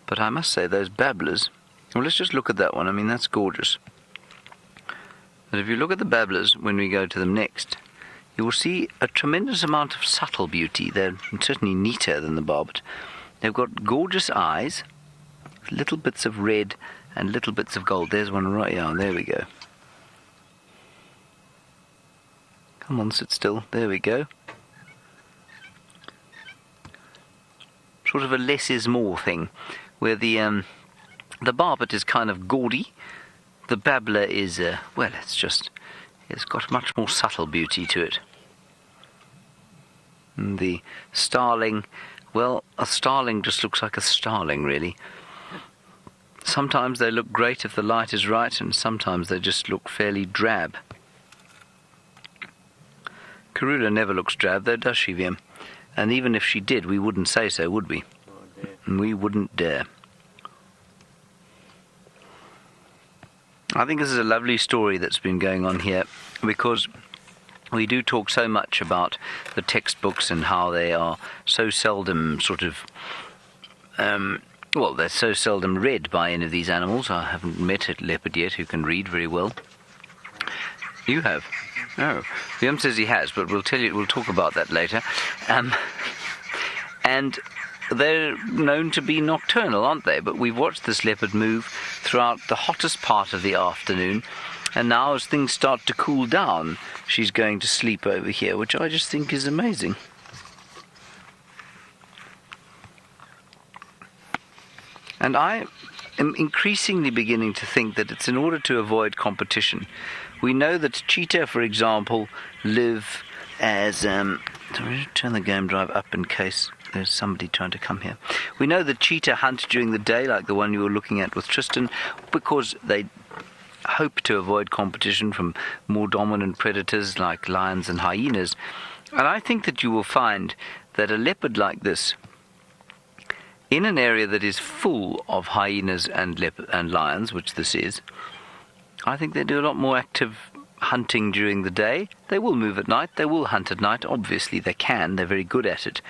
but I must say those babblers, well, let's just look at that one. I mean, that's gorgeous. But if you look at the babblers when we go to them next, you will see a tremendous amount of subtle beauty. They're certainly neater than the barbet. They've got gorgeous eyes, little bits of red and little bits of gold. There's one right, yeah, there we go. Come on, sit still. There we go. Sort of a less is more thing, where the barbet is kind of gaudy. The babbler is, well, it's got much more subtle beauty to it. And the starling, well, a starling just looks like a starling, really. Sometimes they look great if the light is right, and sometimes they just look fairly drab. Karula never looks drab, though, does she, Wiem? And even if she did, we wouldn't say so, would we? We wouldn't dare. I think this is a lovely story that's been going on here, because we do talk so much about the textbooks and how they are so seldom sort of, well, they're so seldom read by any of these animals. I haven't met a leopard yet who can read very well. You have? Oh, Liam says he has, but we'll talk about that later. And they're known to be nocturnal, aren't they? But we've watched this leopard move throughout the hottest part of the afternoon, and now as things start to cool down, she's going to sleep over here, which I just think is amazing. And I am increasingly beginning to think that it's in order to avoid competition. We know that cheetah, for example, live as... sorry, turn the game drive up in case there's somebody trying to come here. We know that cheetah hunt during the day, like the one you were looking at with Tristan, because they hope to avoid competition from more dominant predators like lions and hyenas. And I think that you will find that a leopard like this, in an area that is full of hyenas and lions, which this is, I think they do a lot more active hunting during the day. They will move at night, they will hunt at night, obviously they can, they're very good at it.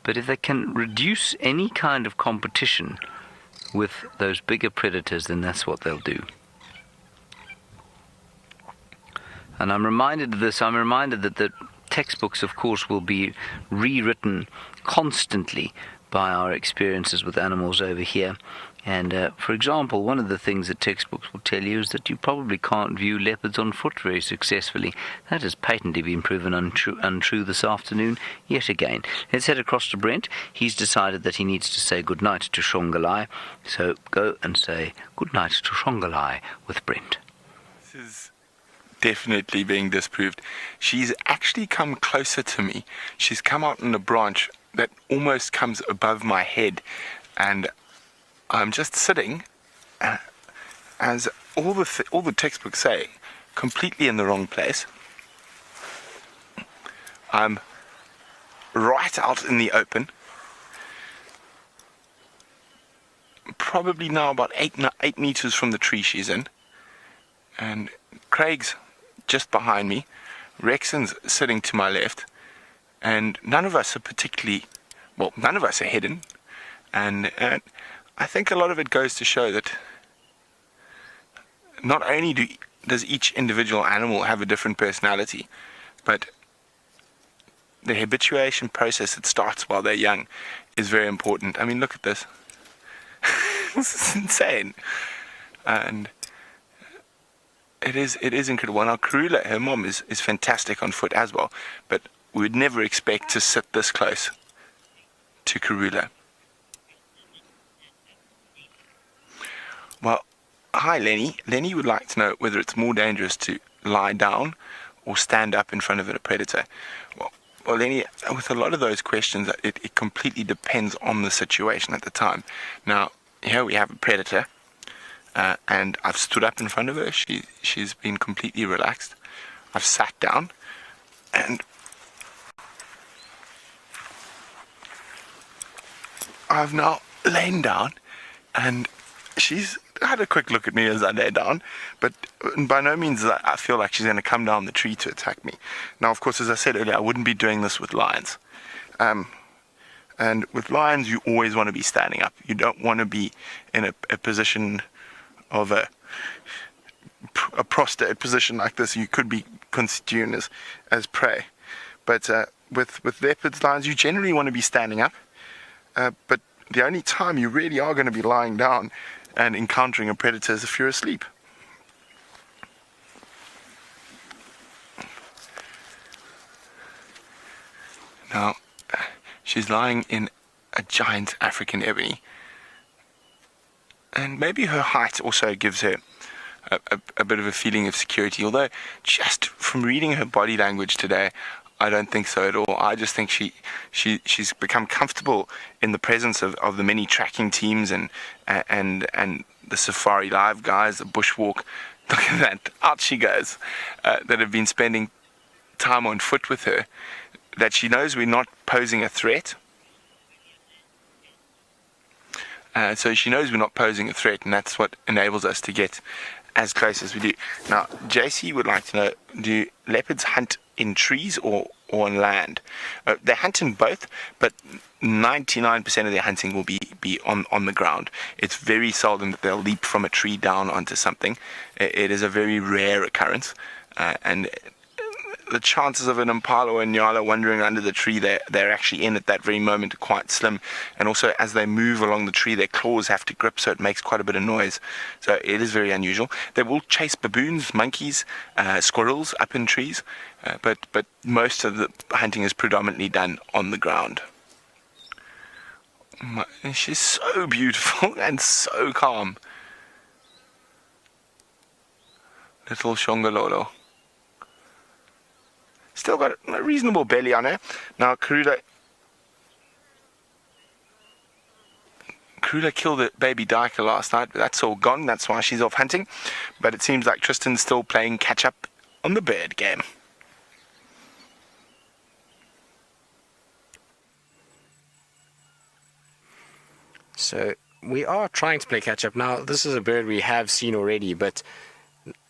But if they can reduce any kind of competition with those bigger predators, then that's what they'll do. And I'm reminded of this, I'm reminded that the textbooks, of course, will be rewritten constantly by our experiences with animals over here. And, for example, one of the things that textbooks will tell you is that you probably can't view leopards on foot very successfully. That has patently been proven untrue this afternoon, yet again. Let's head across to Brent. He's decided that he needs to say goodnight to Xongile. So go and say goodnight to Xongile with Brent. This is definitely being disproved. She's actually come closer to me. She's come out on a branch that almost comes above my head, and I'm just sitting, as all the textbooks say, completely in the wrong place. I'm right out in the open, probably now about 8 meters from the tree she's in, and Craig's just behind me, Rexon's sitting to my left, and none of us are particularly, well, none of us are hidden, and I think a lot of it goes to show that not only does each individual animal have a different personality, but the habituation process that starts while they're young is very important. I mean, look at this. This is insane. And it is incredible. Now, Karula, her mom, is fantastic on foot as well, but we would never expect to sit this close to Karula. Well, hi Lenny. Lenny would like to know whether it's more dangerous to lie down or stand up in front of a predator. Well, Lenny, with a lot of those questions, it completely depends on the situation at the time. Now, here we have a predator, and I've stood up in front of her. She's been completely relaxed. I've sat down, and I've now lain down, and she's had a quick look at me as I lay down, but by no means I feel like she's going to come down the tree to attack me. Now, of course, as I said earlier, I wouldn't be doing this with lions. And with lions, you always want to be standing up. You don't want to be in a position of a prostrate position like this. You could be constituted as prey. But with leopards, lions, you generally want to be standing up. But the only time you really are going to be lying down and encountering a predator is if you're asleep. Now, she's lying in a giant African ebony, and maybe her height also gives her a bit of a feeling of security, although just from reading her body language today, I don't think so at all. I just think she's become comfortable in the presence of the many tracking teams and the Safari Live guys, the bushwalk. Look at that, out she goes, that have been spending time on foot with her, that she knows we're not posing a threat. So she knows we're not posing a threat, and that's what enables us to get as close as we do. Now, JC would like to know, do leopards hunt in trees or on land? They hunt in both, but 99% of their hunting will be on the ground. It's very seldom that they'll leap from a tree down onto something. It is a very rare occurrence, and the chances of an impala or a nyala wandering under the tree they're actually in at that very moment are quite slim. And also, as they move along the tree, their claws have to grip, so it makes quite a bit of noise. So it is very unusual. They will chase baboons, monkeys, squirrels up in trees, but most of the hunting is predominantly done on the ground. She's so beautiful and so calm. Little Xongile. Still got a reasonable belly on her. Now, Karula killed a baby duiker last night, but that's all gone. That's why she's off hunting. But it seems like Tristan's still playing catch-up on the bird game. So we are trying to play catch-up. Now, this is a bird we have seen already, but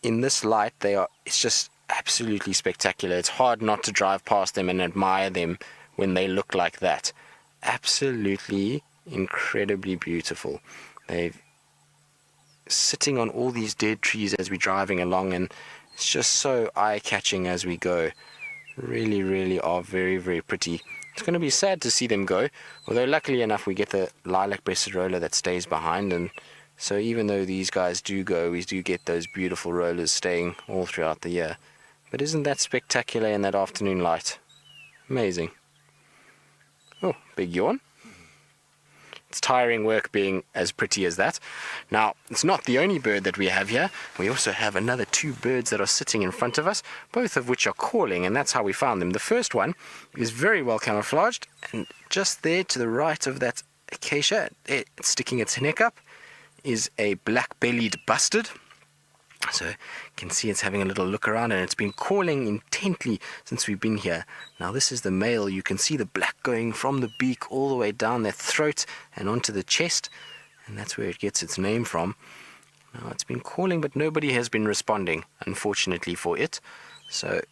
in this light, it's just absolutely spectacular. It's hard not to drive past them and admire them when they look like that. Absolutely incredibly beautiful. They're sitting on all these dead trees as we're driving along, and it's just so eye-catching as we go. Really, really are very, very pretty. It's going to be sad to see them go, although luckily enough we get the lilac-breasted roller that stays behind, and so even though these guys do go, we do get those beautiful rollers staying all throughout the year. But isn't that spectacular in that afternoon light? Amazing. Oh, big yawn. It's tiring work being as pretty as that. Now, it's not the only bird that we have here. We also have another two birds that are sitting in front of us, both of which are calling, and that's how we found them. The first one is very well camouflaged, and just there to the right of that acacia, it's sticking its neck up, is a black-bellied bustard. So you can see it's having a little look around, and it's been calling intently since we've been here. Now this is the male. You can see the black going from the beak all the way down their throat and onto the chest, and that's where it gets its name from. Now it's been calling, but nobody has been responding, unfortunately for it. So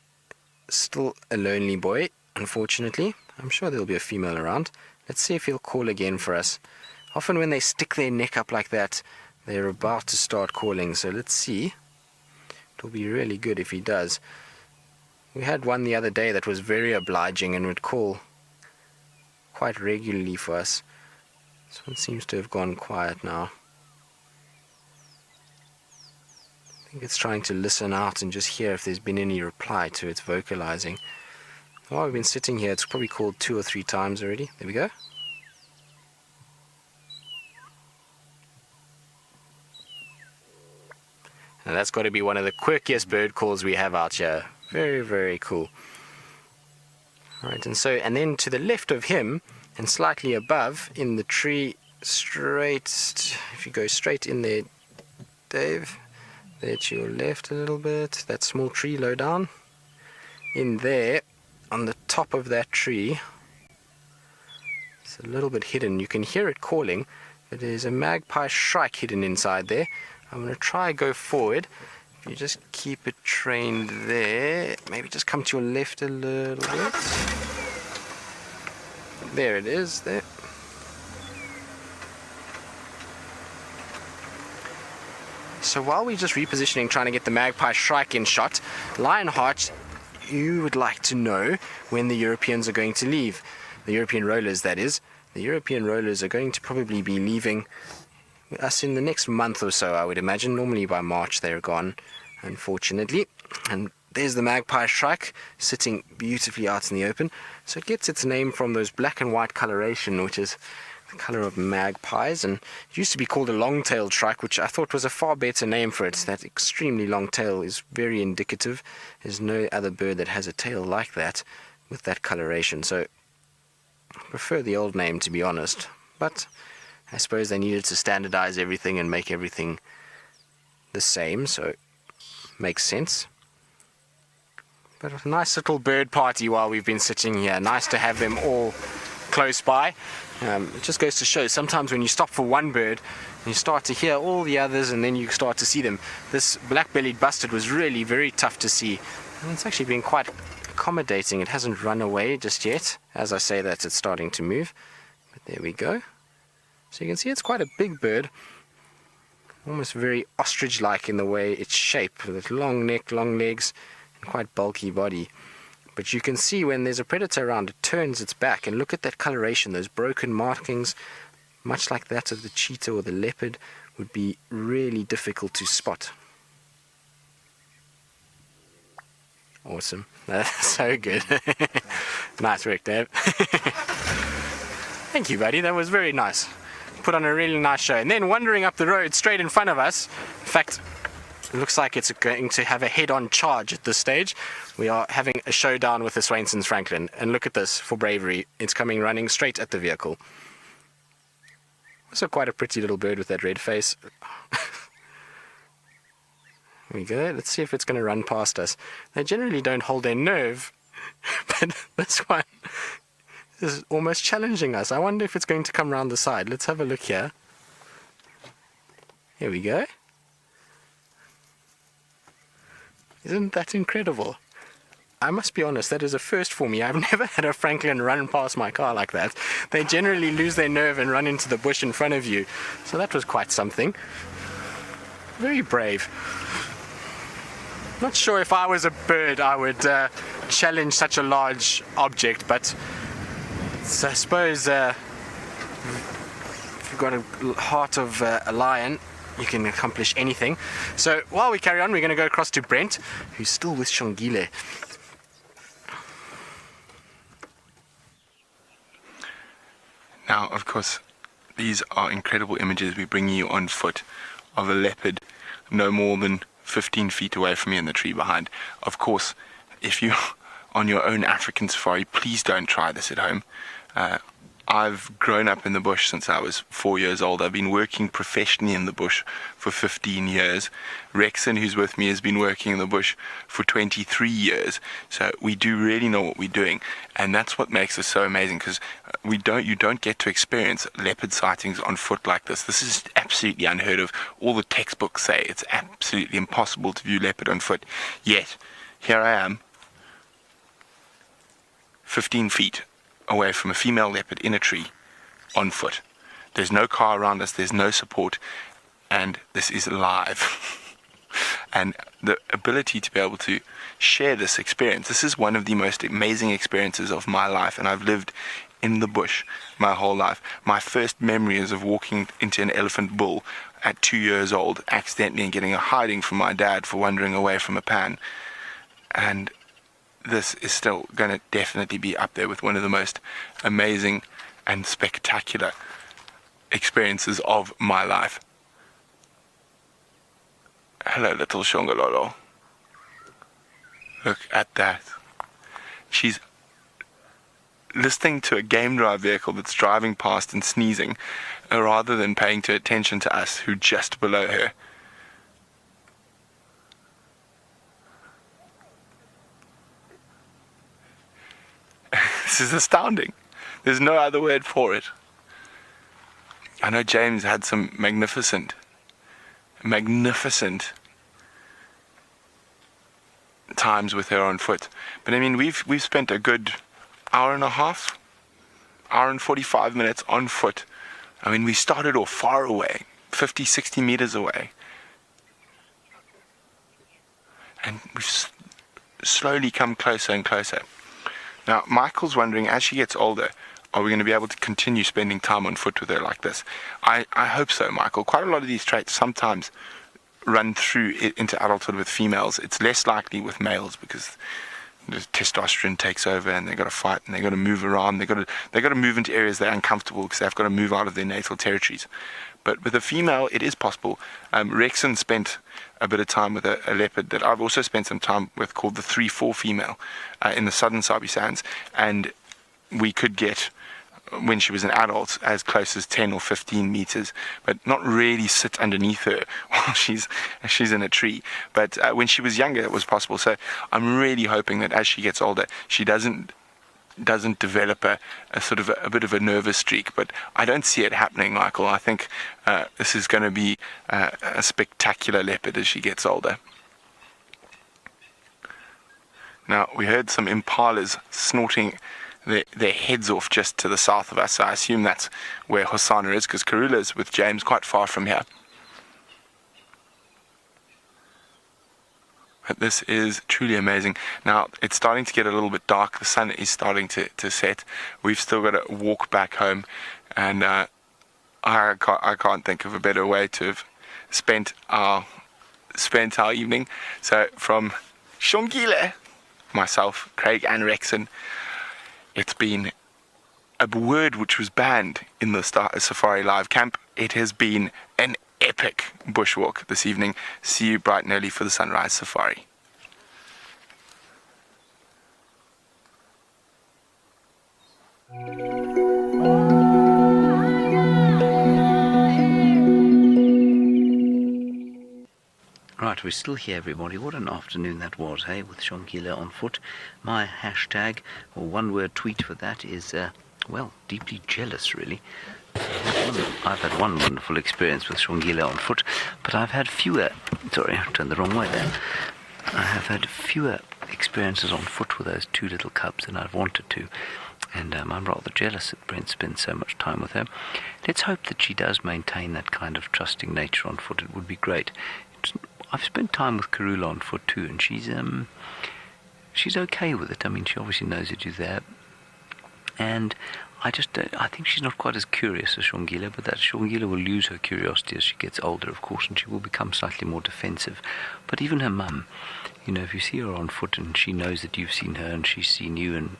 still a lonely boy, unfortunately. I'm sure there'll be a female around. Let's see if he'll call again for us. Often when they stick their neck up like that, they're about to start calling. So let's see. It'll be really good if he does. We had one the other day that was very obliging and would call quite regularly for us. This one seems to have gone quiet now. I think it's trying to listen out and just hear if there's been any reply to its vocalizing. While we've been sitting here, it's probably called 2 or 3 times already. There we go. And that's got to be one of the quirkiest bird calls we have out here. Very, very cool. Alright, and then to the left of him, and slightly above, in the tree, if you go straight in there, Dave, there to your left a little bit, that small tree low down, in there, on the top of that tree, it's a little bit hidden, you can hear it calling, but there's a magpie shrike hidden inside there. I'm going to try go forward. If you just keep it trained there, maybe just come to your left a little bit. There it is, there. So while we're just repositioning, trying to get the magpie shrike in shot, Lionheart, you would like to know when the Europeans are going to leave. The European rollers, that is. The European rollers are going to probably be leaving us in the next month or so, I would imagine. Normally by March they're gone, unfortunately. And there's the magpie shrike sitting beautifully out in the open. So it gets its name from those black and white coloration, which is the color of magpies. And it used to be called a long-tailed shrike, which I thought was a far better name for it. That extremely long tail is very indicative. There's no other bird that has a tail like that with that coloration. So I prefer the old name, to be honest. But I suppose they needed to standardize everything and make everything the same, so makes sense. But a nice little bird party while we've been sitting here. Nice to have them all close by. It just goes to show sometimes when you stop for one bird, you start to hear all the others and then you start to see them. This black-bellied bustard was really very tough to see. And it's actually been quite accommodating. It hasn't run away just yet. As I say that, it's starting to move. But there we go. So you can see it's quite a big bird, almost very ostrich-like in the way it's shaped, with a long neck, long legs, and quite bulky body. But you can see when there's a predator around, it turns its back, and look at that coloration, those broken markings, much like that of the cheetah or the leopard, would be really difficult to spot. Awesome. That's so good. Nice work, Dave. Thank you, buddy. That was very nice. Put on a really nice show. And then wandering up the road straight in front of us, in fact, it looks like it's going to have a head-on charge at this stage. We are having a showdown with the Swainson's Franklin. And look at this for bravery. It's coming running straight at the vehicle. Also quite a pretty little bird with that red face. There we go. Let's see if it's going to run past us. They generally don't hold their nerve, but this one is almost challenging us. I wonder if it's going to come around the side. Let's have a look here. Here we go. Isn't that incredible? I must be honest, that is a first for me. I've never had a Franklin run past my car like that. They generally lose their nerve and run into the bush in front of you. So that was quite something. Very brave. Not sure if I was a bird I would challenge such a large object, but I suppose if you've got a heart of a lion, you can accomplish anything. So while we carry on, we're going to go across to Brent, who's still with Xongile. Now, of course, these are incredible images we bring you on foot of a leopard no more than 15 feet away from me in the tree behind. Of course, if you're on your own African safari, please don't try this at home. I've grown up in the bush since I was 4 years old. I've been working professionally in the bush for 15 years. Rexon, who's with me, has been working in the bush for 23 years. So we do really know what we're doing. And that's what makes us so amazing, because you don't get to experience leopard sightings on foot like this. This is absolutely unheard of. All the textbooks say it's absolutely impossible to view leopard on foot. Yet, here I am, 15 feet away from a female leopard in a tree on foot. There's no car around us, there's no support, and this is live. And the ability to be able to share this experience, this is one of the most amazing experiences of my life, and I've lived in the bush my whole life. My first memory is of walking into an elephant bull at 2 years old, accidentally, and getting a hiding from my dad for wandering away from a pan. And this is still going to definitely be up there with one of the most amazing and spectacular experiences of my life. Hello, little Xongile. Look at that. She's listening to a game drive vehicle that's driving past and sneezing, rather than paying attention to us who just below her. This is astounding. There's no other word for it. I know James had some magnificent times with her on foot, but I mean, we've spent a good hour and 45 minutes on foot. I mean, we started off far away, 50-60 meters away, and we've slowly come closer and closer. Now Michael's wondering, as she gets older, are we going to be able to continue spending time on foot with her like this? I hope so, Michael. Quite a lot of these traits sometimes run through into adulthood with females. It's less likely with males because the testosterone takes over and they've got to fight and they've got to move around. They've got to move into areas they're uncomfortable because they've got to move out of their natal territories. But with a female, it is possible. Rexon spent a bit of time with a leopard that I've also spent some time with, called the 3-4 female, in the southern Sabi Sands, and we could get, when she was an adult, as close as 10 or 15 meters, but not really sit underneath her while she's in a tree. But when she was younger, it was possible. So I'm really hoping that as she gets older, she doesn't develop a sort of a bit of a nervous streak. But I don't see it happening, Michael. I think this is going to be a spectacular leopard as she gets older. Now, we heard some impalas snorting their heads off just to the south of us. So I assume that's where Hosanna is, because Karula is with James quite far from here. But this is truly amazing. Now, it's starting to get a little bit dark. The sun is starting to set. We've still got to walk back home, and I can't think of a better way to have spent our evening. So from Xongile, myself, Craig and Rexon, it's been a word which was banned in the Safari Live camp. It has been an epic bushwalk this evening. See you bright and early for the sunrise safari. Right, we're still here, everybody. What an afternoon that was, hey, with Xongile on foot. My hashtag, or one-word tweet for that is, well, deeply jealous, really. I've had one wonderful experience with Xongile on foot, but I've had fewer, sorry, I turned the wrong way there. I have had fewer experiences on foot with those two little cubs than I've wanted to, and I'm rather jealous that Brent spends so much time with her. Let's hope that she does maintain that kind of trusting nature on foot. It would be great. I've spent time with Karula on foot too, and she's okay with it. I mean, she obviously knows that you're there, and I think she's not quite as curious as Xongile, but that Xongile will lose her curiosity as she gets older, of course, and she will become slightly more defensive. But even her mum, if you see her on foot and she knows that you've seen her and she's seen you and,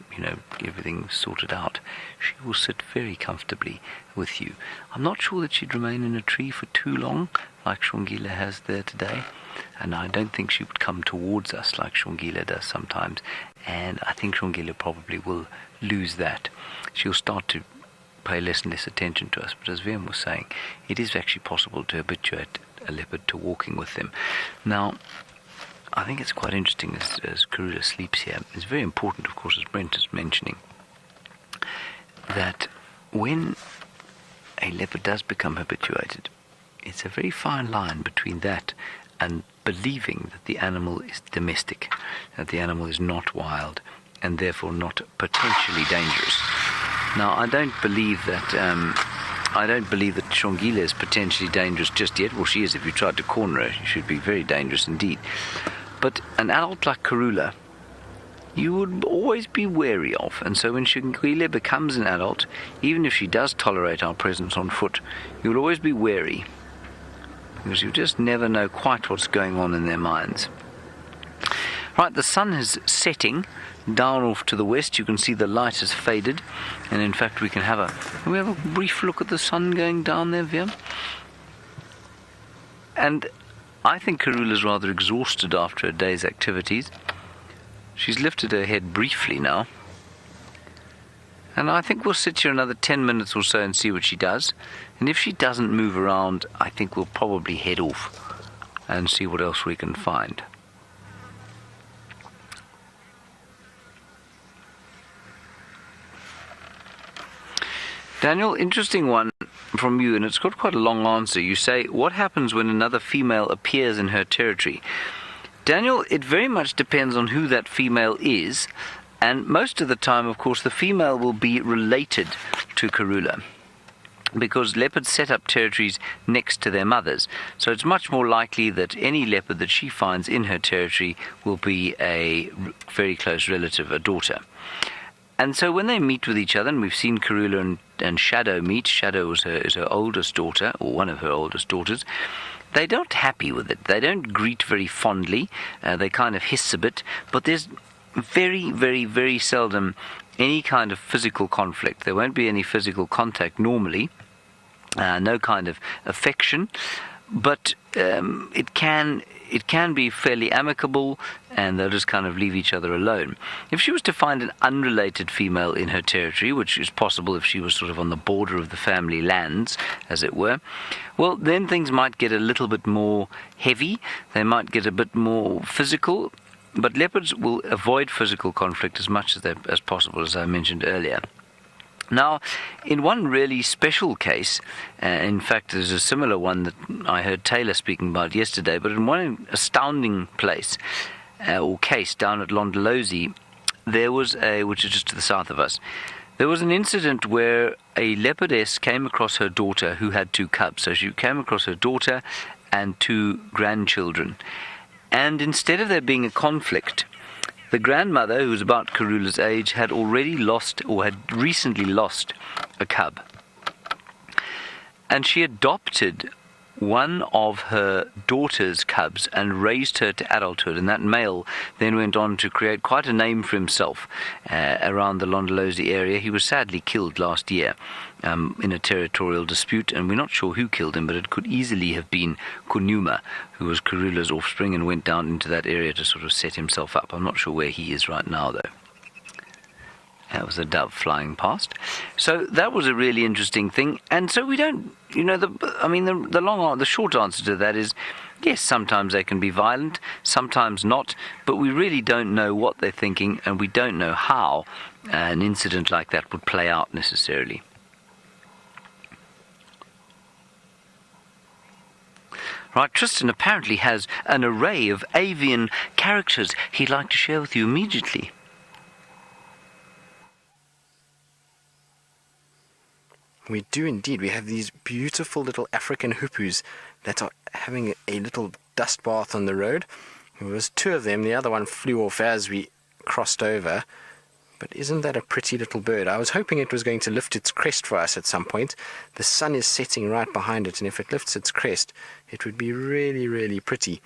everything's sorted out, she will sit very comfortably with you. I'm not sure that she'd remain in a tree for too long, like Xongile has there today, and I don't think she would come towards us like Xongile does sometimes, and I think Xongile probably will lose that. She'll start to pay less and less attention to us, but as Vem was saying, it is actually possible to habituate a leopard to walking with them. Now, I think it's quite interesting as Karula sleeps here. It's very important, of course, as Brent is mentioning, that when a leopard does become habituated, it's a very fine line between that and believing that the animal is domestic, that the animal is not wild, and therefore not potentially dangerous. Now, I don't believe that I don't believe that Xongile is potentially dangerous just yet. Well, she is. If you tried to corner her, she should be very dangerous indeed. But an adult like Karula, you would always be wary of. And so when Xongile becomes an adult, even if she does tolerate our presence on foot, you'll always be wary, because you just never know quite what's going on in their minds. Right, the sun is setting down off to the west. You can see the light has faded, and in fact can we have a brief look at the sun going down there, Via? And I think Karula's rather exhausted after a day's activities. She's lifted her head briefly now, and I think we'll sit here another 10 minutes or so and see what she does. And if she doesn't move around, I think we'll probably head off and see what else we can find. Daniel, interesting one from you, and it's got quite a long answer. You say, what happens when another female appears in her territory? Daniel, it very much depends on who that female is, and most of the time, of course, the female will be related to Karula, because leopards set up territories next to their mothers. So it's much more likely that any leopard that she finds in her territory will be a very close relative, a daughter. And so when they meet with each other, and we've seen Karula and Shadow meet, Shadow is her oldest daughter, or one of her oldest daughters, they don't happy with it. They don't greet very fondly. They kind of hiss a bit, but there's very, very, very seldom any kind of physical conflict. There won't be any physical contact normally, no kind of affection, but it can be fairly amicable, and they'll just kind of leave each other alone. If she was to find an unrelated female in her territory, which is possible if she was sort of on the border of the family lands, as it were, well, then things might get a little bit more heavy, they might get a bit more physical, but leopards will avoid physical conflict as much as possible, as I mentioned earlier. Now, in one really special case, in fact there's a similar one that I heard Taylor speaking about yesterday, but in one astounding place or case down at Londolozi, there was which is just to the south of us, there was an incident where a leopardess came across her daughter who had 2 cubs. So she came across her daughter and 2 grandchildren, and instead of there being a conflict, the grandmother, who was about Karula's age, had already lost, or had recently lost, a cub. And she adopted one of her daughter's cubs and raised her to adulthood. And that male then went on to create quite a name for himself around the Londolozi area. He was sadly killed last year in a territorial dispute, and we're not sure who killed him, but it could easily have been Kunuma, who was Karula's offspring and went down into that area to sort of set himself up. I'm not sure where he is right now, though. That was a dove flying past. So that was a really interesting thing. And so we don't, the short answer to that is, yes, sometimes they can be violent, sometimes not, but we really don't know what they're thinking, and we don't know how an incident like that would play out necessarily. Right, Tristan apparently has an array of avian characters he'd like to share with you immediately. We do indeed. We have these beautiful little African hoopoes that are having a little dust bath on the road. There was 2 of them. The other one flew off as we crossed over. But isn't that a pretty little bird? I was hoping it was going to lift its crest for us at some point. The sun is setting right behind it, and if it lifts its crest, it would be really, really pretty.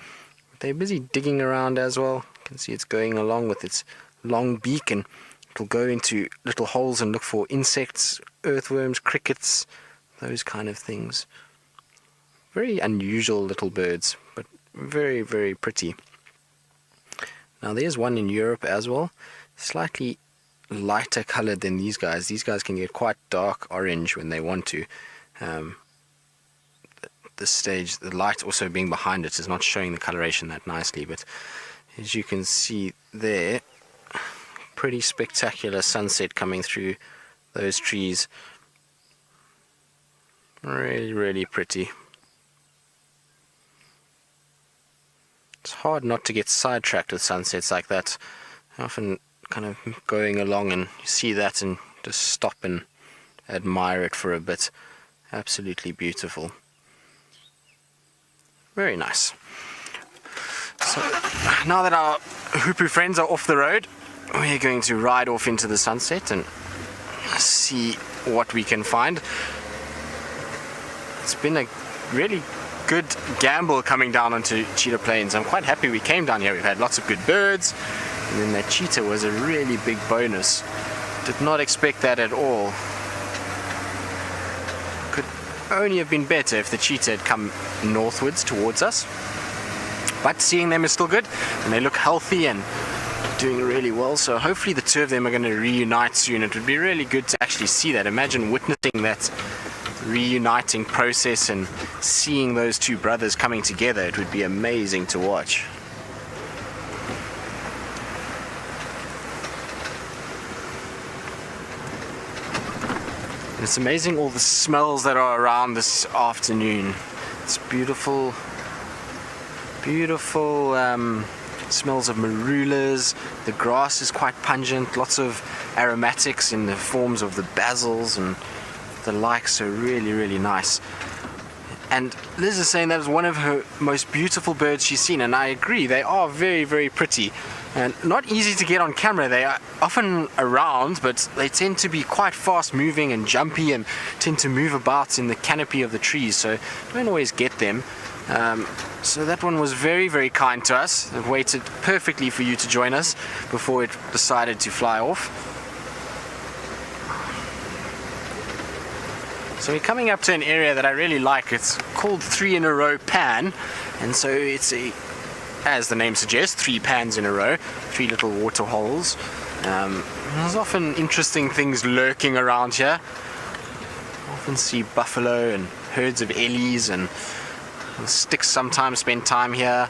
They're busy digging around as well. You can see it's going along with its long beak, and it'll go into little holes and look for insects, earthworms, crickets, those kind of things. Very unusual little birds, but very, very pretty. Now there's one in Europe as well, slightly lighter colored than these guys. These guys can get quite dark orange when they want to. This stage, the light also being behind it is not showing the coloration that nicely, but as you can see there, pretty spectacular sunset coming through those trees. Really, really pretty. It's hard not to get sidetracked with sunsets like that. Often kind of going along and you see that and just stop and admire it for a bit. Absolutely beautiful. Very nice. So now that our hoopoe friends are off the road, we're going to ride off into the sunset and see what we can find. It's been a really good gamble coming down onto Cheetah Plains. I'm quite happy we came down here. We've had lots of good birds, and then that cheetah was a really big bonus. Did not expect that at all. Could only have been better if the cheetah had come northwards towards us. But seeing them is still good, and they look healthy and doing really well. So hopefully the two of them are going to reunite soon. It would be really good to actually see that. Imagine witnessing that reuniting process and seeing those two brothers coming together. It would be amazing to watch. And it's amazing all the smells that are around this afternoon. It's beautiful, beautiful smells of marulas. The grass is quite pungent, lots of aromatics in the forms of the basils and the like, so really, really nice. And Liz is saying that is one of her most beautiful birds she's seen, and I agree, they are very, very pretty and not easy to get on camera. They are often around, but they tend to be quite fast moving and jumpy and tend to move about in the canopy of the trees, so don't always get them. So that one was very, very kind to us. It waited perfectly for you to join us before it decided to fly off. So we're coming up to an area that I really like. It's called 3 in a row pan, and so it's as the name suggests, 3 pans in a row, 3 little water holes. There's often interesting things lurking around here. Often see buffalo and herds of ellies, and sticks sometimes spend time here.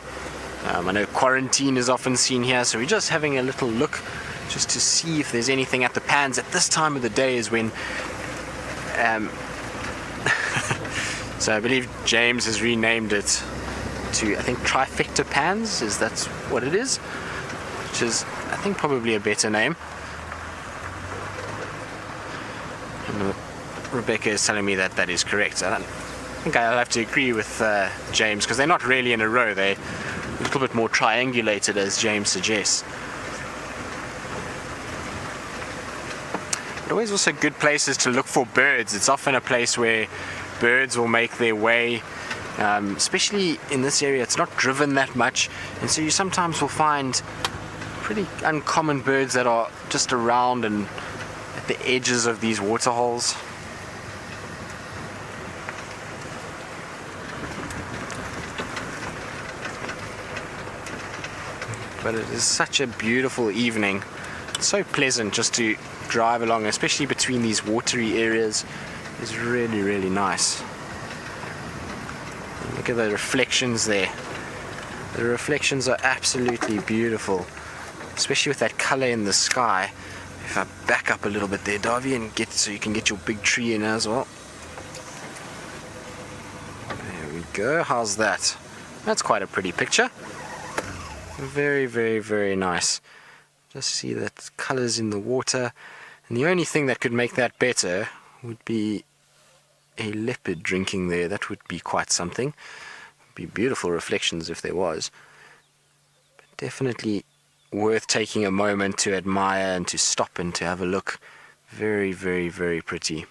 I know quarantine is often seen here, so we're just having a little look just to see if there's anything at the pans. At this time of the day is when so I believe James has renamed it to, I think, trifecta pans, is that what it is? Which is, I think, probably a better name. And Rebecca is telling me that that is correct. I think I'll have to agree with James, because they're not really in a row, they're a little bit more triangulated, as James suggests. But always also good places to look for birds. It's often a place where birds will make their way, especially in this area. It's not driven that much, and so you sometimes will find pretty uncommon birds that are just around and at the edges of these water holes. But it is such a beautiful evening. It's so pleasant just to drive along, especially between these watery areas. It's really, really nice. Look at the reflections there. The reflections are absolutely beautiful, especially with that color in the sky. If I back up a little bit there, Davy, and get so you can get your big tree in as well. There we go. How's that? That's quite a pretty picture. Very, very, very nice. Just see that colors in the water, and the only thing that could make that better would be a leopard drinking there. That would be quite something. It'd be beautiful reflections if there was. But definitely worth taking a moment to admire and to stop and to have a look. Very, very, very pretty.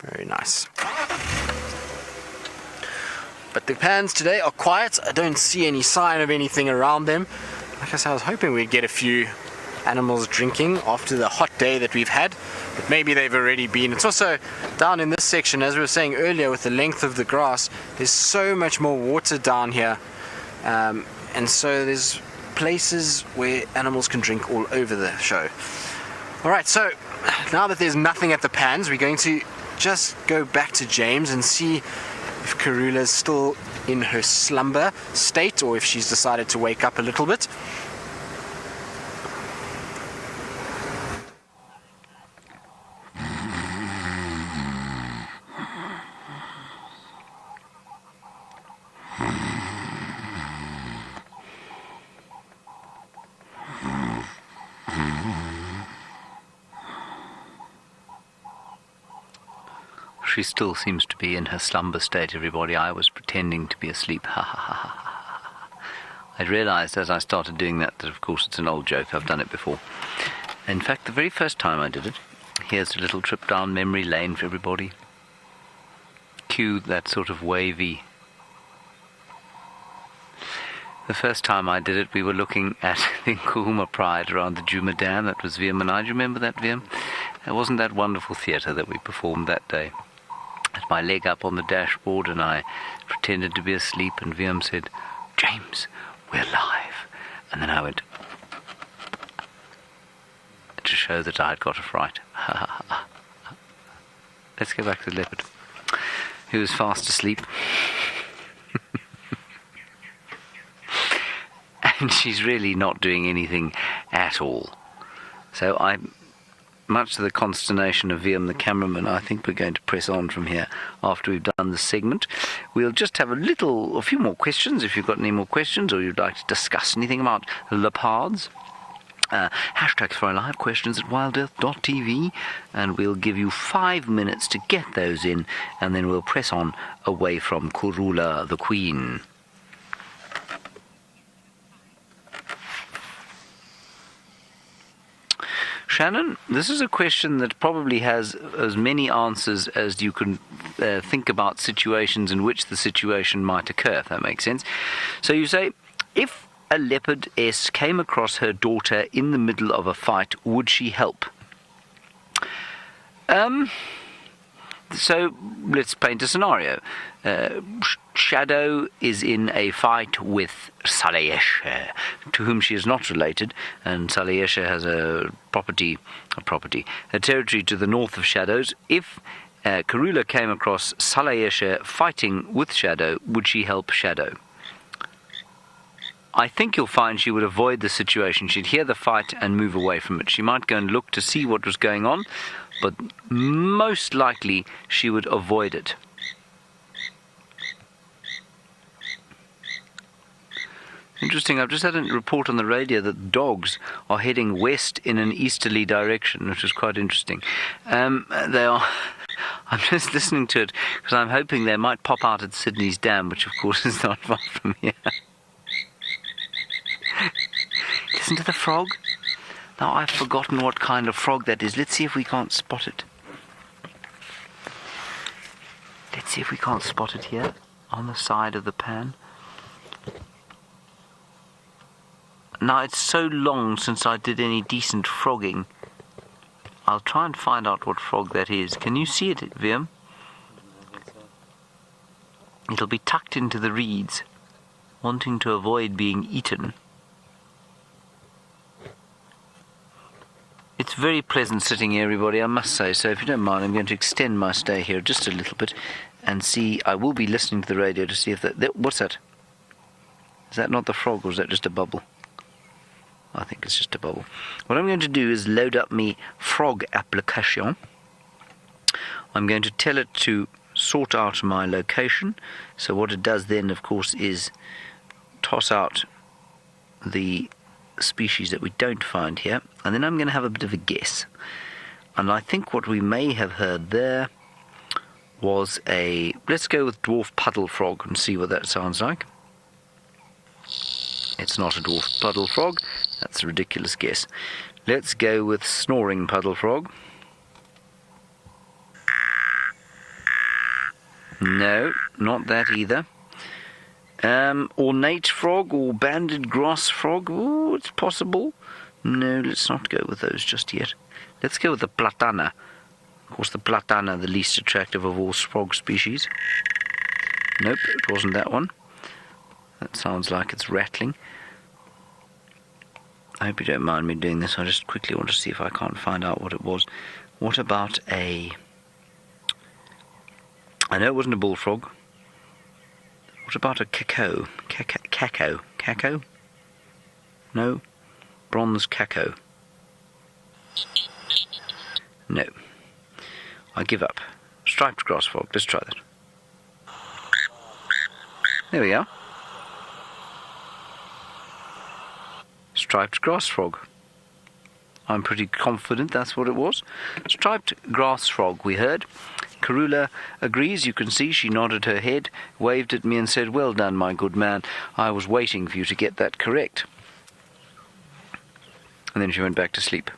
Very nice. But the pans today are quiet. I don't see any sign of anything around them. Like I said, I was hoping we'd get a few animals drinking after the hot day that we've had, but maybe they've already been. It's also down in this section, as we were saying earlier, with the length of the grass, there's so much more water down here, and so there's places where animals can drink all over the show. Alright, so now that there's nothing at the pans, we're going to just go back to James and see if Karula's still in her slumber state or if she's decided to wake up a little bit. She still seems to be in her slumber state, everybody. I was pretending to be asleep. Ha ha ha ha. I realized as I started doing that of course it's an old joke. I've done it before. In fact, the very first time I did it, here's a little trip down memory lane for everybody. Cue that sort of wavy. The first time I did it, we were looking at the Nkuhuma Pride around the Djuma Dam. That was Viam and I. Do you remember that, Viam? It wasn't that wonderful theatre that we performed that day. I had my leg up on the dashboard and I pretended to be asleep, and Viam said, "James, we're live." And then I went to show that I had got a fright. Let's go back to the leopard, who was fast asleep. And she's really not doing anything at all. So much to the consternation of Viam, the cameraman, I think we're going to press on from here after we've done this segment. We'll just have a few more questions if you've got any more questions or you'd like to discuss anything about leopards. Hashtags for our live questions at wildearth.tv, and we'll give you 5 minutes to get those in, and then we'll press on away from Karula the Queen. Shannon, this is a question that probably has as many answers as you can think about situations in which the situation might occur, if that makes sense. So you say, if a leopardess came across her daughter in the middle of a fight, would she help? So let's paint a scenario. Shadow is in a fight with Saleyeshe, to whom she is not related, and Saleyeshe has a territory to the north of Shadow's. If Karula came across Saleyeshe fighting with Shadow, would she help Shadow? I think you'll find she would avoid the situation. She'd hear the fight and move away from it. She might go and look to see what was going on, but most likely she would avoid it. Interesting, I've just had a report on the radio that dogs are heading west in an easterly direction, which is quite interesting. They are. I'm just listening to it because I'm hoping they might pop out at Sydney's Dam, which of course is not far from here. Listen to the frog. Now I've forgotten what kind of frog that is. Let's see if we can't spot it. Let's see if we can't spot it here on the side of the pan. Now it's so long since I did any decent frogging. I'll try and find out what frog that is. Can you see it, Viam? It'll be tucked into the reeds, wanting to avoid being eaten. It's very pleasant sitting here, everybody, I must say. So if you don't mind, I'm going to extend my stay here just a little bit and see. I will be listening to the radio to see if what's that? Is that not the frog, or is that just a bubble? I think it's just a bubble. What I'm going to do is load up my frog application. I'm going to tell it to sort out my location. So what it does then, of course, is toss out the species that we don't find here, and then I'm going to have a bit of a guess. And I think what we may have heard there was let's go with dwarf puddle frog and see what that sounds like. It's not a dwarf puddle frog. That's a ridiculous guess. Let's go with snoring puddle frog. No, not that either. Ornate frog or banded grass frog. Oh, it's possible. No, let's not go with those just yet. Let's go with the platana. Of course, the platana, the least attractive of all frog species. Nope, it wasn't that one. That sounds like it's rattling. I hope you don't mind me doing this. I just quickly want to see if I can't find out what it was. What about I know it wasn't a bullfrog. What about a caco? Caco? No. Bronze caco. No. I give up. Striped grass frog. Let's try that. There we are. Striped grass frog. I'm pretty confident that's what it was. Striped grass frog, we heard. Karula agrees. You can see she nodded her head, waved at me and said, "Well done, my good man. I was waiting for you to get that correct." And then she went back to sleep.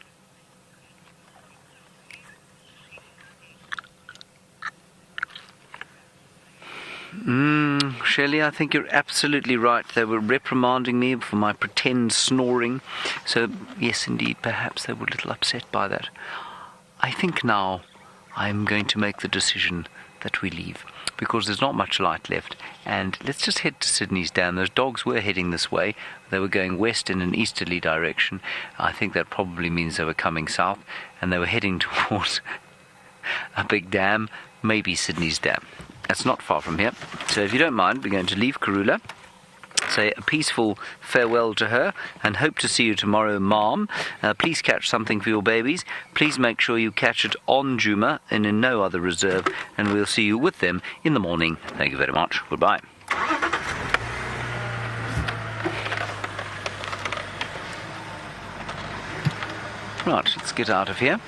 Shelley, I think you're absolutely right. They were reprimanding me for my pretend snoring. So, yes, indeed, perhaps they were a little upset by that. I think now I'm going to make the decision that we leave, because there's not much light left, and let's just head to Sydney's Dam. Those dogs were heading this way. They were going west in an easterly direction. I think that probably means they were coming south, and they were heading towards a big dam, maybe Sydney's Dam. That's not far from here. So if you don't mind, we're going to leave Karula, say a peaceful farewell to her, and hope to see you tomorrow, Mom. Please catch something for your babies. Please make sure you catch it on Juma and in no other reserve, and we'll see you with them in the morning. Thank you very much. Goodbye. Right, let's get out of here.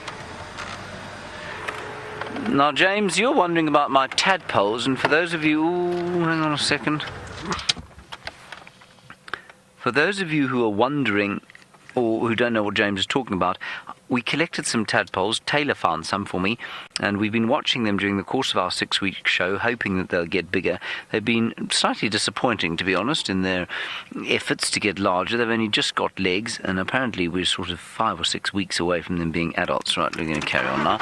Now, James, you're wondering about my tadpoles, and for those of you... Ooh, hang on a second. For those of you who are wondering, or who don't know what James is talking about, we collected some tadpoles. Taylor found some for me, and we've been watching them during the course of our 6-week show, hoping that they'll get bigger. They've been slightly disappointing, to be honest, in their efforts to get larger. They've only just got legs, and apparently we're sort of 5 or 6 weeks away from them being adults. Right, we're going to carry on now.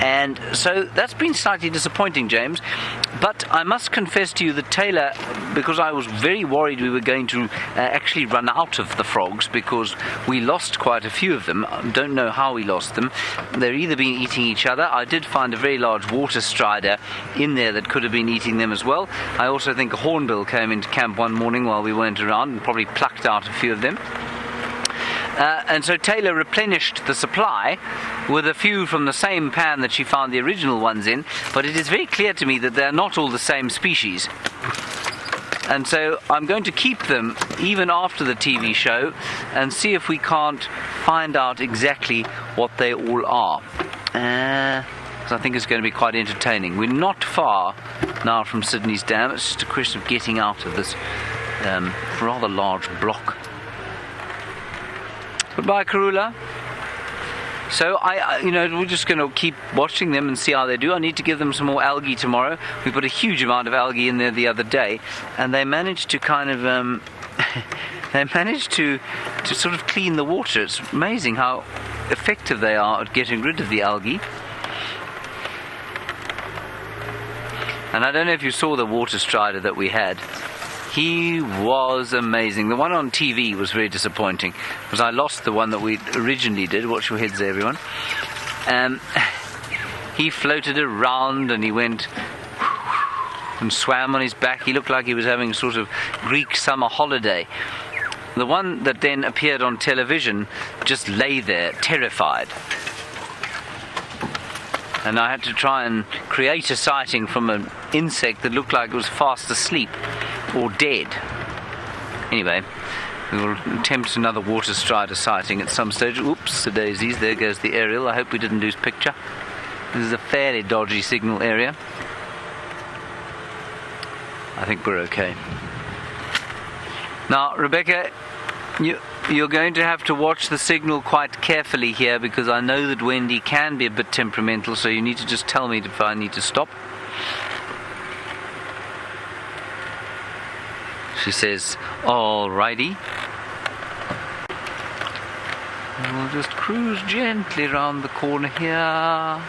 And so that's been slightly disappointing, James. But I must confess to you that Taylor, because I was very worried we were going to actually run out of the frogs, because we lost quite a few of them. I don't know how we lost them. They're either been eating each other. I did find a very large water strider in there that could have been eating them as well. I also think a hornbill came into camp one morning while we weren't around and probably plucked out a few of them. And so Taylor replenished the supply with a few from the same pan that she found the original ones in, but it is very clear to me that they're not all the same species. And so I'm going to keep them even after the TV show and see if we can't find out exactly what they all are. Because I think it's going to be quite entertaining. We're not far now from Sydney's Dam. It's just a question of getting out of this rather large block. Goodbye, Karula. So we're just going to keep watching them and see how they do. I need to give them some more algae tomorrow. We put a huge amount of algae in there the other day, and they managed to kind of they managed to sort of clean the water. It's amazing how effective they are at getting rid of the algae. And I don't know if you saw the water strider that we had. He was amazing. The one on TV was very disappointing, because I lost the one that we originally did. Watch your heads there, everyone. He floated around and he went and swam on his back. He looked like he was having a sort of Greek summer holiday. The one that then appeared on television just lay there, terrified. And I had to try and create a sighting from an insect that looked like it was fast asleep or dead. Anyway, we will attempt another water strider sighting at some stage. Oops, the daisies, there goes the aerial. I hope we didn't lose picture. This is a fairly dodgy signal area. I think we're okay. Now, Rebecca, you're going to have to watch the signal quite carefully here, because I know that Wendy can be a bit temperamental, so you need to just tell me if I need to stop. She says, "Alrighty." And we'll just cruise gently around the corner here.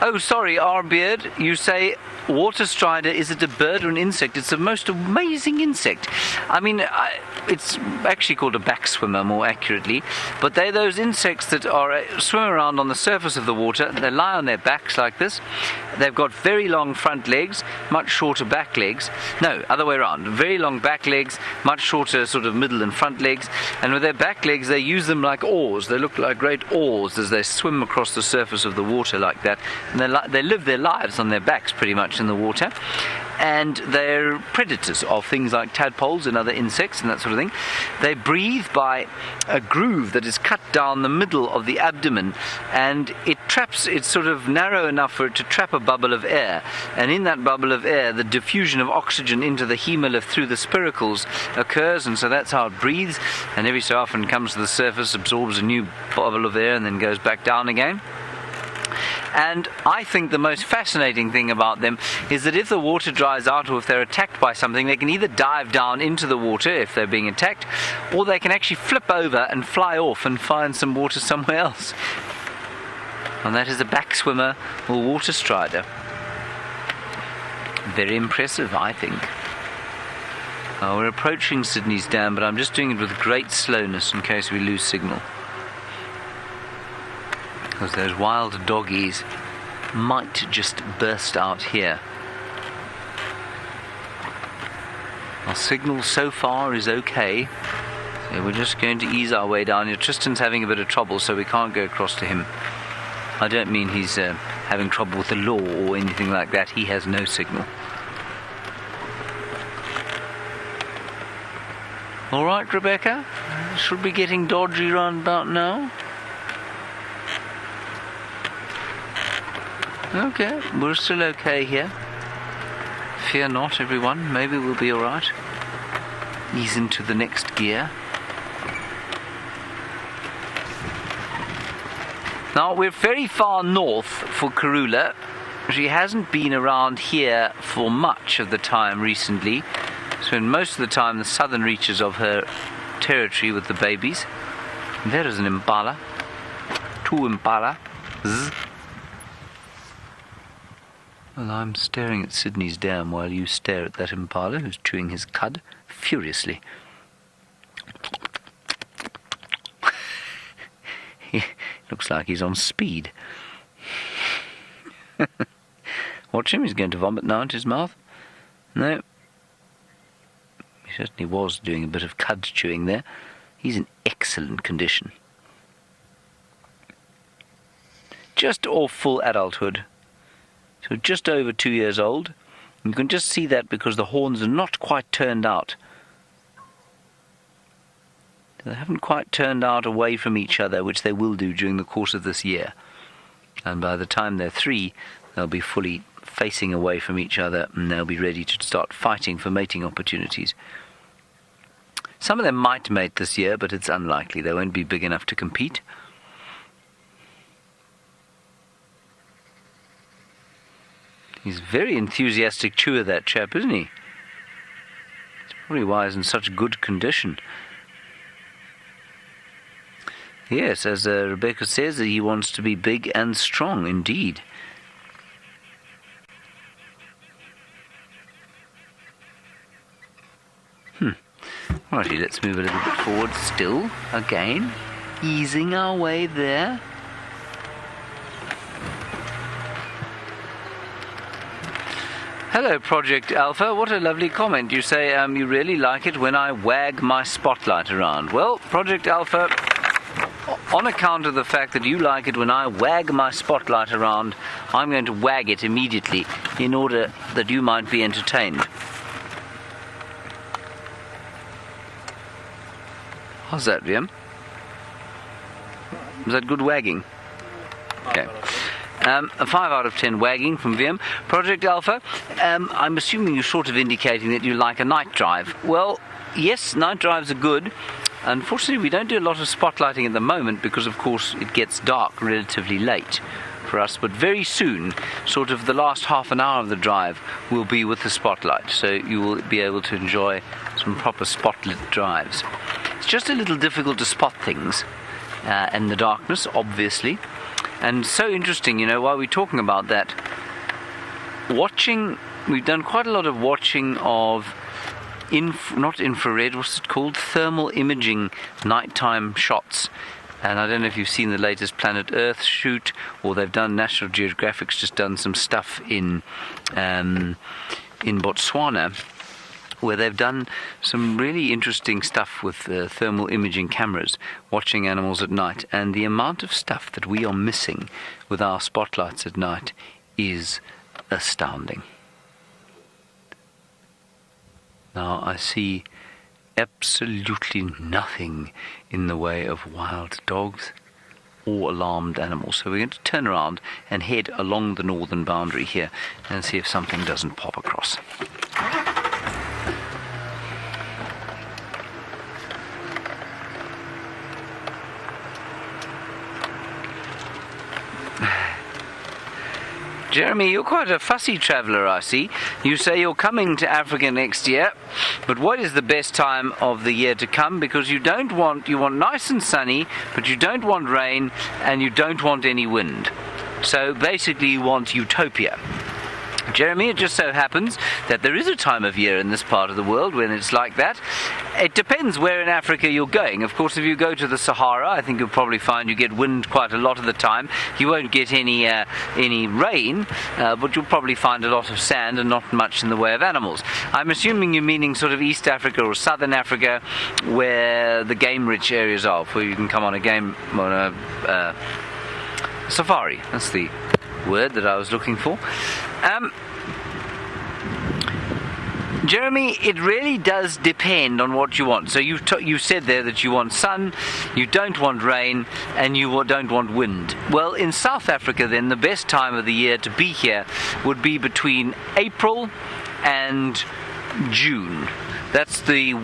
Oh, sorry, R. Beard, you say water strider, is it a bird or an insect? It's the most amazing insect. I mean, it's actually called a back swimmer, more accurately, but they're those insects that swim around on the surface of the water. They lie on their backs like this. They've got very long front legs, much shorter back legs. No, other way around. Very long back legs, much shorter sort of middle and front legs, and with their back legs they use them like oars. They look like great oars as they swim across the surface of the water like that. And they live their lives on their backs pretty much in the water. And they're predators of things like tadpoles and other insects and that sort of thing. They breathe by a groove that is cut down the middle of the abdomen, and it's sort of narrow enough for it to trap a bubble of air. And in that bubble of air, the diffusion of oxygen into the hemolymph through the spiracles occurs, and so that's how it breathes. And every so often comes to the surface, absorbs a new bubble of air, and then goes back down again. And I think the most fascinating thing about them is that if the water dries out, or if they're attacked by something, they can either dive down into the water if they're being attacked, or they can actually flip over and fly off and find some water somewhere else. And that is a back swimmer or water strider. Very impressive, I think. We're approaching Sydney's dam, but I'm just doing it with great slowness in case we lose signal. Because those wild doggies might just burst out here. Our signal so far is okay, so we're just going to ease our way down here. Tristan's having a bit of trouble, so we can't go across to him. I don't mean he's having trouble with the law or anything like that. He has no signal. Alright, Rebecca, should be getting dodgy round about now. Okay, we're still okay here. Fear not, everyone. Maybe we'll be alright. Ease into the next gear. Now, we're very far north for Karula. She hasn't been around here for much of the time recently. So in most of the time, the southern reaches of her territory with the babies. And there is an impala. Two impala. Zzz. Well, I'm staring at Sydney's dam while you stare at that impala who's chewing his cud furiously. He looks like he's on speed. Watch him, he's going to vomit now into his mouth. No. He certainly was doing a bit of cud chewing there. He's in excellent condition. Just off full adulthood. So just over 2 years old. You can just see that because the horns are not quite turned out. They haven't quite turned out away from each other, which they will do during the course of this year. And by the time they're 3, they'll be fully facing away from each other, and they'll be ready to start fighting for mating opportunities. Some of them might mate this year, but it's unlikely. They won't be big enough to compete. He's a very enthusiastic chewer, that chap, isn't he? That's probably why he's in such good condition. Yes, as Rebecca says, he wants to be big and strong, indeed. Righty, let's move a little bit forward still, again, easing our way there. Hello, Project Alpha. What a lovely comment. You say you really like it when I wag my spotlight around. Well, Project Alpha, on account of the fact that you like it when I wag my spotlight around, I'm going to wag it immediately in order that you might be entertained. How's that, Liam? Was that good wagging? Okay. A 5 out of 10 wagging from VM. Project Alpha, I'm assuming you're sort of indicating that you like a night drive. Well, yes, night drives are good. Unfortunately, we don't do a lot of spotlighting at the moment because, of course, it gets dark relatively late for us. But very soon, sort of the last half an hour of the drive will be with the spotlight. So you will be able to enjoy some proper spotlit drives. It's just a little difficult to spot things in the darkness, obviously. And so interesting, you know, while we're talking about that, we've done quite a lot of watching of, not infrared, what's it called? Thermal imaging nighttime shots. And I don't know if you've seen the latest Planet Earth shoot, or they've done, National Geographic's just done some stuff in Botswana, where they've done some really interesting stuff with thermal imaging cameras, watching animals at night, and the amount of stuff that we are missing with our spotlights at night is astounding. Now I see absolutely nothing in the way of wild dogs or alarmed animals. So we're going to turn around and head along the northern boundary here and see if something doesn't pop across. Jeremy, you're quite a fussy traveller, I see. You say you're coming to Africa next year, but what is the best time of the year to come? Because you want nice and sunny, but you don't want rain, and you don't want any wind. So basically you want utopia. Jeremy, it just so happens that there is a time of year in this part of the world when it's like that. It depends where in Africa you're going. Of course, if you go to the Sahara, I think you'll probably find you get wind quite a lot of the time. You won't get any rain, but you'll probably find a lot of sand and not much in the way of animals. I'm assuming you're meaning sort of East Africa or Southern Africa, where the game-rich areas are, where you can come on a safari. That's the word that I was looking for. Jeremy, it really does depend on what you want. So you said there that you want sun, you don't want rain, and you don't want wind. Well, in South Africa then, the best time of the year to be here would be between April and June. That's the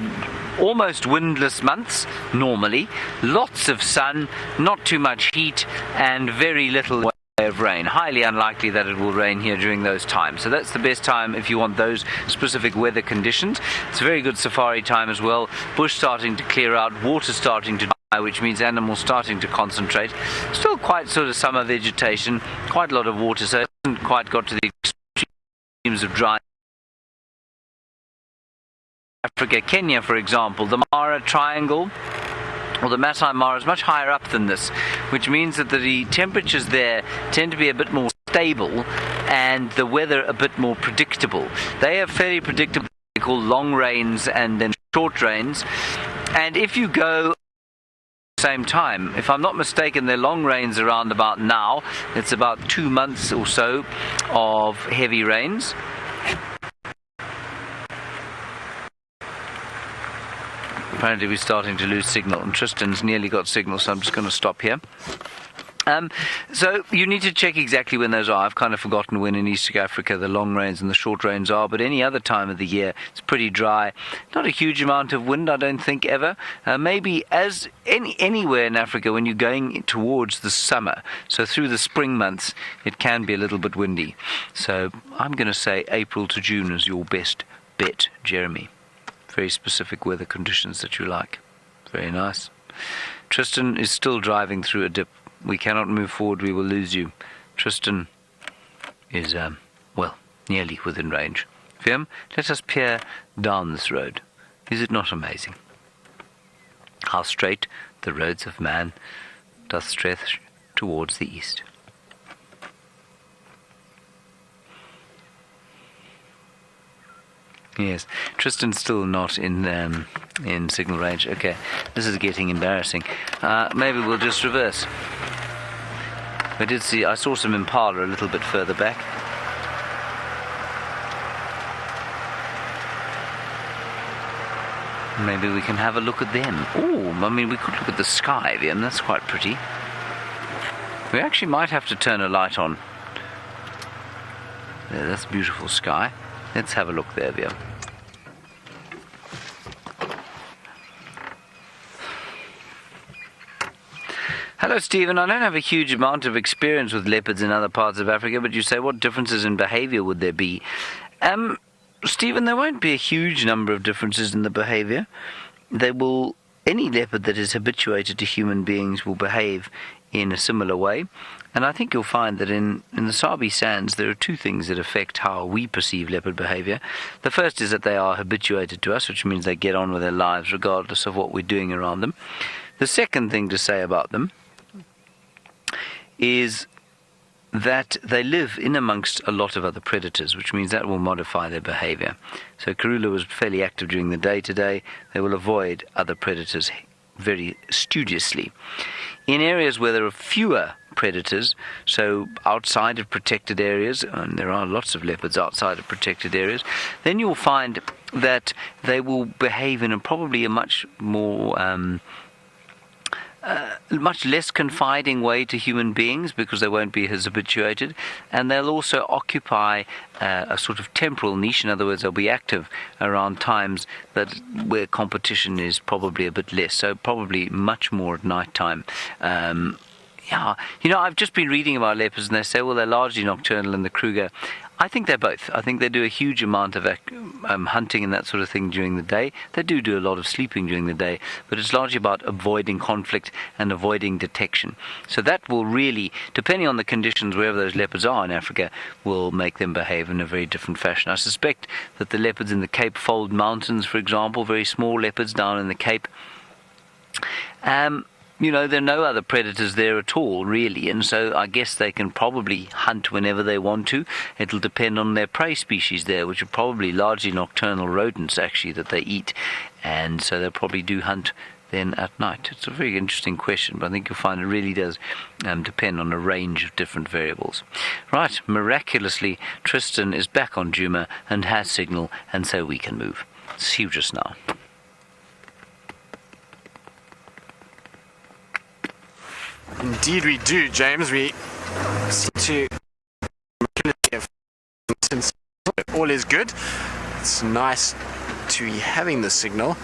almost windless months normally. Lots of sun, not too much heat, and very little of rain. Highly unlikely that it will rain here during those times. So that's the best time if you want those specific weather conditions. It's a very good safari time as well. Bush starting to clear out, water starting to dry, which means animals starting to concentrate. Still quite sort of summer vegetation, quite a lot of water, so it hasn't quite got to the extremes of dry. Africa, Kenya, for example, the Mara Triangle, or the Masai Mara, is much higher up than this, which means that the temperatures there tend to be a bit more stable and the weather a bit more predictable. They have fairly predictable, they call long rains and then short rains. And if you go at the same time, if I'm not mistaken, their long rains around about now, it's about 2 months or so of heavy rains. Apparently we're starting to lose signal, and Tristan's nearly got signal, so I'm just going to stop here. So you need to check exactly when those are. I've kind of forgotten when in East Africa the long rains and the short rains are, but any other time of the year it's pretty dry. Not a huge amount of wind, I don't think, ever. Maybe as anywhere in Africa when you're going towards the summer, so through the spring months, it can be a little bit windy. So I'm going to say April to June is your best bet, Jeremy. Very specific weather conditions that you like. Very nice. Tristan is still driving through a dip. We cannot move forward, we will lose you. Tristan is, nearly within range. Firm, let us peer down this road. Is it not amazing? How straight the roads of man doth stretch towards the east. Yes, Tristan's still not in signal range. Okay, this is getting embarrassing. Maybe we'll just reverse. I saw some impala a little bit further back. Maybe we can have a look at them. Oh, I mean, we could look at the sky there, and that's quite pretty. We actually might have to turn a light on. There, that's beautiful sky. Let's have a look there, Via. Hello, Stephen. I don't have a huge amount of experience with leopards in other parts of Africa, but you say what differences in behavior would there be? Stephen, there won't be a huge number of differences in the behavior. Any leopard that is habituated to human beings will behave in a similar way. And I think you'll find that in the Sabi Sands there are two things that affect how we perceive leopard behavior. The first is that they are habituated to us, which means they get on with their lives regardless of what we're doing around them. The second thing to say about them is that they live in amongst a lot of other predators, which means that will modify their behavior. So Karula was fairly active during the day today. They will avoid other predators very studiously. In areas where there are fewer predators, so outside of protected areas, and there are lots of leopards outside of protected areas, then you'll find that they will behave in probably a much more much less confiding way to human beings, because they won't be as habituated, and they'll also occupy a sort of temporal niche. In other words, they'll be active around times where competition is probably a bit less, so probably much more at night time. Yeah, I've just been reading about leopards, and they say, well, they're largely nocturnal in the Kruger. I think they're both. I think they do a huge amount of hunting and that sort of thing during the day. They do a lot of sleeping during the day, but it's largely about avoiding conflict and avoiding detection. So that will really, depending on the conditions wherever those leopards are in Africa, will make them behave in a very different fashion. I suspect that the leopards in the Cape Fold Mountains, for example, very small leopards down in the Cape, there are no other predators there at all, really, and so I guess they can probably hunt whenever they want to. It'll depend on their prey species there, which are probably largely nocturnal rodents, actually, that they eat, and so they probably do hunt then at night. It's a very interesting question, but I think you'll find it really does depend on a range of different variables. Right, miraculously, Tristan is back on Djuma and has signal, and so we can move. See you just now. Indeed we do, James. We seem to all is good. It's nice to be having the signal.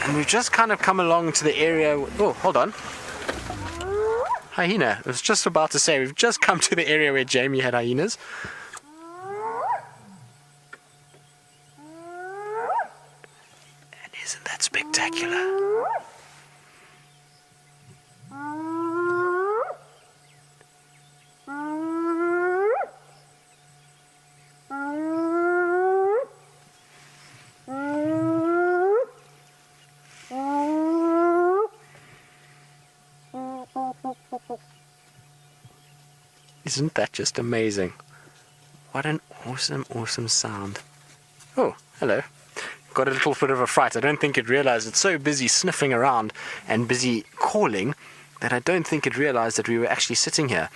And we've just kind of come along to the area. Oh, hold on. Hyena. I was just about to say, we've just come to the area where Jamie had hyenas. And isn't that spectacular? Isn't that just amazing? What an awesome sound. Oh, hello. Got a little bit of a fright. I don't think it realized it's so busy sniffing around and busy calling that I don't think it realized that we were actually sitting here.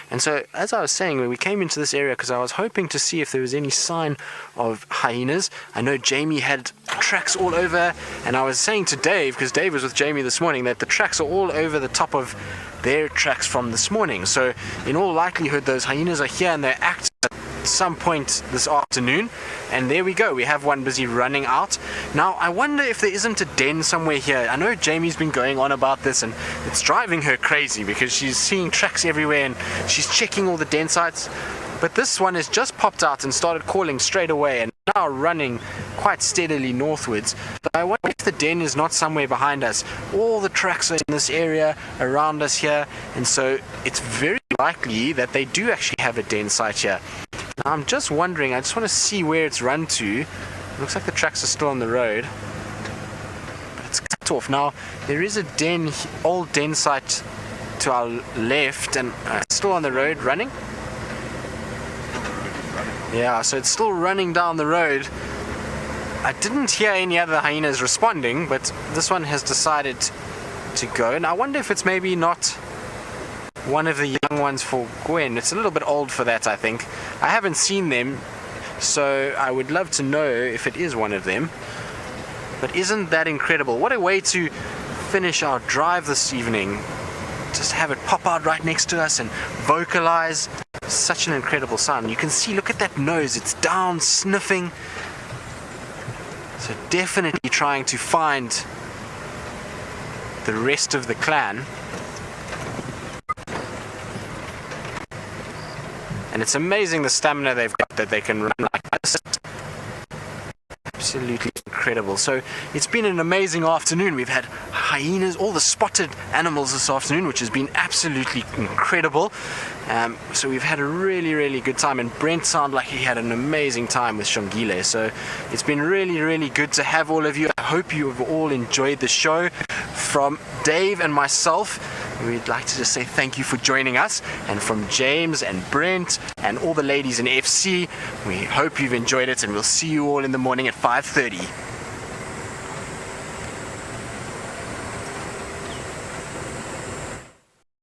And so, as I was saying, when we came into this area, because I was hoping to see if there was any sign of hyenas. I know Jamie had tracks all over, and I was saying to Dave, because Dave was with Jamie this morning, that the tracks are all over the top of their tracks from this morning. So in all likelihood those hyenas are here and they're active at some point this afternoon, and there we go, we have one busy running out. Now I wonder if there isn't a den somewhere here. I know Jamie's been going on about this and it's driving her crazy because she's seeing tracks everywhere and she's checking all the den sites, but this one has just popped out and started calling straight away and now running quite steadily northwards. But I wonder if the den is not somewhere behind us. All the tracks are in this area around us here, and so it's very likely that they do actually have a den site here. Now I'm just wondering, I just want to see where it's run to. It looks like the tracks are still on the road, but it's cut off. Now there is a den, old den site to our left, and still on the road running. Yeah, so it's still running down the road. I didn't hear any other hyenas responding, but this one has decided to go. And I wonder if it's maybe not one of the young ones for Gwen. It's a little bit old for that, I think. I haven't seen them, so I would love to know if it is one of them. But isn't that incredible? What a way to finish our drive this evening. Just have it pop out right next to us and vocalize. Such an incredible sound. You can see, look at that nose, it's down, sniffing. So definitely trying to find the rest of the clan. And it's amazing the stamina they've got, that they can run like this. Absolutely incredible. So it's been an amazing afternoon. We've had hyenas, all the spotted animals this afternoon, which has been absolutely incredible. So we've had a really good time, and Brent sounded like he had an amazing time with Xongile. So it's been really good to have all of you. I hope you have all enjoyed the show. From Dave and myself, we'd like to just say thank you for joining us. And from James and Brent and all the ladies in FC, we hope you've enjoyed it, and we'll see you all in the morning at 5:30.